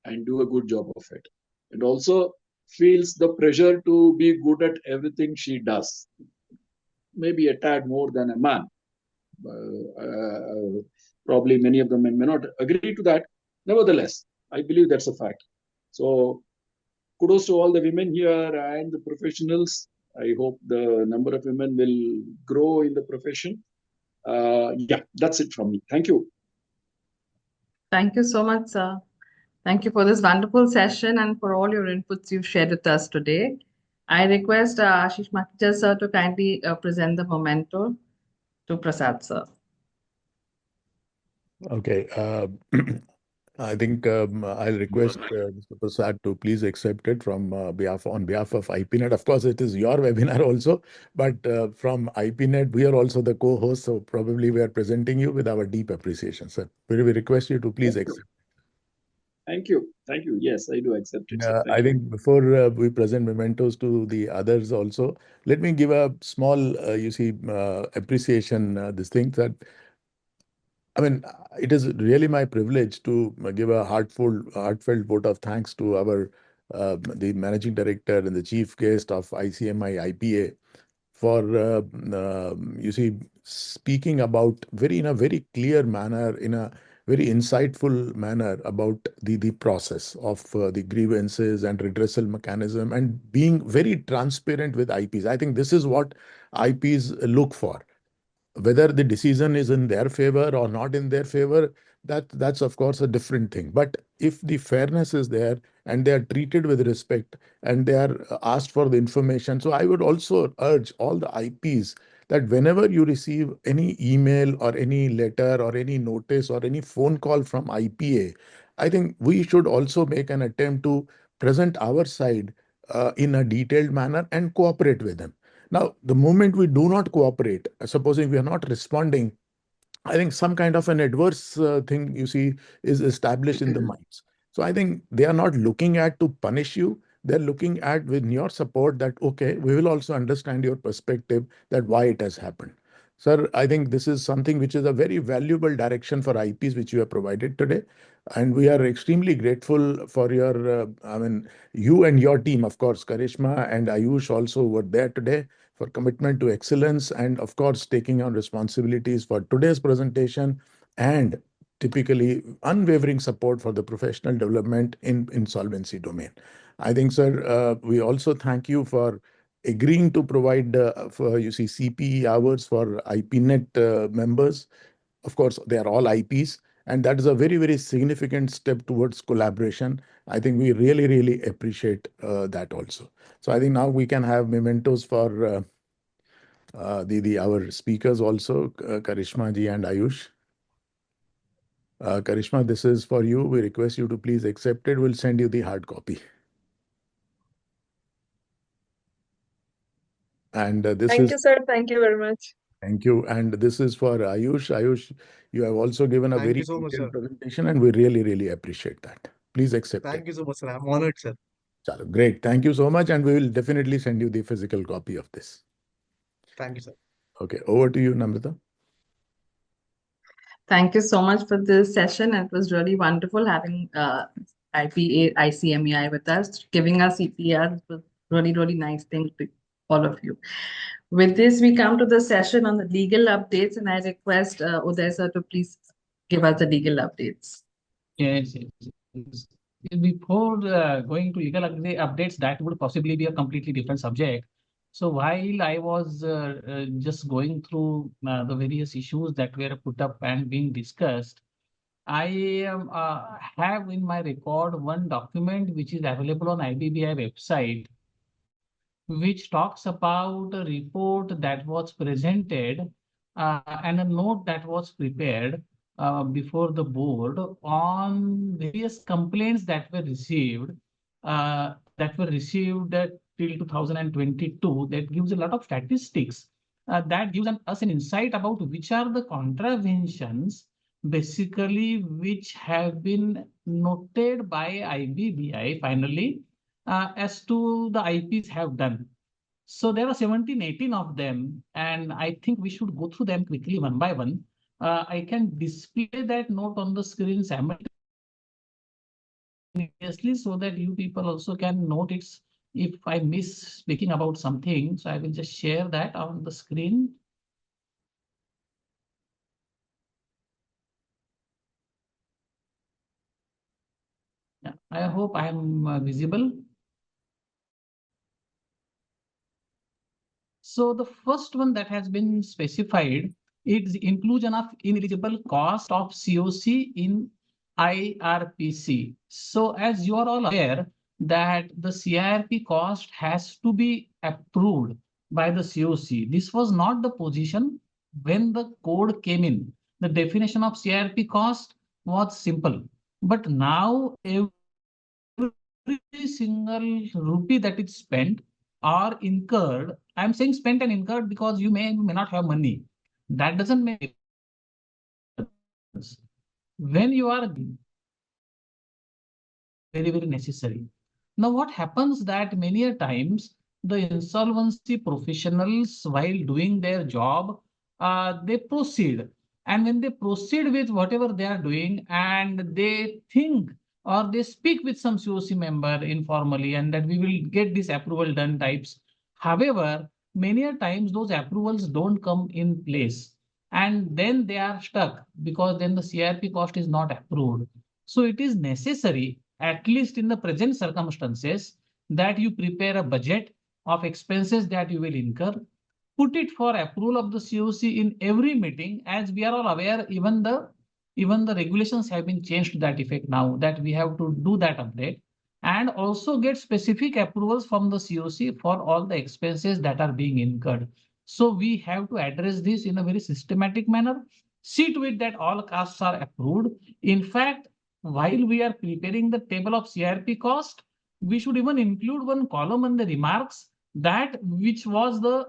and do a good job of it. And also feels the pressure to be good at everything she does. Maybe a tad more than a man. Probably many of the men may not agree to that. Nevertheless, I believe that's a fact. So kudos to all the women here and the professionals. I hope the number of women will grow in the profession. Yeah, that's it from me. Thank you. Thank you so much, sir. Thank you for this wonderful session and for all your inputs you've shared with us today. I request Ashish Makhija sir to kindly present the memento to Prasad sir. Okay. I think I'll request Mr. Prasad to please accept it from on behalf of IPNet. Of course, it is your webinar also, but from IPNet, we are also the co-host, so probably we are presenting you with our deep appreciation, sir. We request you to please accept. Thank you. Thank you. Yes, I do accept it. I think before we present mementos to the others also, let me give a small, appreciation, this thing that I mean, it is really my privilege to give a heartfelt vote of thanks to our the managing director and the chief guest of ICMI IPA for you see speaking about in a very clear manner, in a very insightful manner about the process of the grievances and redressal mechanism, and being very transparent with IPs. I think this is what IPs look for. Whether the decision is in their favor or not in their favor, that's of course a different thing. But if the fairness is there and they are treated with respect and they are asked for the information, so I would also urge all the IPs that whenever you receive any email or any letter or any notice or any phone call from IPA, I think we should also make an attempt to present our side in a detailed manner and cooperate with them. Now, the moment we do not cooperate, supposing we are not responding, I think some kind of an adverse thing, you see, is established in the minds. So I think they are not looking at to punish you. They're looking at with your support that, okay, we will also understand your perspective that why it has happened. Sir, I think this is something which is a very valuable direction for IPs which you have provided today. And we are extremely grateful for your, you and your team, of course, Karishma and Ayush also were there today for commitment to excellence and, of course, taking on responsibilities for today's presentation and typically unwavering support for the professional development in insolvency domain. I think, sir, we also thank you for agreeing to provide for you see CPE hours for IPNet members. Of course, they are all IPs, and that is a very significant step towards collaboration. I think we really appreciate that also. So I think now we can have mementos for the our speakers also, Karishma ji and Ayush. Karishma, this is for you. We request you to please accept it. We'll send you the hard copy. And Thank you, sir. Thank you very much. Thank you. And this is for Ayush. Ayush, you have also given a Thank very you so much, detailed sir. presentation, and we really appreciate that. Please accept it. Thank you so much, sir. I'm honored, sir. Chalo, great. Thank you so much. And we will definitely send you the physical copy of this. Thank you, sir. Okay, over to you, Namrata. Thank you so much for this session. It was really wonderful having IPA, ICMEI with us, giving us CPR. It was really nice thing to all of you. With this, we come to the session on the legal updates, and I request Uday sir to please give us the legal updates. Yes. Before going to legal updates, that would possibly be a completely different subject. So while I was just going through the various issues that were put up and being discussed, I have in my record one document which is available on IBBI website, which talks about a report that was presented and a note that was prepared before the board on various complaints that were received till 2022. That gives a lot of statistics that gives us an insight about which are the contraventions basically which have been noted by IBBI finally as to the IPs have done. So there are 17, 18 of them, and I think we should go through them quickly one by one. I can display that note on the screen simultaneously so that you people also can note it if I miss speaking about something. So I will just share that on the screen. Yeah, I hope I am visible. So the first one that has been specified is the inclusion of ineligible cost of COC in IRPC. So as you are all aware that the CIRP cost has to be approved by the COC. This was not the position when the code came in. The definition of CIRP cost was simple, but now every single rupee that is spent or incurred, I'm saying spent and incurred because you may not have money. That doesn't make sense. When you are very necessary. Now what happens that many a times the insolvency professionals while doing their job, they proceed And when they proceed with whatever they are doing and they think or they speak with some COC member informally and that we will get this approval done types. However, many a times those approvals don't come in place and then they are stuck because then the CRP cost is not approved. So it is necessary, at least in the present circumstances, that you prepare a budget of expenses that you will incur, put it for approval of the COC in every meeting. As we are all aware, even the regulations have been changed to that effect now, that we have to do that update and also get specific approvals from the COC for all the expenses that are being incurred. So we have to address this in a very systematic manner, see to it that all costs are approved. In fact, while we are preparing the table of CRP cost, we should even include one column in the remarks that which was the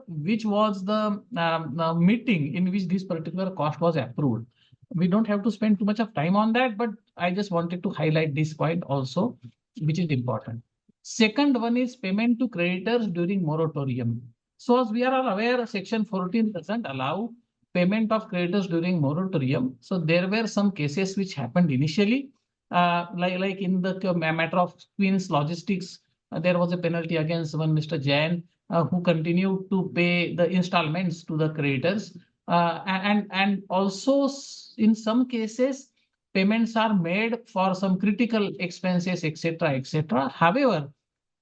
meeting in which this particular cost was approved. We don't have to spend too much of time on that, but I just wanted to highlight this point also, which is important. Second one is payment to creditors during moratorium. So as we are all aware, section 14 doesn't allow payment of creditors during moratorium. So there were some cases which happened initially, like in the matter of Queen's Logistics, there was a penalty against one Mr. Jain, who continued to pay the installments to the creditors. And also in some cases, payments are made for some critical expenses, etc., etc. However,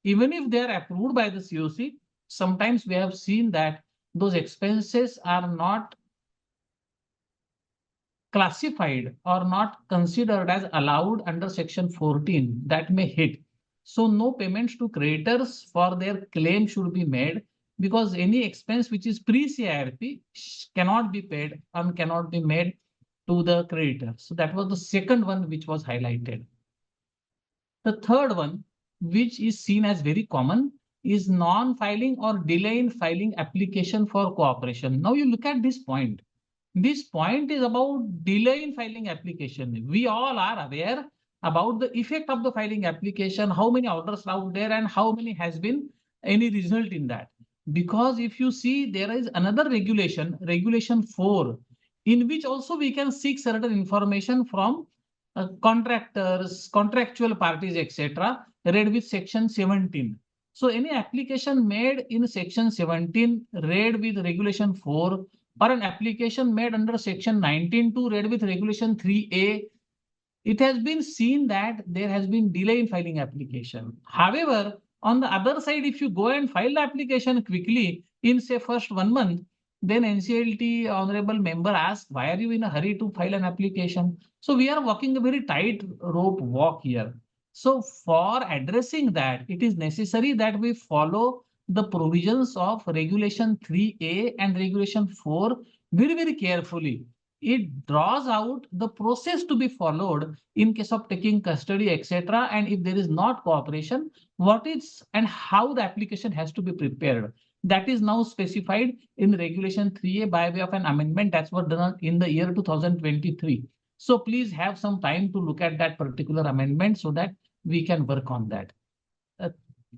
even if they are approved by the COC, sometimes we have seen that those expenses are not classified or not considered as allowed under section 14, that may hit. So no payments to creditors for their claim should be made, because any expense which is pre-CIRP cannot be paid and cannot be made to the creditor. So that was the second one which was highlighted. The third one, which is seen as very common, is non-filing or delay in filing application for cooperation. Now you look at this point. This point is about delay in filing application. We all are aware about the effect of the filing application, how many orders are out there and how many has been any result in that. Because if you see, there is another regulation, regulation 4, in which also we can seek certain information from contractors, contractual parties, etc., read with section 17. So any application made in section 17 read with regulation 4, or an application made under section 19(2) read with regulation 3A, it has been seen that there has been delay in filing application. However, on the other side, if you go and file the application quickly in say first 1 month, then NCLT honorable member asks, why are you in a hurry to file an application? So we are walking a very tight rope walk here. So for addressing that, it is necessary that we follow the provisions of regulation 3A and regulation 4 very, very carefully. It draws out the process to be followed in case of taking custody, etc. And if there is not cooperation, what is and how the application has to be prepared. That is now specified in regulation 3A by way of an amendment that was done in the year 2023. So please have some time to look at that particular amendment so that we can work on that.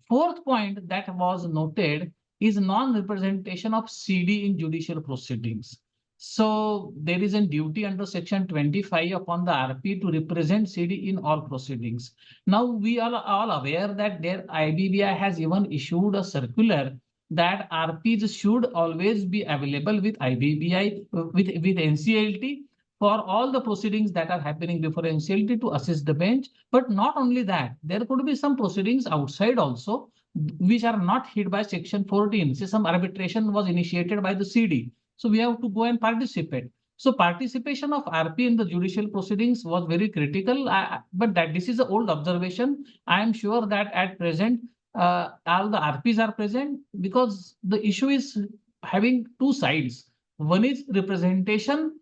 Fourth point that was noted is non-representation of CD in judicial proceedings. So there is a duty under section 25 upon the RP to represent CD in all proceedings. Now we are all aware that their IBBI has even issued a circular that RPs should always be available with IBBI, with NCLT for all the proceedings that are happening before NCLT to assist the bench. But not only that, there could be some proceedings outside also which are not hit by section 14. Say some arbitration was initiated by the CD. So we have to go and participate. So participation of RP in the judicial proceedings was very critical. But that this is an old observation. I am sure that at present, all the RPs are present, because the issue is having two sides. One is representation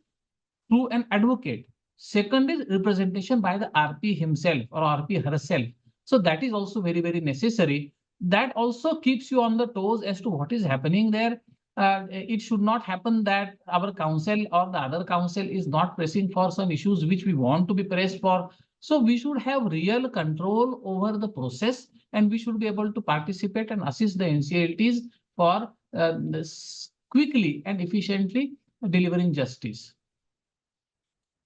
through an advocate. Second is representation by the RP himself or RP herself. So that is also very, very necessary. That also keeps you on the toes as to what is happening there. It should not happen that our council or the other council is not pressing for some issues which we want to be pressed for. So we should have real control over the process, and we should be able to participate and assist the NCLTs for quickly and efficiently delivering justice.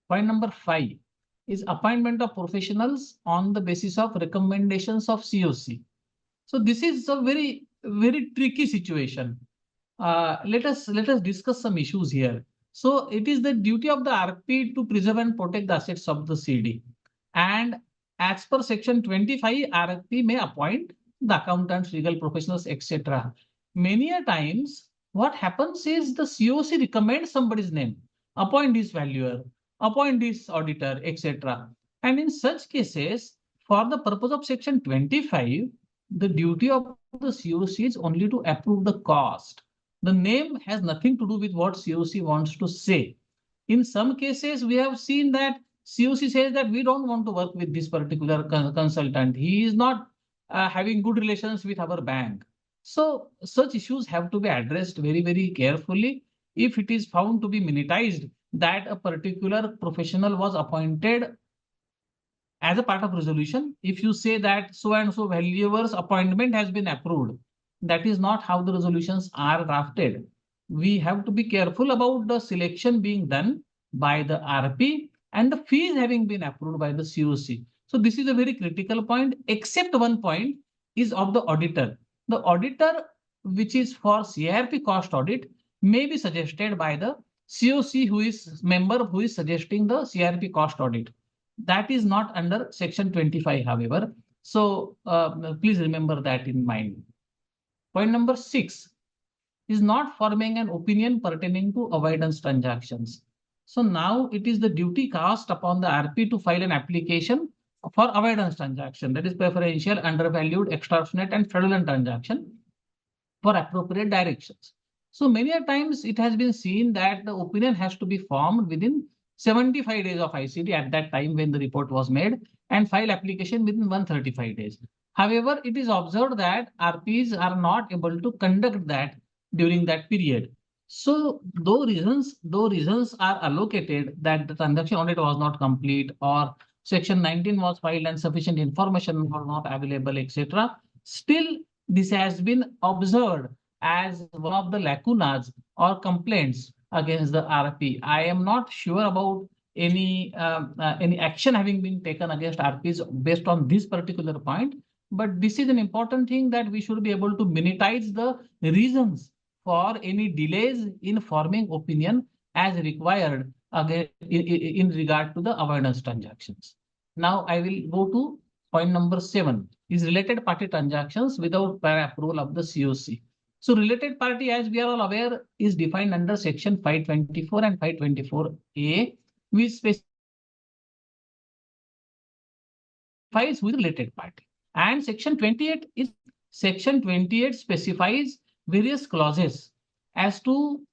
Point number 5 is appointment of professionals on the basis of recommendations of COC. So this is a very, very tricky situation. Let us discuss some issues here. So it is the duty of the RP to preserve and protect the assets of the CD. And as per section 25, RP may appoint the accountants, legal professionals, etc. Many a times, what happens is the COC recommends somebody's name, appoint this valuer, appoint this auditor, etc. And in such cases, for the purpose of section 25, the duty of the COC is only to approve the cost. The name has nothing to do with what COC wants to say. In some cases, we have seen that COC says that we don't want to work with this particular consultant. He is not having good relations with our bank. So such issues have to be addressed very, very carefully. If it is found to be minutized that a particular professional was appointed as a part of resolution, if you say that so and so valuer's appointment has been approved, that is not how the resolutions are drafted. We have to be careful about the selection being done by the RP and the fees having been approved by the COC. So this is a very critical point, except one point is of the auditor. The auditor, which is for CIRP cost audit, may be suggested by the COC who is member who is suggesting the CIRP cost audit. That is not under section 25, however. So please remember that in mind. Point number 6 is not forming an opinion pertaining to avoidance transactions. So now it is the duty cast upon the RP to file an application for avoidance transaction, that is preferential, undervalued, extortionate, and fraudulent transaction for appropriate directions. So many a times it has been seen that the opinion has to be formed within 75 days of ICD at that time when the report was made, and file application within 135 days. However, it is observed that RPs are not able to conduct that during that period. So though reasons are allocated that the transaction audit was not complete or section 19 was filed and sufficient information was not available, etc., still this has been observed as one of the lacunas or complaints against the RP. I am not sure about any action having been taken against RPs based on this particular point, but this is an important thing that we should be able to minutize the reasons for any delays in forming opinion as required again in regard to the avoidance transactions. Now I will go to point number 7 is related party transactions without prior approval of the COC. So related party, as we are all aware, is defined under section 524 and 524A, which specifies who is related party. And section 28 specifies various clauses as to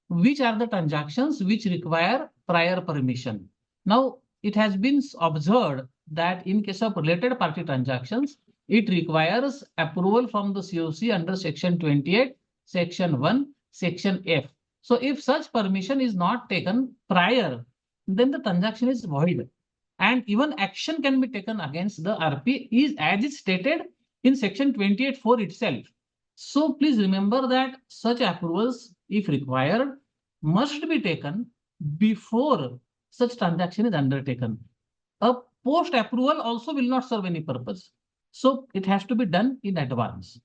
which are the transactions which require prior permission. Now, it has been observed that in case of related party transactions, it requires approval from the COC under section 28, section 1, section F. So if such permission is not taken prior, then the transaction is void. And even action can be taken against the RP as is stated in section 28(4) itself. So please remember that such approvals, if required, must be taken before such transaction is undertaken. A post-approval also will not serve any purpose. So it has to be done in advance.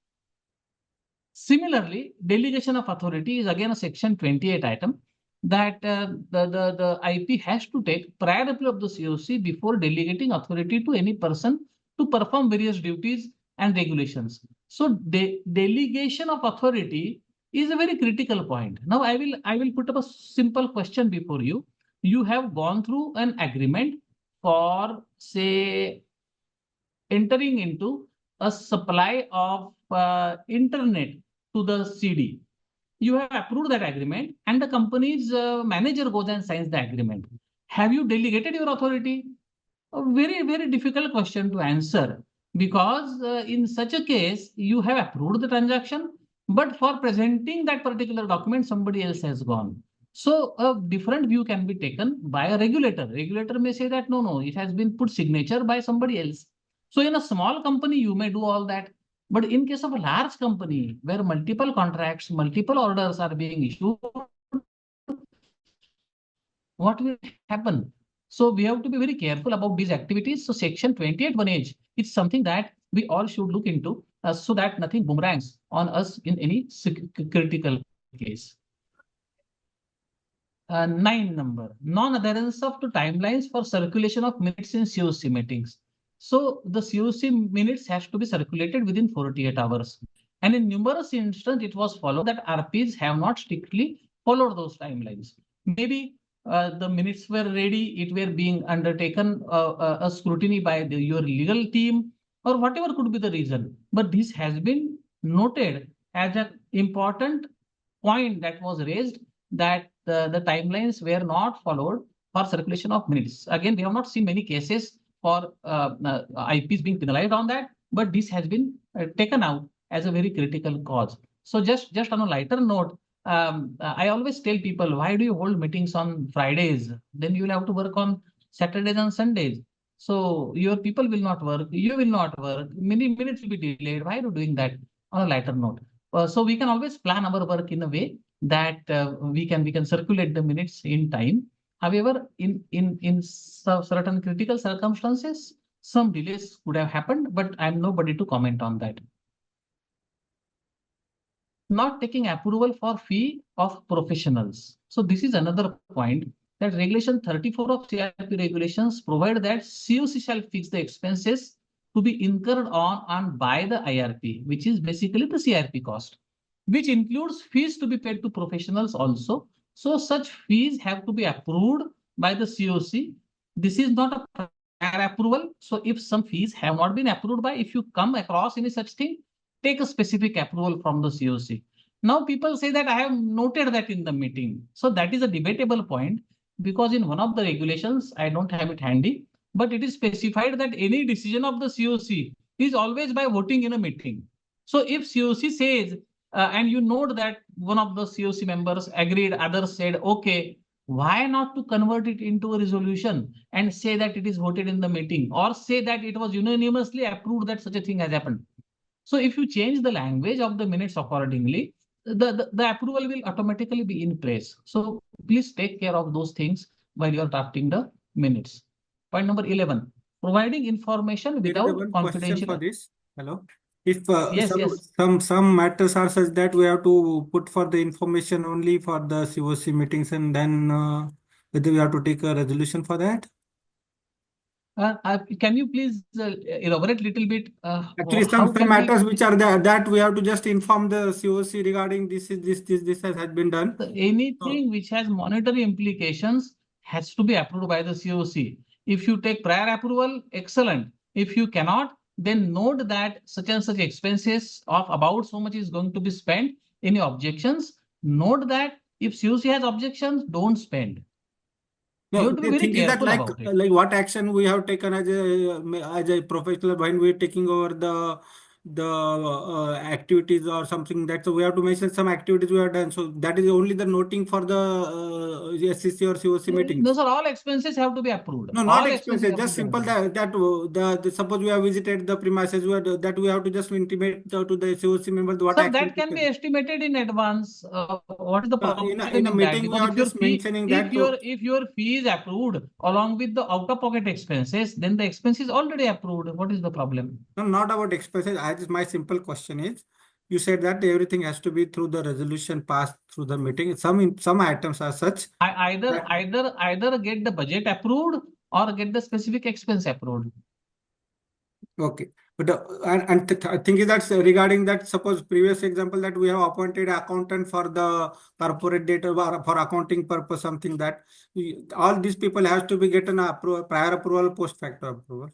Similarly, delegation of authority is again a section 28 item that the IP has to take prior approval of the COC before delegating authority to any person to perform various duties and regulations. So delegation of authority is a very critical point. Now I will put up a simple question before you. You have gone through an agreement for, say, entering into a supply of internet to the CD. You have approved that agreement and the company's manager goes and signs the agreement. Have you delegated your authority? A very, very difficult question to answer, because in such a case, you have approved the transaction, but for presenting that particular document, somebody else has gone. So a different view can be taken by a regulator. Regulator may say that, no, it has been put signature by somebody else. So in a small company, you may do all that. But in case of a large company where multiple contracts, multiple orders are being issued, what will happen? So we have to be very careful about these activities. So section 28(1)(h) is something that we all should look into so that nothing boomerangs on us in any critical case. 9 number, non-adherence of the timelines for circulation of minutes in COC meetings. So the COC minutes has to be circulated within 48 hours. And in numerous instances, it was followed that RPs have not strictly followed those timelines. Maybe the minutes were ready, it were being undertaken a scrutiny by your legal team, or whatever could be the reason. But this has been noted as an important point that was raised, that the timelines were not followed for circulation of minutes. Again, we have not seen many cases for IPs being penalized on that, but this has been taken out as a very critical cause. So just on a lighter note, I always tell people, why do you hold meetings on Fridays? Then you will have to work on Saturdays and Sundays. So your people will not work, you will not work, many minutes will be delayed. Why are you doing that? On a lighter note. So we can always plan our work in a way that we can circulate the minutes in time. However, in certain critical circumstances, some delays could have happened, but I'm nobody to comment on that. Not taking approval for fee of professionals. So this is another point, that regulation 34 of CRP regulations provide that COC shall fix the expenses to be incurred on and by the IRP, which is basically the CRP cost, which includes fees to be paid to professionals also. So such fees have to be approved by the COC. This is not a prior approval. So if some fees have not been approved by, if you come across any such thing, take a specific approval from the COC. Now people say that I have noted that in the meeting. So that is a debatable point, because in one of the regulations, I don't have it handy, but it is specified that any decision of the COC is always by voting in a meeting. So if COC says, and you note that one of the COC members agreed, others said, okay, why not to convert it into a resolution and say that it is voted in the meeting, or say that it was unanimously approved that such a thing has happened? So if you change the language of the minutes accordingly, the approval will automatically be in place. So please take care of those things while you are drafting the minutes. Point number 11, providing information without confidential. For this. Hello. If yes, some matters are such that we have to put for the information only for the COC meetings, and then whether we have to take a resolution for that. Can you please elaborate a little bit? Actually, some matters which are there that we have to just inform the COC regarding this has been done. Anything which has monetary implications has to be approved by the COC. If you take prior approval, excellent. If you cannot, then note that such and such expenses of about so much is going to be spent. Any objections? Note that if COC has objections, don't spend. No, the thing is that like what action we have taken as a professional when we're taking over the activities or something, that so we have to mention some activities we have done. So that is only the noting for the SCC or COC meetings. Those are all expenses have to be approved. No, not expenses. Just simple that suppose we have visited the premises, that we have to just intimate to the COC member what action. That can be estimated in advance. What is the problem in a meeting? We are just mentioning that if your fee is approved along with the out-of-pocket expenses, then the expense is already approved. What is the problem? No, not about expenses. My simple question is, you said that everything has to be through the resolution passed through the meeting. Some items are such. Either get the budget approved or get the specific expense approved. Okay, but I think that's regarding that. Suppose previous example that we have appointed accountant for the corporate data for accounting purpose, something that all these people have to be getting prior approval, post facto approval.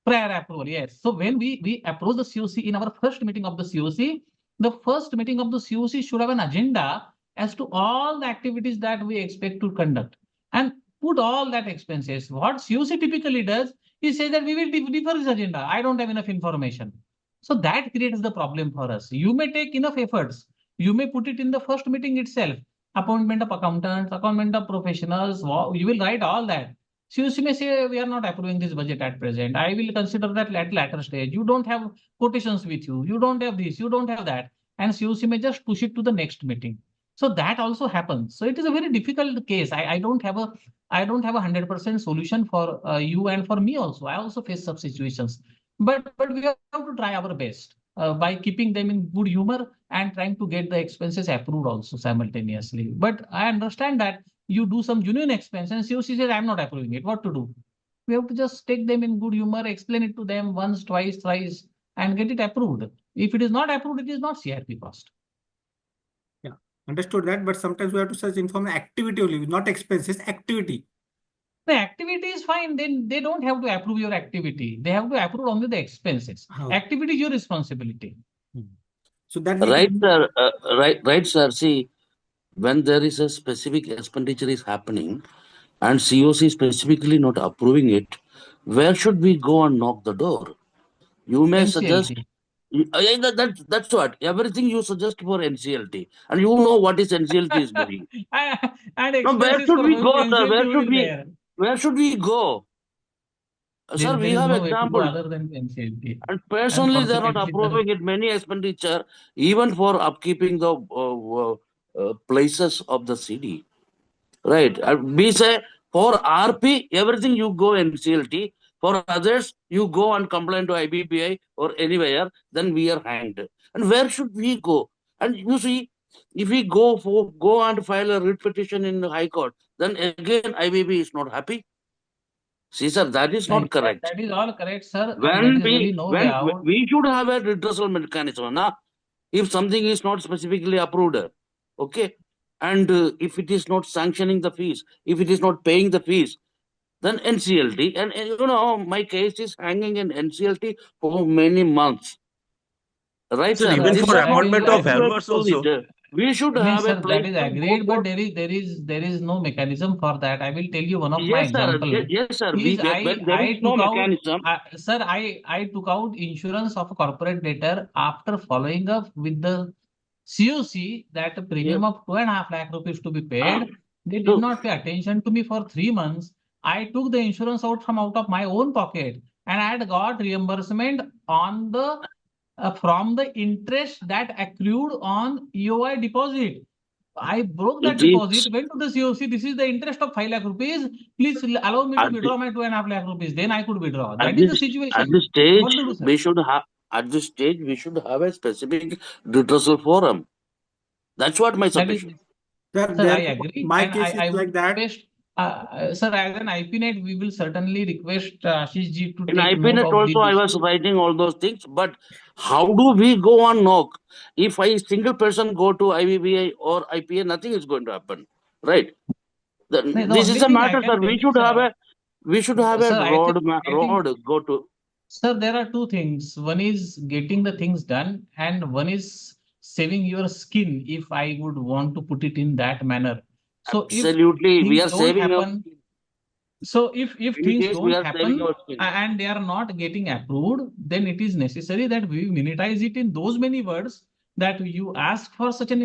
Prior approval, yes. So when we approach the COC in our first meeting of the COC, the first meeting of the COC should have an agenda as to all the activities that we expect to conduct and put all that expenses. What COC typically does, he says that we will defer this agenda. I don't have enough information. So that creates the problem for us. You may take enough efforts. You may put it in the first meeting itself. Appointment of accountants, appointment of professionals. You will write all that. COC may say, we are not approving this budget at present. I will consider that at later stage. You don't have quotations with you. You don't have this. You don't have that. And COC may just push it to the next meeting. So that also happens. So it is a very difficult case. I don't have a 100% solution for you and for me also. I also face such situations. But we have to try our best by keeping them in good humor and trying to get the expenses approved also simultaneously. But I understand that you do some genuine expense and COC says I'm not approving it. What to do? We have to just take them in good humor, explain it to them once, twice, thrice, and get it approved. If it is not approved, it is not CRP cost. Yeah, understood that. But sometimes we have to search inform activity only, not expenses, activity. The activity is fine. Then they don't have to approve your activity. They have to approve only the expenses. How? Activity is your responsibility. So that Right, sir. Right, sir. See, when there is a specific expenditure is happening and COC specifically not approving it, where should we go and knock the door? You may suggest. NCLT. That's what. Everything you suggest for NCLT. And you know what is NCLT is doing. And Now, where expenses should for we go, sir? NCLT Where should we go? Sir, we there is have no way to go example. other than NCLT. And personally, they are not Unfortunately, approving it. Many expenditure, even for upkeeping the places of the city. Right. We say for RP, everything you go NCLT. For others, you go and complain to IBPI or anywhere, then we are hanged. And where should we go? And you see, if we go and file a writ petition in the High Court, then again IBP is not happy. See, sir, that is not correct. That is all correct, sir. And When there is really no way out. we should have a redressal mechanism, na? If something is not specifically approved, okay, and if it is not sanctioning the fees, if it is not paying the fees, then NCLT, and you know, my case is hanging in NCLT for many months. Right, Sir, sir? even This for is not amendment of errors also. We should No, have a sir, place that is to go agreed, for. but there is no mechanism for that. I will tell you one of my Yes, sir. example. Yes, sir. Is When there is no mechanism. Sir, I took out insurance of a corporate debtor after following up with the COC that a premium of 2.5 lakh rupees to be paid. They did not pay attention to me for 3 months. I took the insurance out of my own pocket, and I had got reimbursement on the from the interest that accrued on EOI deposit. I broke that deposit, went to the COC. This is the interest of 5 lakh rupees. Please allow me to withdraw my 2.5 lakh rupees. Then I could withdraw. That is the situation. At this stage, What to do, sir? we should have a specific redressal forum. That's what my submission. Sir, I agree. My And case I is would like that. request, sir, as an IPNet, we will certainly request Ashish ji to In take note IPNet of also, I was writing all those things. But how do we go on knock? If a single person go to IBBI or IPA, nothing is going to happen, right? This is a matter, sir. We should have a road go to. Sir, there are two things. One is getting the things done, and one is saving your skin, if I would want to put it in that manner. So absolutely, we are saving happen, so if things don't happen and and they are not getting approved, then it is necessary that we monetize it in those many words that you ask for such an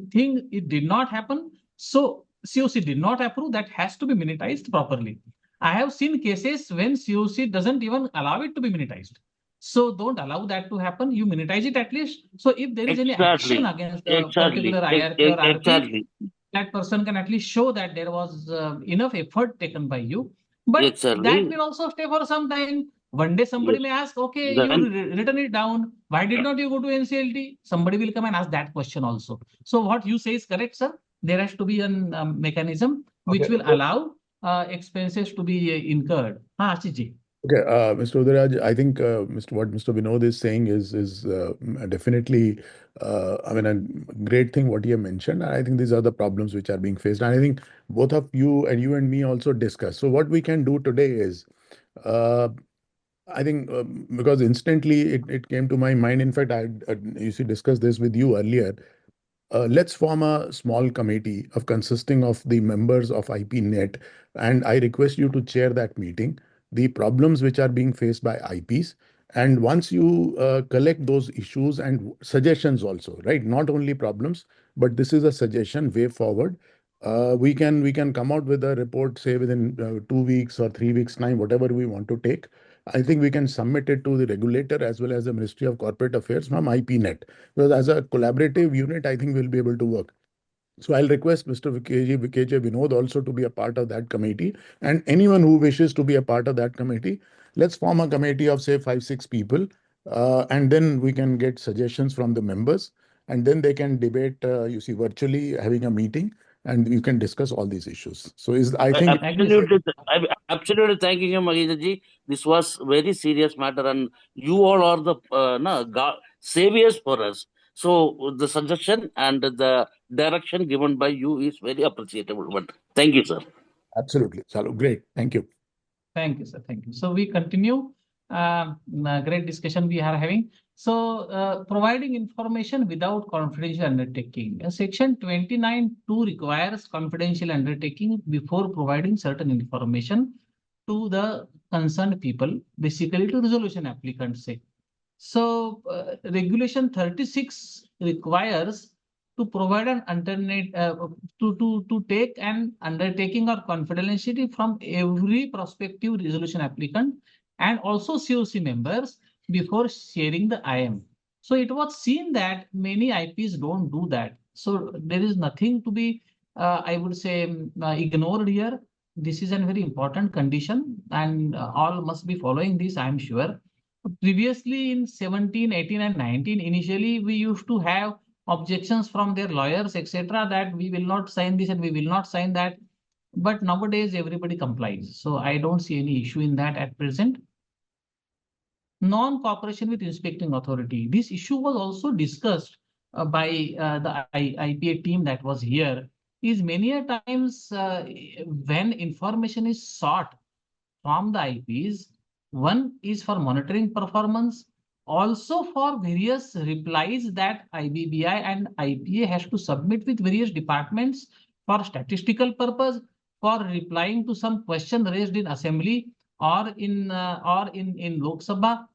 thing, it did not happen. So COC did not approve, that has to be monetized properly. I have seen cases when COC doesn't even allow it to be monetized. So don't allow that to happen. You monetize it at least. So if there is any action against a particular IRP or RP, that person can at least show that there was enough effort taken by you. But that will also stay for some time. One day somebody may ask, okay, you written it down. Why did not you go to NCLT? Somebody will come and ask that question also. So what you say is correct, sir. There has to be a mechanism which will allow expenses to be incurred. Ashish ji. Okay, Mr. Udaraj, I think what Mr. Vinod is saying is definitely, I mean, a great thing what you have mentioned. I think these are the problems which are being faced. And I think both of you and me also discuss. So what we can do today is, I think because instantly it came to my mind. In fact, I used to discuss this with you earlier. Let's form a small committee consisting of the members of IPNet, and I request you to chair that meeting. The problems which are being faced by IPs, and once you collect those issues and suggestions also, right? Not only problems, but this is a suggestion way forward. We can come out with a report, say within 2 weeks or 3 weeks time, whatever we want to take. I think we can submit it to the regulator as well as the Ministry of Corporate Affairs from IPNet. Because as a collaborative unit, I think we'll be able to work. So I'll request Mr. VKJ Vinod also to be a part of that committee, and anyone who wishes to be a part of that committee, let's form a committee of say 5-6 people, and then we can get suggestions from the members, and then they can debate, virtually having a meeting, and you can discuss all these issues. So I think I'm absolutely thanking you, Mahila ji. This was very serious matter, and you all are the saviors for us. So the suggestion and the direction given by you is very appreciable. But thank you, sir. Absolutely. Chalo, great. Thank you. Thank you, sir. Thank you. So we continue. Great discussion we are having. So providing information without confidential undertaking. Section 29(2) requires confidential undertaking before providing certain information to the concerned people, basically to resolution applicants say. So regulation 36 requires to provide an alternate to take an undertaking or confidentiality from every prospective resolution applicant and also COC members before sharing the IM. So it was seen that many IPs don't do that. So there is nothing to be, I would say, ignored here. This is a very important condition, and all must be following this, I am sure. Previously in 17, 18, and 19, initially we used to have objections from their lawyers, etc., that we will not sign this and we will not sign that. But nowadays everybody complies. So I don't see any issue in that at present. Non-cooperation with inspecting authority. This issue was also discussed by the IPA team that was here. Is many a times when information is sought from the IPs, one is for monitoring performance, also for various replies that IBBI and IPA has to submit with various departments for statistical purpose, for replying to some question raised in assembly or in Lok Sabha.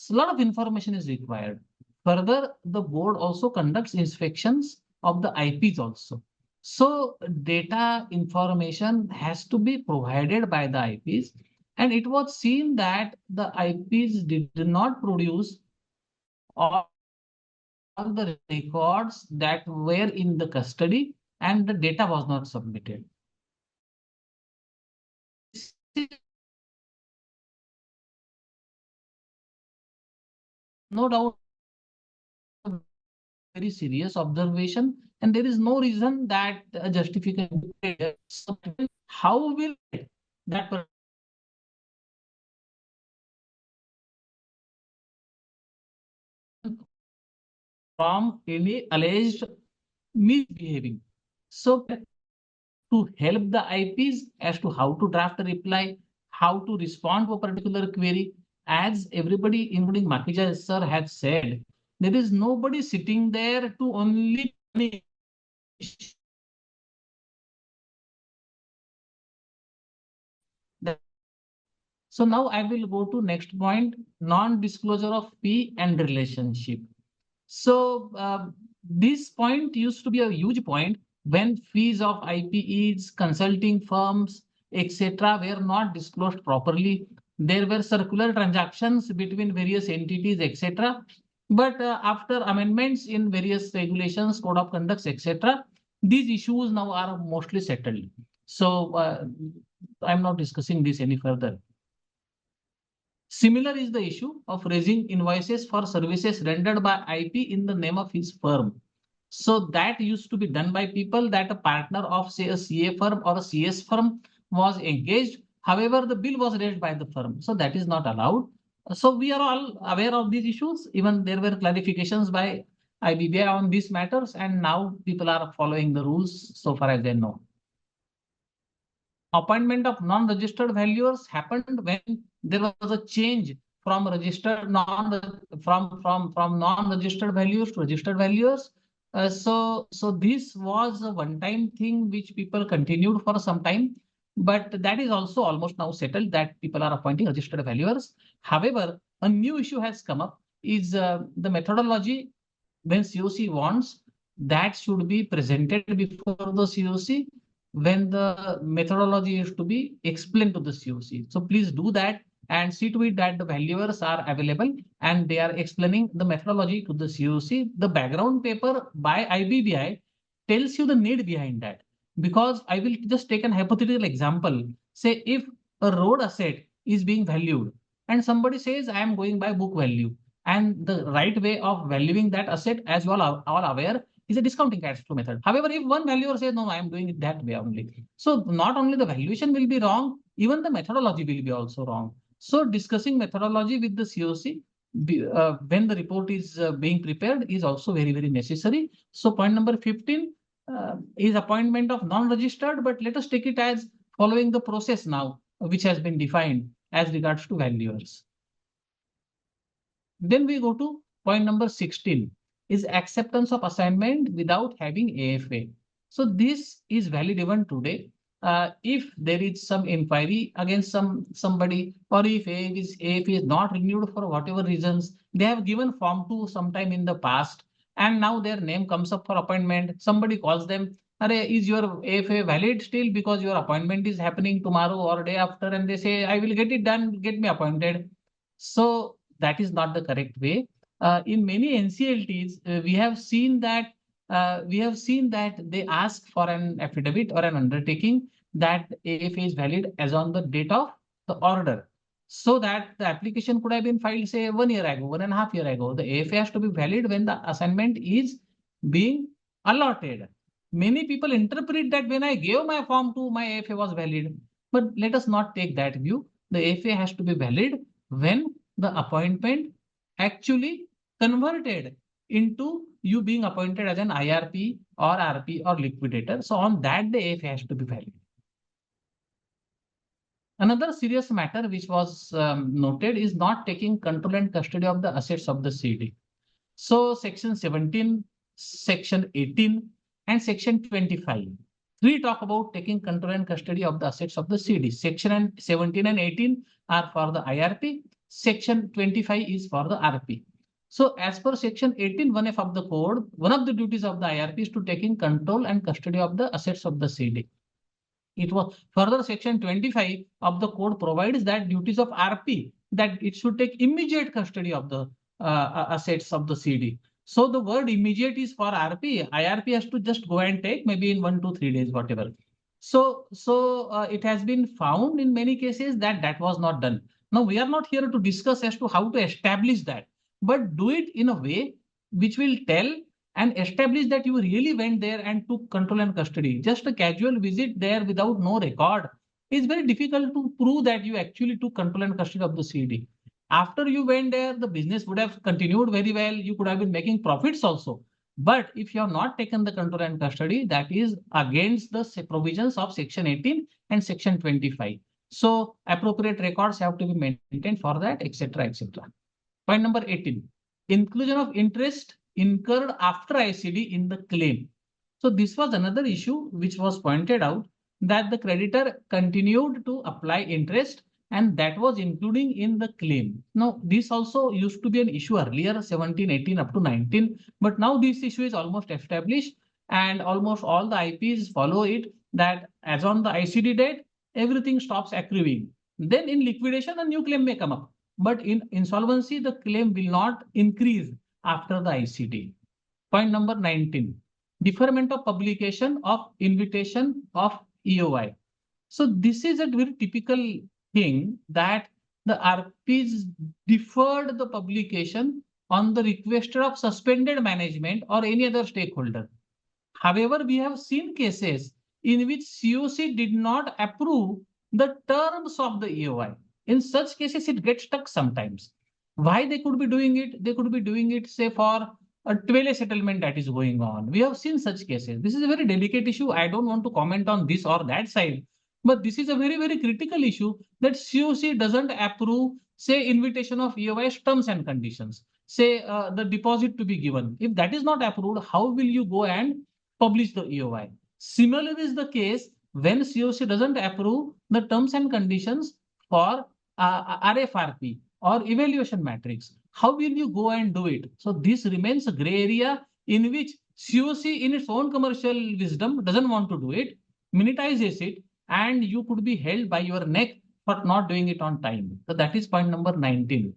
A lot of information is required. Further, the board also conducts inspections of the IPs also. So data information has to be provided by the IPs. And it was seen that the IPs did not produce all the records that were in the custody and the data was not submitted. No doubt, very serious observation, and there is no reason that a justification. How will that from any alleged misbehaving? So to help the IPs as to how to draft a reply, how to respond to a particular query, as everybody, including Makija sir, had said, there is nobody sitting there to only punish. So now I will go to next point, non-disclosure of fee and relationship. So this point used to be a huge point when fees of IPEs, consulting firms, etc. were not disclosed properly. There were circular transactions between various entities, etc. But after amendments in various regulations, code of conducts, etc., these issues now are mostly settled. So I'm not discussing this any further. Similar is the issue of raising invoices for services rendered by IP in the name of his firm. So that used to be done by people that a partner of, say, a CA firm or a CS firm was engaged. However, the bill was raised by the firm. So that is not allowed. So we are all aware of these issues. Even there were clarifications by IBBI on these matters, and now people are following the rules so far as they know. Appointment of non-registered valuers happened when there was a change from registered non-registered values to registered valuers. So this was a one-time thing which people continued for some time, but that is also almost now settled that people are appointing registered valuers. However, a new issue has come up is the methodology when COC wants that should be presented before the COC when the methodology is to be explained to the COC. So please do that and see to it that the valuers are available and they are explaining the methodology to the COC. The background paper by IBBI tells you the need behind that. Because I will just take an hypothetical example. Say if a road asset is being valued and somebody says I am going by book value, and the right way of valuing that asset, as you all are all aware, is a discounting cash flow method. However, if one valuer says no, I am doing it that way only, so not only the valuation will be wrong, even the methodology will be also wrong. So discussing methodology with the COC when the report is being prepared is also very, very necessary. So point number 15 is appointment of non-registered, but let us take it as following the process now, which has been defined as regards to valuers. Then we go to point number 16 is acceptance of assignment without having AFA. So this is valid even today. If there is some inquiry against somebody, or if AFA is not renewed for whatever reasons, they have given form 2 sometime in the past, and now their name comes up for appointment. Somebody calls them, is your AFA valid still, because your appointment is happening tomorrow or day after, and they say, I will get it done, get me appointed. So that is not the correct way. In many NCLTs, we have seen that they ask for an affidavit or an undertaking that AFA is valid as on the date of the order, so that the application could have been filed, say, 1 year ago, 1.5 years ago. The AFA has to be valid when the assignment is being allotted. Many people interpret that when I gave my form 2, my AFA was valid. But let us not take that view. The AFA has to be valid when the appointment actually converted into you being appointed as an IRP or RP or liquidator. So on that day, AFA has to be valid. Another serious matter which was noted is not taking control and custody of the assets of the CD. So section 17, section 18, and section 25. Three talk about taking control and custody of the assets of the CD. Section 17 and 18 are for the IRP. Section 25 is for the RP. So as per section 18, 1F of the code, one of the duties of the IRP is to taking control and custody of the assets of the CD. It was further section 25 of the code provides that duties of RP, that it should take immediate custody of the assets of the CD. So the word immediate is for RP. IRP has to just go and take maybe in 1 to 3 days, whatever. So it has been found in many cases that that was not done. Now we are not here to discuss as to how to establish that, but do it in a way which will tell and establish that you really went there and took control and custody. Just a casual visit there without no record is very difficult to prove that you actually took control and custody of the CD. After you went there, the business would have continued very well. You could have been making profits also. But if you have not taken the control and custody, that is against the provisions of section 18 and section 25. So appropriate records have to be maintained for that, etc., etc. Point number 18, inclusion of interest incurred after ICD in the claim. So this was another issue which was pointed out, that the creditor continued to apply interest, and that was including in the claim. Now this also used to be an issue earlier, 17, 18 up to 19, but now this issue is almost established and almost all the IPs follow it, that as on the ICD date, everything stops accruing. Then in liquidation, a new claim may come up, but in insolvency, the claim will not increase after the ICD. Point number 19, deferment of publication of invitation of EOI. So this is a very typical thing, that the RPs deferred the publication on the request of suspended management or any other stakeholder. However, we have seen cases in which COC did not approve the terms of the EOI. In such cases, it gets stuck sometimes. Why they could be doing it? They could be doing it, say, for a 12 settlement that is going on. We have seen such cases. This is a very delicate issue. I don't want to comment on this or that side, but this is a very, very critical issue, that COC doesn't approve, say, invitation of EOI's terms and conditions, say the deposit to be given. If that is not approved, how will you go and publish the EOI? Similarly is the case when COC doesn't approve the terms and conditions for RFRP or evaluation matrix. How will you go and do it? So this remains a gray area in which COC in its own commercial wisdom doesn't want to do it, monetizes it, and you could be held by your neck for not doing it on time. So that is point number 19.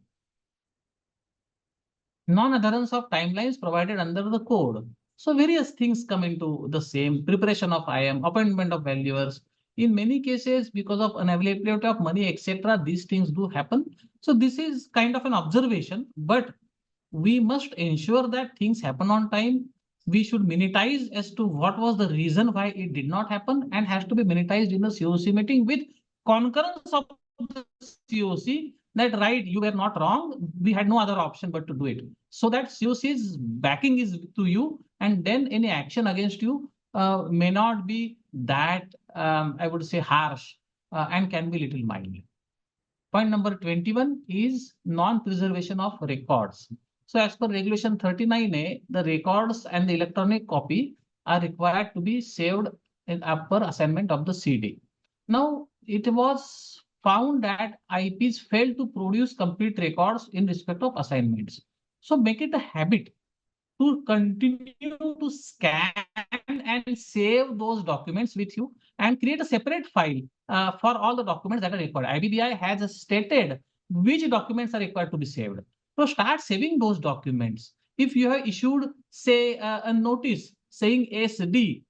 Non-adherence of timelines provided under the code. So various things come into the same preparation of IM, appointment of valuers. In many cases, because of unavailability of money, etc., these things do happen. So this is kind of an observation, but we must ensure that things happen on time. We should minutize as to what was the reason why it did not happen, and has to be minutized in the COC meeting with concurrence of the COC that right, you were not wrong. We had no other option but to do it. So that COC's backing is to you, and then any action against you may not be that, I would say, harsh and can be little mild. Point number 21 is non-preservation of records. So as per regulation 39A, the records and the electronic copy are required to be saved in upper assignment of the CD. Now, it was found that IPs failed to produce complete records in respect of assignments. So make it a habit to continue to scan and save those documents with you and create a separate file for all the documents that are required. IBBI has stated which documents are required to be saved. So start saving those documents. If you have issued, say, a notice saying SD,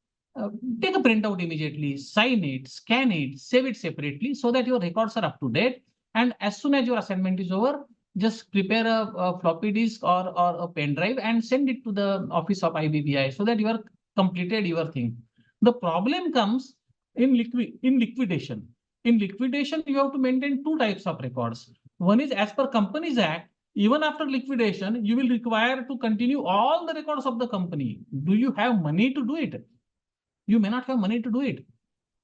take a printout immediately, sign it, scan it, save it separately so that your records are up to date. And as soon as your assignment is over, just prepare a floppy disk or a pen drive and send it to the office of IBBI so that you are completed your thing. The problem comes in liquidation. In liquidation, you have to maintain two types of records. One is as per Companies Act, even after liquidation, you will require to continue all the records of the company. Do you have money to do it? You may not have money to do it.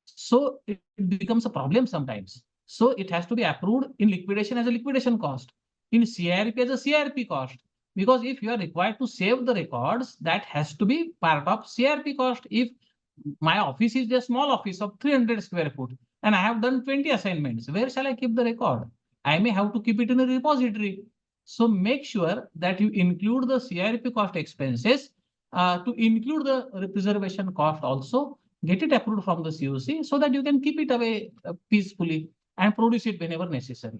So it becomes a problem sometimes. So it has to be approved in liquidation as a liquidation cost, in CRP as a CRP cost. Because if you are required to save the records, that has to be part of CRP cost. If my office is a small office of 300 square foot and I have done 20 assignments, where shall I keep the record? I may have to keep it in a repository. So make sure that you include the CRP cost expenses to include the preservation cost also. Get it approved from the COC so that you can keep it away peacefully and produce it whenever necessary.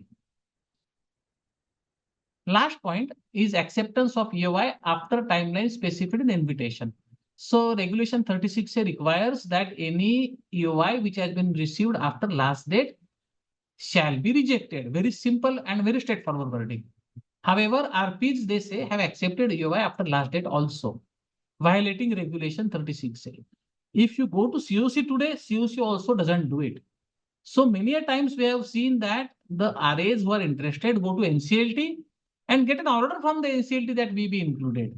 Last point is acceptance of EOI after timeline specified in the invitation. So regulation 36A requires that any EOI which has been received after last date shall be rejected. Very simple and very straightforward wording. However, RPs, they say, have accepted EOI after last date also, violating regulation 36A. If you go to COC today, COC also doesn't do it. So many a times we have seen that the RAs who are interested go to NCLT and get an order from the NCLT that we be included.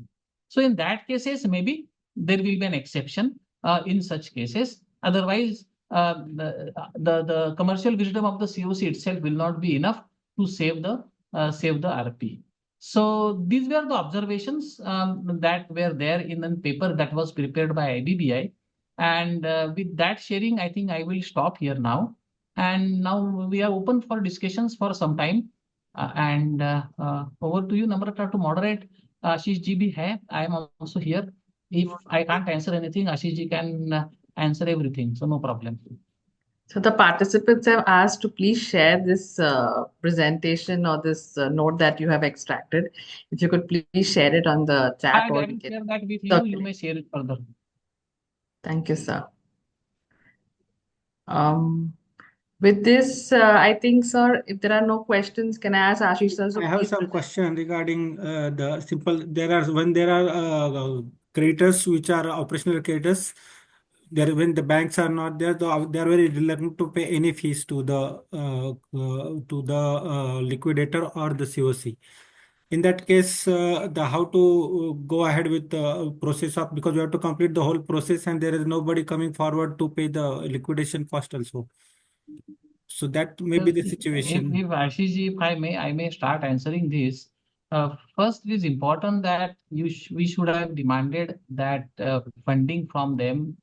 So in that cases, maybe there will be an exception in such cases. Otherwise, the commercial wisdom of the COC itself will not be enough to save the RP. So these were the observations that were there in the paper that was prepared by IBBI. And with that sharing, I think I will stop here now. And now we are open for discussions for some time. Over to you, Namrata, to moderate. Ashish ji bhi hai. I am also here. If I can't answer anything, Ashish ji can answer everything. So no problem. So the participants have asked to please share this presentation or this note that you have extracted. If you could please share it on the chat. I will share that with you. You may share it further. Thank you, sir. With this, I think, sir, if there are no questions, can I ask Ashish sir? I have some question regarding the simple. When there are creditors which are operational creditors, when the banks are not there, they are very reluctant to pay any fees to the liquidator or the COC. In that case, how to go ahead with the process of, because we have to complete the whole process and there is nobody coming forward to pay the liquidation cost also. So that may be the situation. If Ashish ji, if I may start answering this. First, it is important that we should have demanded that funding from them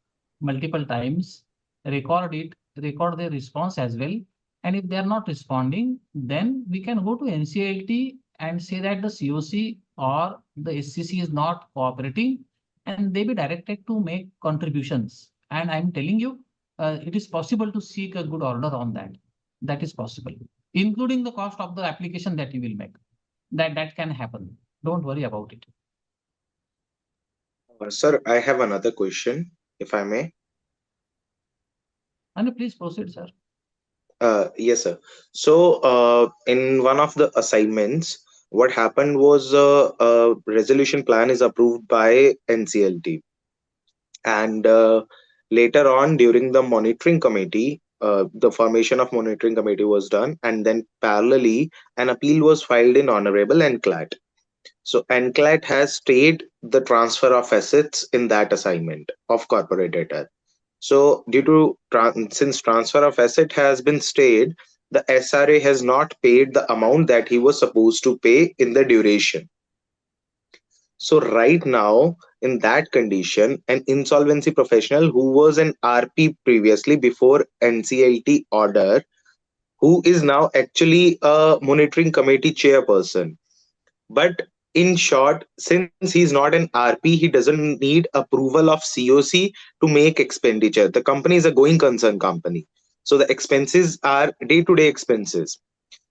multiple times, record their response as well. And if they are not responding, then we can go to NCLT and say that the COC or the SCC is not cooperating, and they be directed to make contributions. And I'm telling you, it is possible to seek a good order on that. That is possible, including the cost of the application that you will make. That can happen. Don't worry about it. Sir, I have another question, if I may. And please proceed, sir. Yes, sir. So, in one of the assignments, what happened was a resolution plan is approved by NCLT, and later on during the monitoring committee, the formation of monitoring committee was done, and then parallelly, an appeal was filed in Honorable NCLAT. So, NCLAT has stayed the transfer of assets in that assignment of corporate debtor. So, due to since transfer of asset has been stayed, the SRA has not paid the amount that he was supposed to pay in the duration. So, right now, in that condition, an insolvency professional who was an RP previously before NCLT order, who is now actually a monitoring committee chairperson. But in short, since he's not an RP, he doesn't need approval of COC to make expenditure. The company is a going concern company. So the expenses are day-to-day expenses.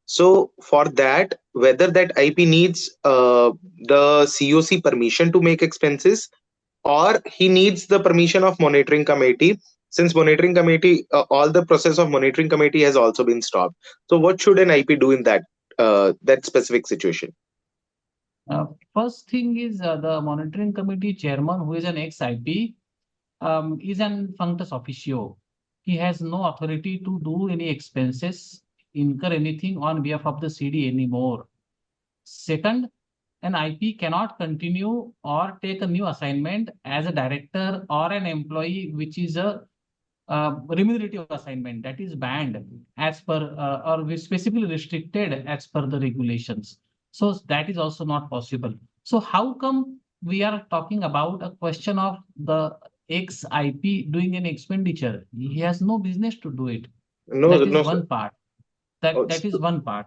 So for that, whether that IP needs the COC permission to make expenses, or he needs the permission of monitoring committee, since monitoring committee, all the process of monitoring committee has also been stopped. So what should an IP do in that specific situation? First thing is the monitoring committee chairman, who is an ex-IP, is an functus officio. He has no authority to do any expenses, incur anything on behalf of the CD anymore. Second, an IP cannot continue or take a new assignment as a director or an employee, which is a remunerative assignment that is banned as per or specifically restricted as per the regulations. So that is also not possible. So how come we are talking about a question of the ex-IP doing an expenditure? He has no business to do it. That is one part. That is one part.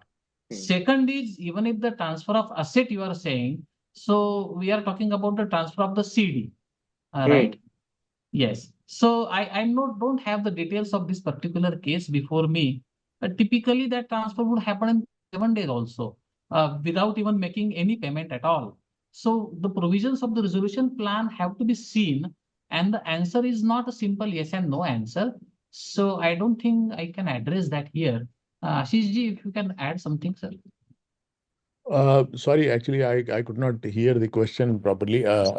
Second is, even if the transfer of asset you are saying, so we are talking about the transfer of the CD, right? Yes. So I don't have the details of this particular case before me. But typically that transfer would happen in 7 days also, without even making any payment at all. So the provisions of the resolution plan have to be seen, and the answer is not a simple yes and no answer. So I don't think I can address that here. Ashishji, if you can add something, sir. Sorry, actually, I could not hear the question properly. I'll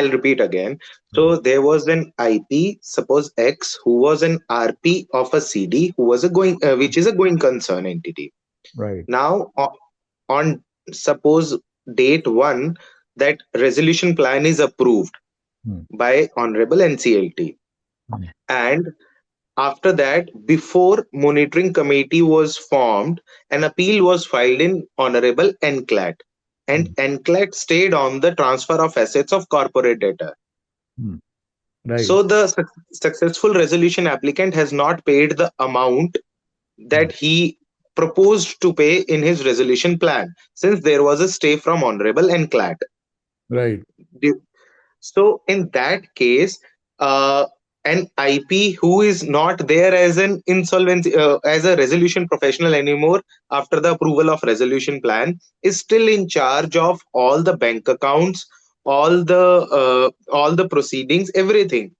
repeat again. So there was an IP, suppose X, who was an RP of a CD, who was a which is a going concern entity. Right. Now, on suppose date 1, that resolution plan is approved by Honorable NCLT, and after that, before monitoring committee was formed, an appeal was filed in Honorable NCLAT, and NCLAT stayed on the transfer of assets of corporate debtor. Right. So the successful resolution applicant has not paid the amount that he proposed to pay in his resolution plan, since there was a stay from Honorable NCLAT. Right. So in that case, an IP who is not there as an insolvency as a resolution professional anymore after the approval of resolution plan is still in charge of all the bank accounts, all the proceedings, everything.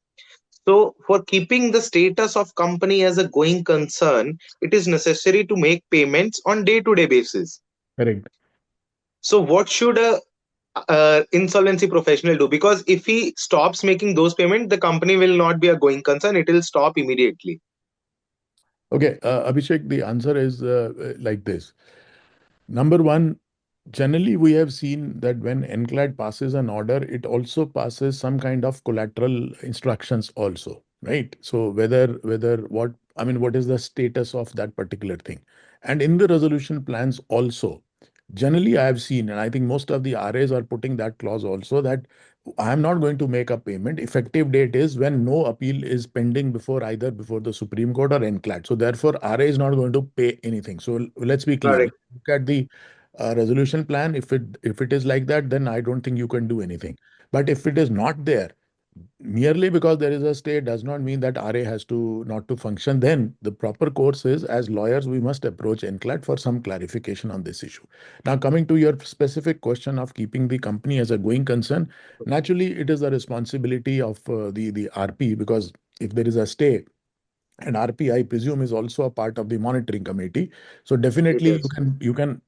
So for keeping the status of company as a going concern, it is necessary to make payments on day-to-day basis. Correct. So what should a insolvency professional do? Because if he stops making those payments, the company will not be a going concern. It will stop immediately. Okay, Abhishek, the answer is like this. Number one, generally we have seen that when NCLAT passes an order, it also passes some kind of collateral instructions also, right? So what is the status of that particular thing? And in the resolution plans also, generally I have seen, and I think most of the RAs are putting that clause also, that I am not going to make a payment. Effective date is when no appeal is pending either before the Supreme Court or NCLAT. So therefore, RA is not going to pay anything. So let's be clear. Correct. Look at the resolution plan. If it is like that, then I don't think you can do anything. But if it is not there, merely because there is a stay does not mean that RA has to not to function. Then the proper course is, as lawyers, we must approach NCLAT for some clarification on this issue. Now, coming to your specific question of keeping the company as a going concern, naturally, it is the responsibility of the RP, because if there is a stay, and RP, I presume, is also a part of the monitoring committee. So definitely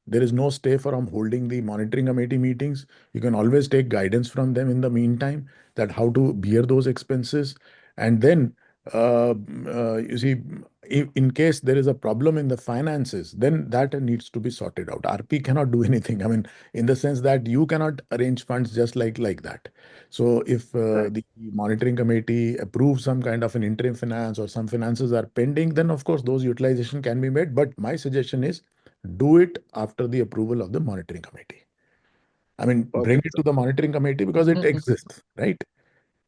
there is no stay from holding the monitoring committee meetings. You can always take guidance from them in the meantime, that how to bear those expenses. And then, you see, in case there is a problem in the finances, then that needs to be sorted out. RP cannot do anything. I mean, in the sense that you cannot arrange funds just like that. So if the monitoring committee approves some kind of an interim finance or some finances are pending, then of course those utilization can be made. But my suggestion is, do it after the approval of the monitoring committee. I mean, bring it to the monitoring committee because it exists, right?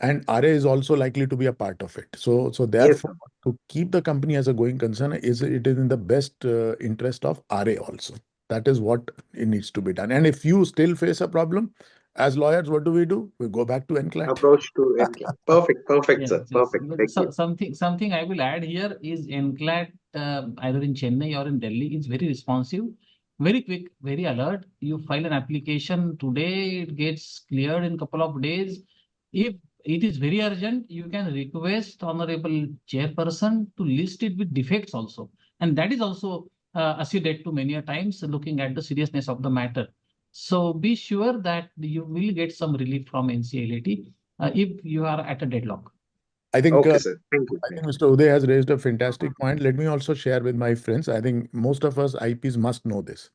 And RA is also likely to be a part of it. So therefore, to keep the company as a going concern, it is in the best interest of RA also. That is what it needs to be done. And if you still face a problem, as lawyers, what do? We go back to NCLAT. Approach to NCLAT. Perfect, sir. Perfect. Thank you. Something I will add here is NCLAT, either in Chennai or in Delhi, is very responsive, very quick, very alert. You file an application today, it gets cleared in a couple of days. If it is very urgent, you can request Honorable Chairperson to list it with defects also. And that is also acceded to many a times, looking at the seriousness of the matter. So be sure that you will get some relief from NCLAT if you are at a deadlock. I think, okay, sir. Thank you. I think Mr. Uday has raised a fantastic point. Let me also share with my friends. I think most of us IPs must know this.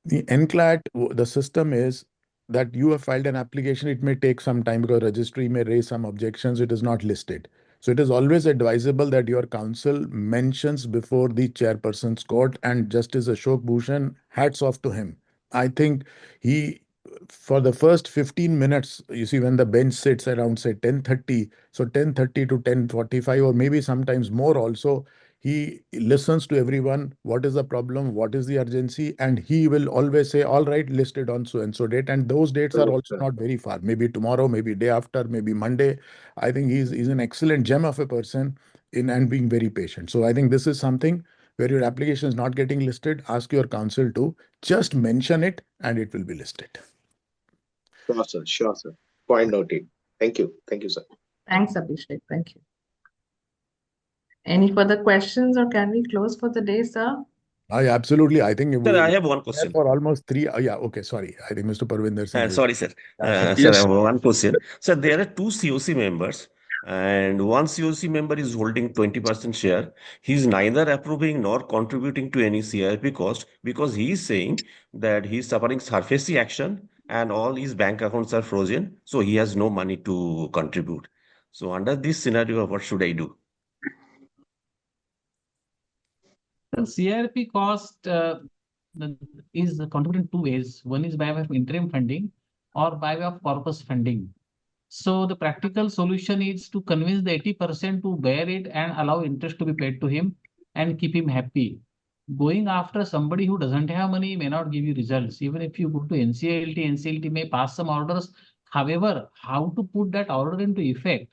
The NCLAT, the system is that you have filed an application. It may take some time because registry may raise some objections. It is not listed. So it is always advisable that your counsel mentions before the chairperson's court, and Justice Ashok Bhushan, hats off to him. I think he, for the first 15 minutes, you see, when the bench sits around, say, 10:30, so 10:30 to 10:45, or maybe sometimes more also, he listens to everyone. What is the problem? What is the urgency? And he will always say, all right, listed on so and so date. And those dates are also not very far. Maybe tomorrow, maybe day after, maybe Monday. I think he's an excellent gem of a person and being very patient. So I think this is something where your application is not getting listed. Ask your counsel to just mention it and it will be listed. Sure, sir. Sure, sir. Point noted. Thank you. Thank you, sir. Thanks, Abhishek. Thank you. Any further questions, or can we close for the day, sir? Absolutely. I think Sir, I have one question. For almost 3. Yeah, okay. Sorry. I think Mr. Parvinder Singh. Sorry, sir. Yes. Sir, I have one question. Sir, there are 2 COC members, and one COC member is holding 20% share. He's neither approving nor contributing to any CIRP cost because he is saying that he's suffering SARFAESI action and all his bank accounts are frozen, so he has no money to contribute. So under this scenario, what should I do? The CIRP cost is contributed in 2 ways. One is by way of interim funding or by way of corpus funding. So the practical solution is to convince the 80% to bear it and allow interest to be paid to him and keep him happy. Going after somebody who doesn't have money may not give you results. Even if you go to NCLT, NCLT may pass some orders. However, how to put that order into effect?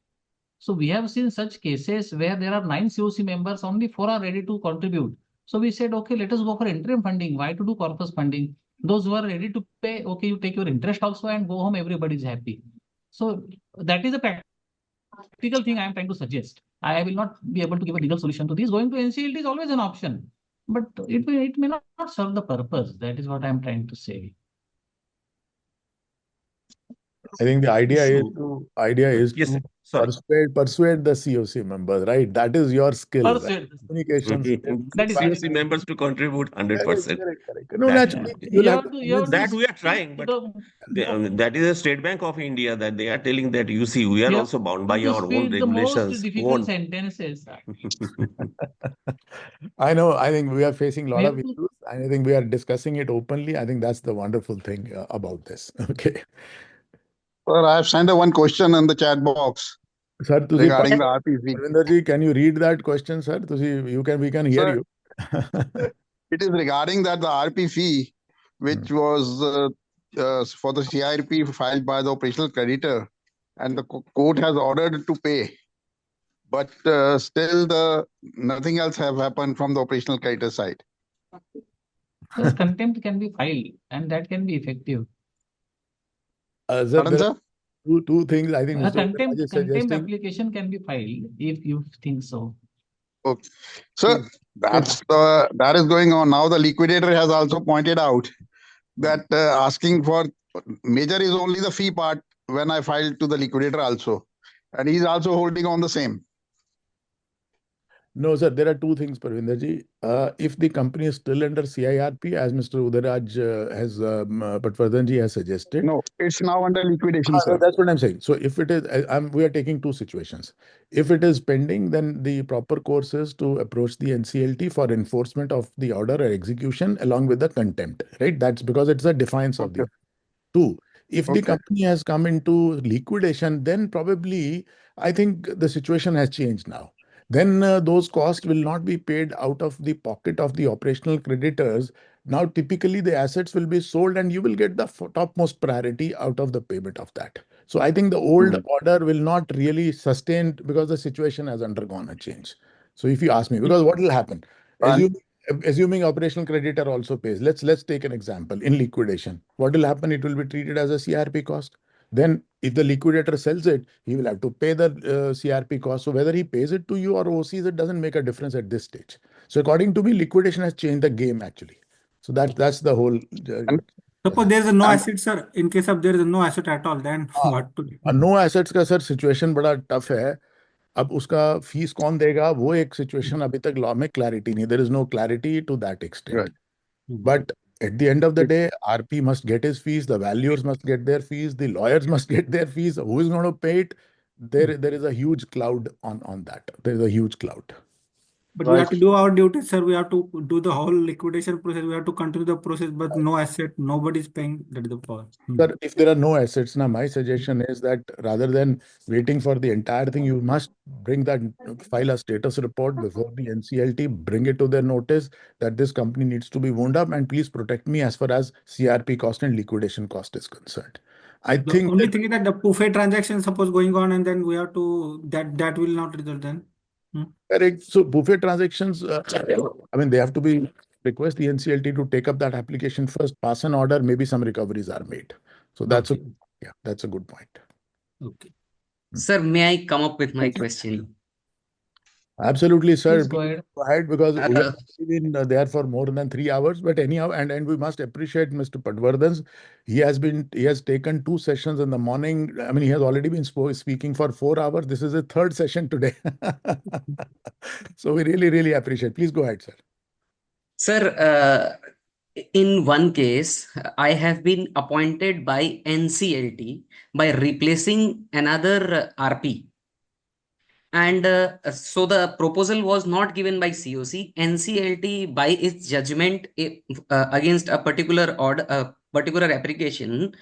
So we have seen such cases where there are 9 COC members, only 4 are ready to contribute. So we said, okay, let us go for interim funding. Why to do corpus funding? Those who are ready to pay, okay, you take your interest also and go home, everybody is happy. So that is a practical thing I am trying to suggest. I will not be able to give a legal solution to this. Going to NCLT is always an option, but it may not serve the purpose. That is what I am trying to say. I think the idea is Yes, to persuade the COC members, right? That is your skill. Persuade. Communication skill. That is COC members to contribute 100%. Correct. No, naturally, that we are trying, but that is a State Bank of India that they are telling that, you see, we are also bound by our own regulations. The most difficult sentences. I know. I think we are facing a lot of issues. I think we are discussing it openly. I think that's the wonderful thing about this. Okay. Sir, I have sent one question in the chat box. Sir, regarding the RPC. Parvinderji, can you read that question, sir? We can hear you. It is regarding that the RPC, which was for the CIRP filed by the operational creditor, and the court has ordered to pay, but still nothing else have happened from the operational creditor side. So contempt can be filed, and that can be effective. Pardon, sir? Two things I think A Mr. Udaraj is contempt suggesting. application can be filed if you think so. Okay. So that is going on. Now the liquidator has also pointed out that asking for major is only the fee part when I filed to the liquidator also. And he's also holding on the same. No, sir, there are two things, Parvinderji. If the company is still under CIRP, as Mr. Udaraj Patwardhanji has suggested. No, it's now under liquidation, sir. That's what I'm saying. So if it is, we are taking two situations. If it is pending, then the proper course is to approach the NCLT for enforcement of the order or execution along with the contempt, right? That's because it's a defiance of the order. Two, if the company has come into liquidation, then probably I think the situation has changed now. Then those costs will not be paid out of the pocket of the operational creditors. Now, typically, the assets will be sold and you will get the topmost priority out of the payment of that. So I think the old order will not really sustain because the situation has undergone a change. So if you ask me, because what will happen? Assuming operational creditor also pays, let's take an example. In liquidation, what will happen? It will be treated as a CRP cost. Then if the liquidator sells it, he will have to pay the CRP cost. So whether he pays it to you or OCs, it doesn't make a difference at this stage. So according to me, liquidation has changed the game actually. So that's the whole. Suppose there is no asset, sir. In case of there is no asset at all, then what to do? No assets का sir situation बड़ा tough है. अब उसका fees कौन देगा वो एक situation अभी तक लॉ में क्लैरिटी नहीं. There is no clarity to that extent. But at the end of the day, RP must get his fees, the valuers must get their fees, the lawyers must get their fees. Who is going to pay it? There is a huge cloud on that. There is a huge cloud. But we have to do our duty, sir. We have to do the whole liquidation process. We have to continue the process, but no asset, nobody is paying. That is the problem. Sir, if there are no assets, now my suggestion is that rather than waiting for the entire thing, you must file a status report before the NCLT, bring it to their notice that this company needs to be wound up and please protect me as far as CRP cost and liquidation cost is concerned. The only thing is that the buffet transaction suppose going on and then we have to, that will not result then. Correct. So buffet transactions, I mean, they have to be request the NCLT to take up that application first, pass an order, maybe some recoveries are made. So that's that's a good point. Okay. Sir, may I come up with my question? Absolutely, sir. Please go ahead because we have been there for more than 3 hours. But anyhow, and we must appreciate Mr. Patwardhan's. He has taken 2 sessions in the morning. I mean, he has already been speaking for 4 hours. This is a third session today. So we really appreciate. Please go ahead, sir. Sir, in one case, I have been appointed by NCLT by replacing another RP. And so the proposal was not given by COC. NCLT, by its judgment against a particular order, a particular application,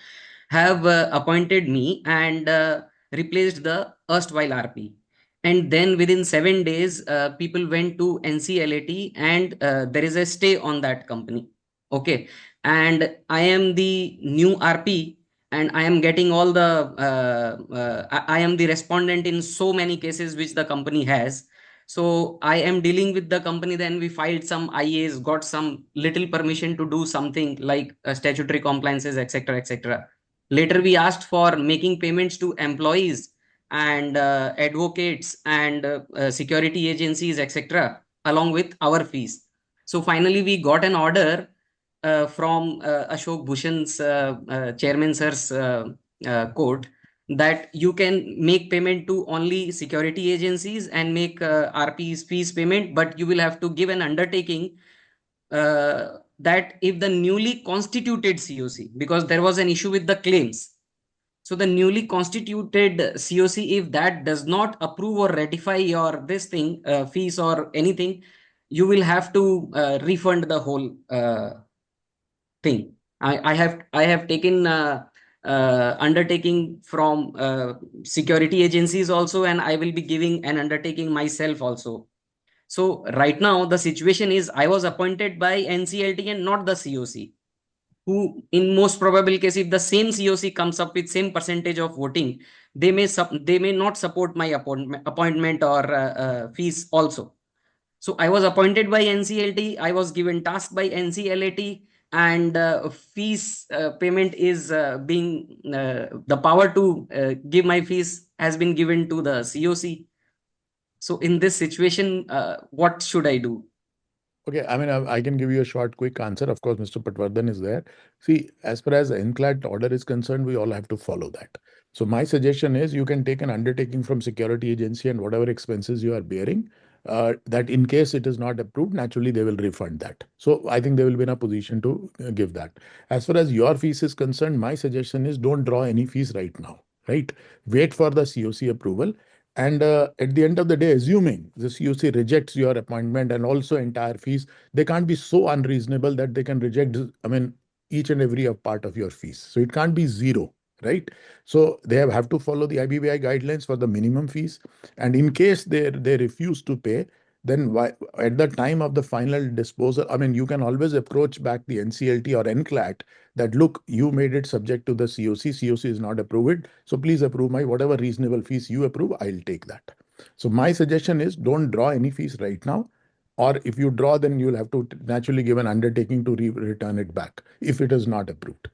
have appointed me and replaced the erstwhile RP. And then within 7 days, people went to NCLT and there is a stay on that company. Okay. And I am the new RP. And I am getting all the, I am the respondent in so many cases which the company has. So I am dealing with the company. Then we filed some IAs, got some little permission to do something like statutory compliances, etc., etc. Later, we asked for making payments to employees and advocates and security agencies, etc., along with our fees. So finally, we got an order from Ashok Bhushan's chairman sir's quote that you can make payment to only security agencies and make RP's fees payment, but you will have to give an undertaking that if the newly constituted COC, because there was an issue with the claims. So the newly constituted COC, if that does not approve or ratify your this thing, fees or anything, you will have to refund the whole thing. I have taken undertaking from security agencies also, and I will be giving an undertaking myself also. So right now the situation is I was appointed by NCLT and not the COC. who in most probable case, if the same COC comes up with same percentage of voting, they may not support my appointment or fees also. So I was appointed by NCLT, I was given task by NCLAT, and fees payment is being the power to give my fees has been given to the COC. So in this situation, what should I do? Okay, I mean, I can give you a short, quick answer. Of course, Mr. Patwardhan is there. See, as far as the NCLAT order is concerned, we all have to follow that. So my suggestion is you can take an undertaking from security agency and whatever expenses you are bearing, that in case it is not approved, naturally they will refund that. So I think they will be in a position to give that. As far as your fees is concerned, my suggestion is don't draw any fees right now, right? Wait for the COC approval. And at the end of the day, assuming the COC rejects your appointment and also entire fees, they can't be so unreasonable that they can reject, I mean, each and every part of your fees. So it can't be zero, right? So they have to follow the IBBI guidelines for the minimum fees. And in case they refuse to pay, then at the time of the final disposal, I mean, you can always approach back the NCLT or NCLAT that, look, you made it subject to the COC. COC is not approved. So please approve my whatever reasonable fees you approve, I'll take that. So my suggestion is don't draw any fees right now. Or if you draw, then you'll have to naturally give an undertaking to return it back if it is not approved.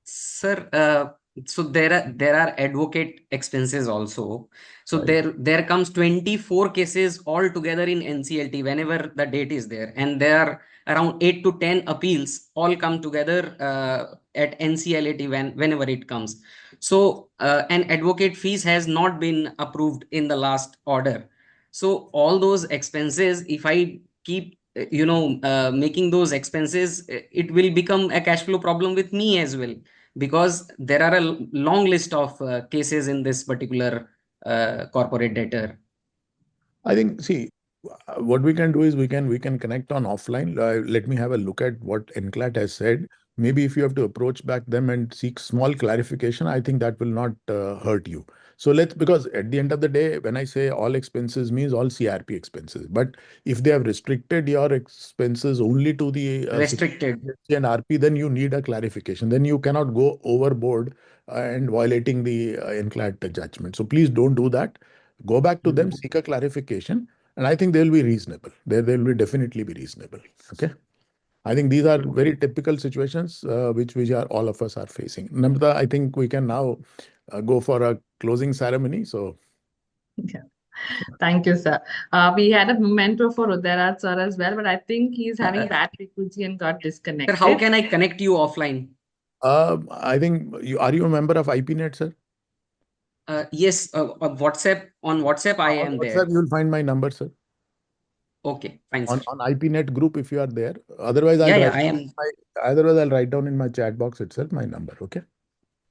Sir, so there are advocate expenses also. So Right. there comes 24 cases all together in NCLT whenever the date is there, and there are around 8 to 10 appeals all come together at NCLT whenever it comes. So an advocate fees has not been approved in the last order. So all those expenses, if I keep making those expenses, it will become a cash flow problem with me as well, because there are a long list of cases in this particular corporate debtor. I think, see, what we can do is we can connect on offline. Let me have a look at what NCLAT has said. Maybe if you have to approach back them and seek small clarification, I think that will not hurt you. So because at the end of the day, when I say all expenses means all CRP expenses. But if they have restricted your expenses only to the Restricted. and RP, then you need a clarification. Then you cannot go overboard and violating the NCLAT judgment. So please don't do that. Go back to them, seek a clarification, and I think they'll be reasonable. They will be definitely be reasonable. Okay. I think these are very typical situations which are all of us are facing. Namrata, I think we can now go for a closing ceremony. So. Yeah. Thank you, sir. We had a memento for Udairaj sir as well, but I think he's having bad frequency and got disconnected. Sir, how can I connect you offline? I think are you a member of IPNet, sir? Yes, WhatsApp. On WhatsApp, I am there. WhatsApp, you'll find my number, sir. Okay, fine, sir. On IPNet group, if you are there. Otherwise, I'll write down in my chat box itself my number. Okay.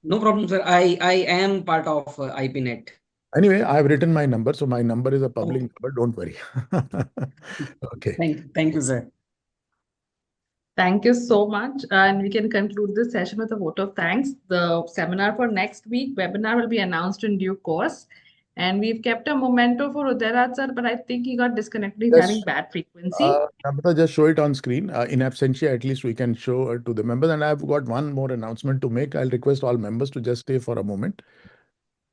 No problem, sir. I am part of IPNet. Anyway, I have written my number, so my number is a public number. Don't worry. Okay. Thank you, sir. Thank you so much. And we can conclude this session with a vote of thanks. The seminar for next week, webinar will be announced in due course. And we've kept a memento for Udairaj sir, but I think he got disconnected. He's having bad frequency. Namrata, just show it on screen. In absentia, at least we can show to the members. And I've got one more announcement to make. I'll request all members to just stay for a moment.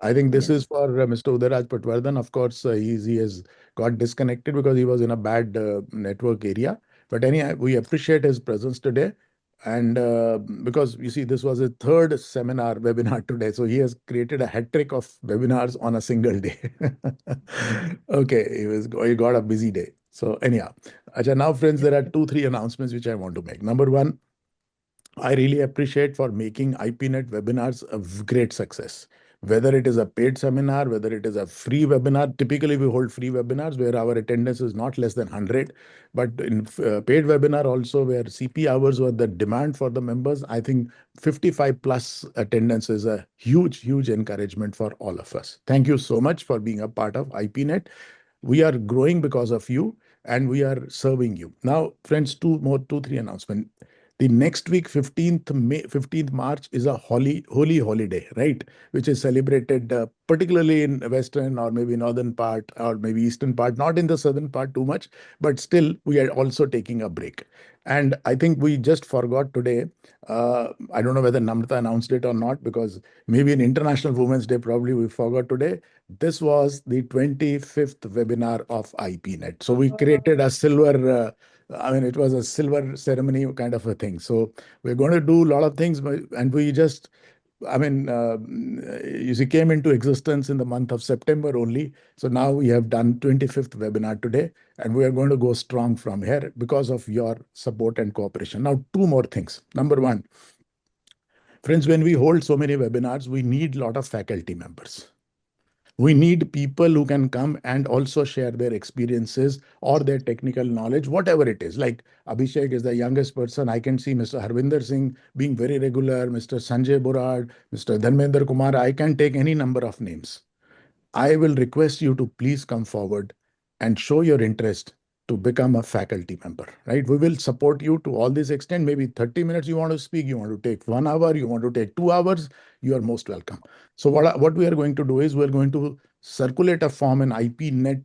I think this is for Mr. Udairaj Patwardhan. Of course, he has got disconnected because he was in a bad network area. But anyhow, we appreciate his presence today. And because you see, this was his third webinar today. So he has created a hat trick of webinars on a single day. Okay, he got a busy day. So anyhow, now friends, there are 2-3 announcements which I want to make. Number one, I really appreciate for making IPNet webinars a great success. Whether it is a paid seminar, whether it is a free webinar, typically we hold free webinars where our attendance is not less than 100. But in paid webinar also where CP hours were the demand for the members, I think 55 plus attendance is a huge, huge encouragement for all of us. Thank you so much for being a part of IPNet. We are growing because of you and we are serving you. Now, friends, 2-3 announcements. The next week, 15th March, is a holy holiday, right? Which is celebrated particularly in western or maybe northern part or maybe eastern part, not in the southern part too much, but still we are also taking a break. And I think we just forgot today. I don't know whether Namrata announced it or not, because maybe in International Women's Day, probably we forgot today. This was the 25th webinar of IPNet. So we created a silver it was a silver ceremony kind of a thing. So we're going to do a lot of things, and we just, you see, came into existence in the month of September only. So now we have done 25th webinar today, and we are going to go strong from here because of your support and cooperation. Now, two more things. Number one, friends, when we hold so many webinars, we need a lot of faculty members. We need people who can come and also share their experiences or their technical knowledge, whatever it is. Like Abhishek is the youngest person. I can see Mr. Harvinder Singh being very regular, Mr. Sanjay Burad, Mr. Dharmender Kumar. I can take any number of names. I will request you to please come forward and show your interest to become a faculty member, right? We will support you to all this extent. Maybe 30 minutes you want to speak, you want to take 1 hour, you want to take 2 hours, you are most welcome. So what we are going to do is we're going to circulate a form in IPNet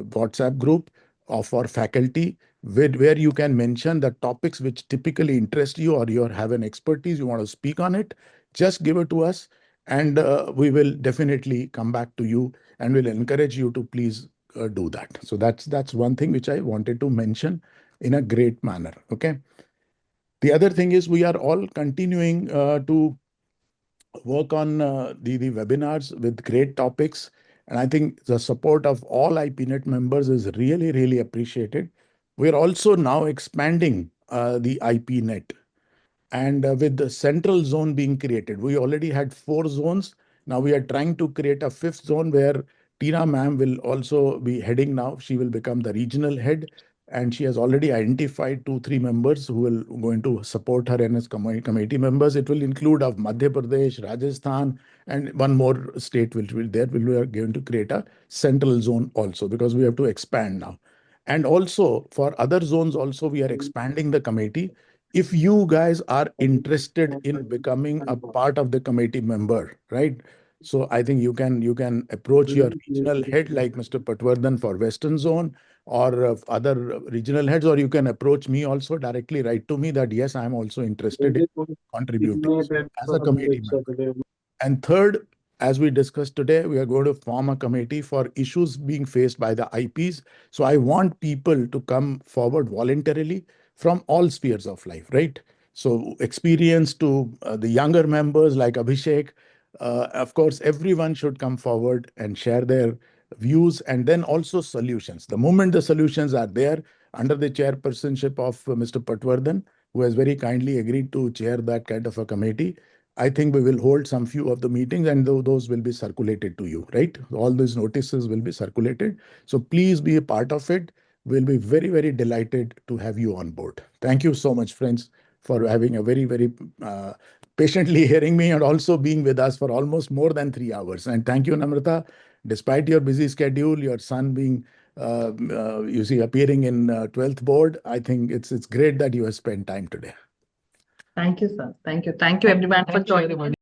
WhatsApp group of our faculty where you can mention the topics which typically interest you or you have an expertise, you want to speak on it. Just give it to us, and we will definitely come back to you and will encourage you to please do that. So that's one thing which I wanted to mention in a great manner. Okay. The other thing is we are all continuing to work on the webinars with great topics. And I think the support of all IPNet members is really, really appreciated. We're also now expanding the IPNet, and with the central zone being created. We already had 4 zones. Now we are trying to create a 5th zone where Tina ma'am will also be heading now. She will become the regional head, and she has already identified 2-3 members who will going to support her and as committee members. It will include of Madhya Pradesh, Rajasthan, and one more state which will there. We are going to create a central zone also, because we have to expand now. And also for other zones also, we are expanding the committee. If you guys are interested in becoming a part of the committee member, right? So I think you can approach your regional head like Mr. Patwardhan for Western Zone, or other regional heads, or you can approach me also directly, write to me that yes, I'm also interested in contributing as a committee member. And third, as we discussed today, we are going to form a committee for issues being faced by the IPs. So I want people to come forward voluntarily from all spheres of life, right? So experience to the younger members like Abhishek. Of course, everyone should come forward and share their views, and then also solutions. The moment the solutions are there under the chairpersonship of Mr. Patwardhan, who has very kindly agreed to chair that kind of a committee, I think we will hold some few of the meetings, and those will be circulated to you, right? All these notices will be circulated. So please be a part of it. We'll be very, very delighted to have you on board. Thank you so much, friends, for having a very, very patiently hearing me and also being with us for almost more than 3 hours. And thank you, Namrata. Despite your busy schedule, your son being, you see, appearing in 12th board, I think it's great that you have spent time today. Thank you, sir. Thank you. Thank you, everyone, for joining.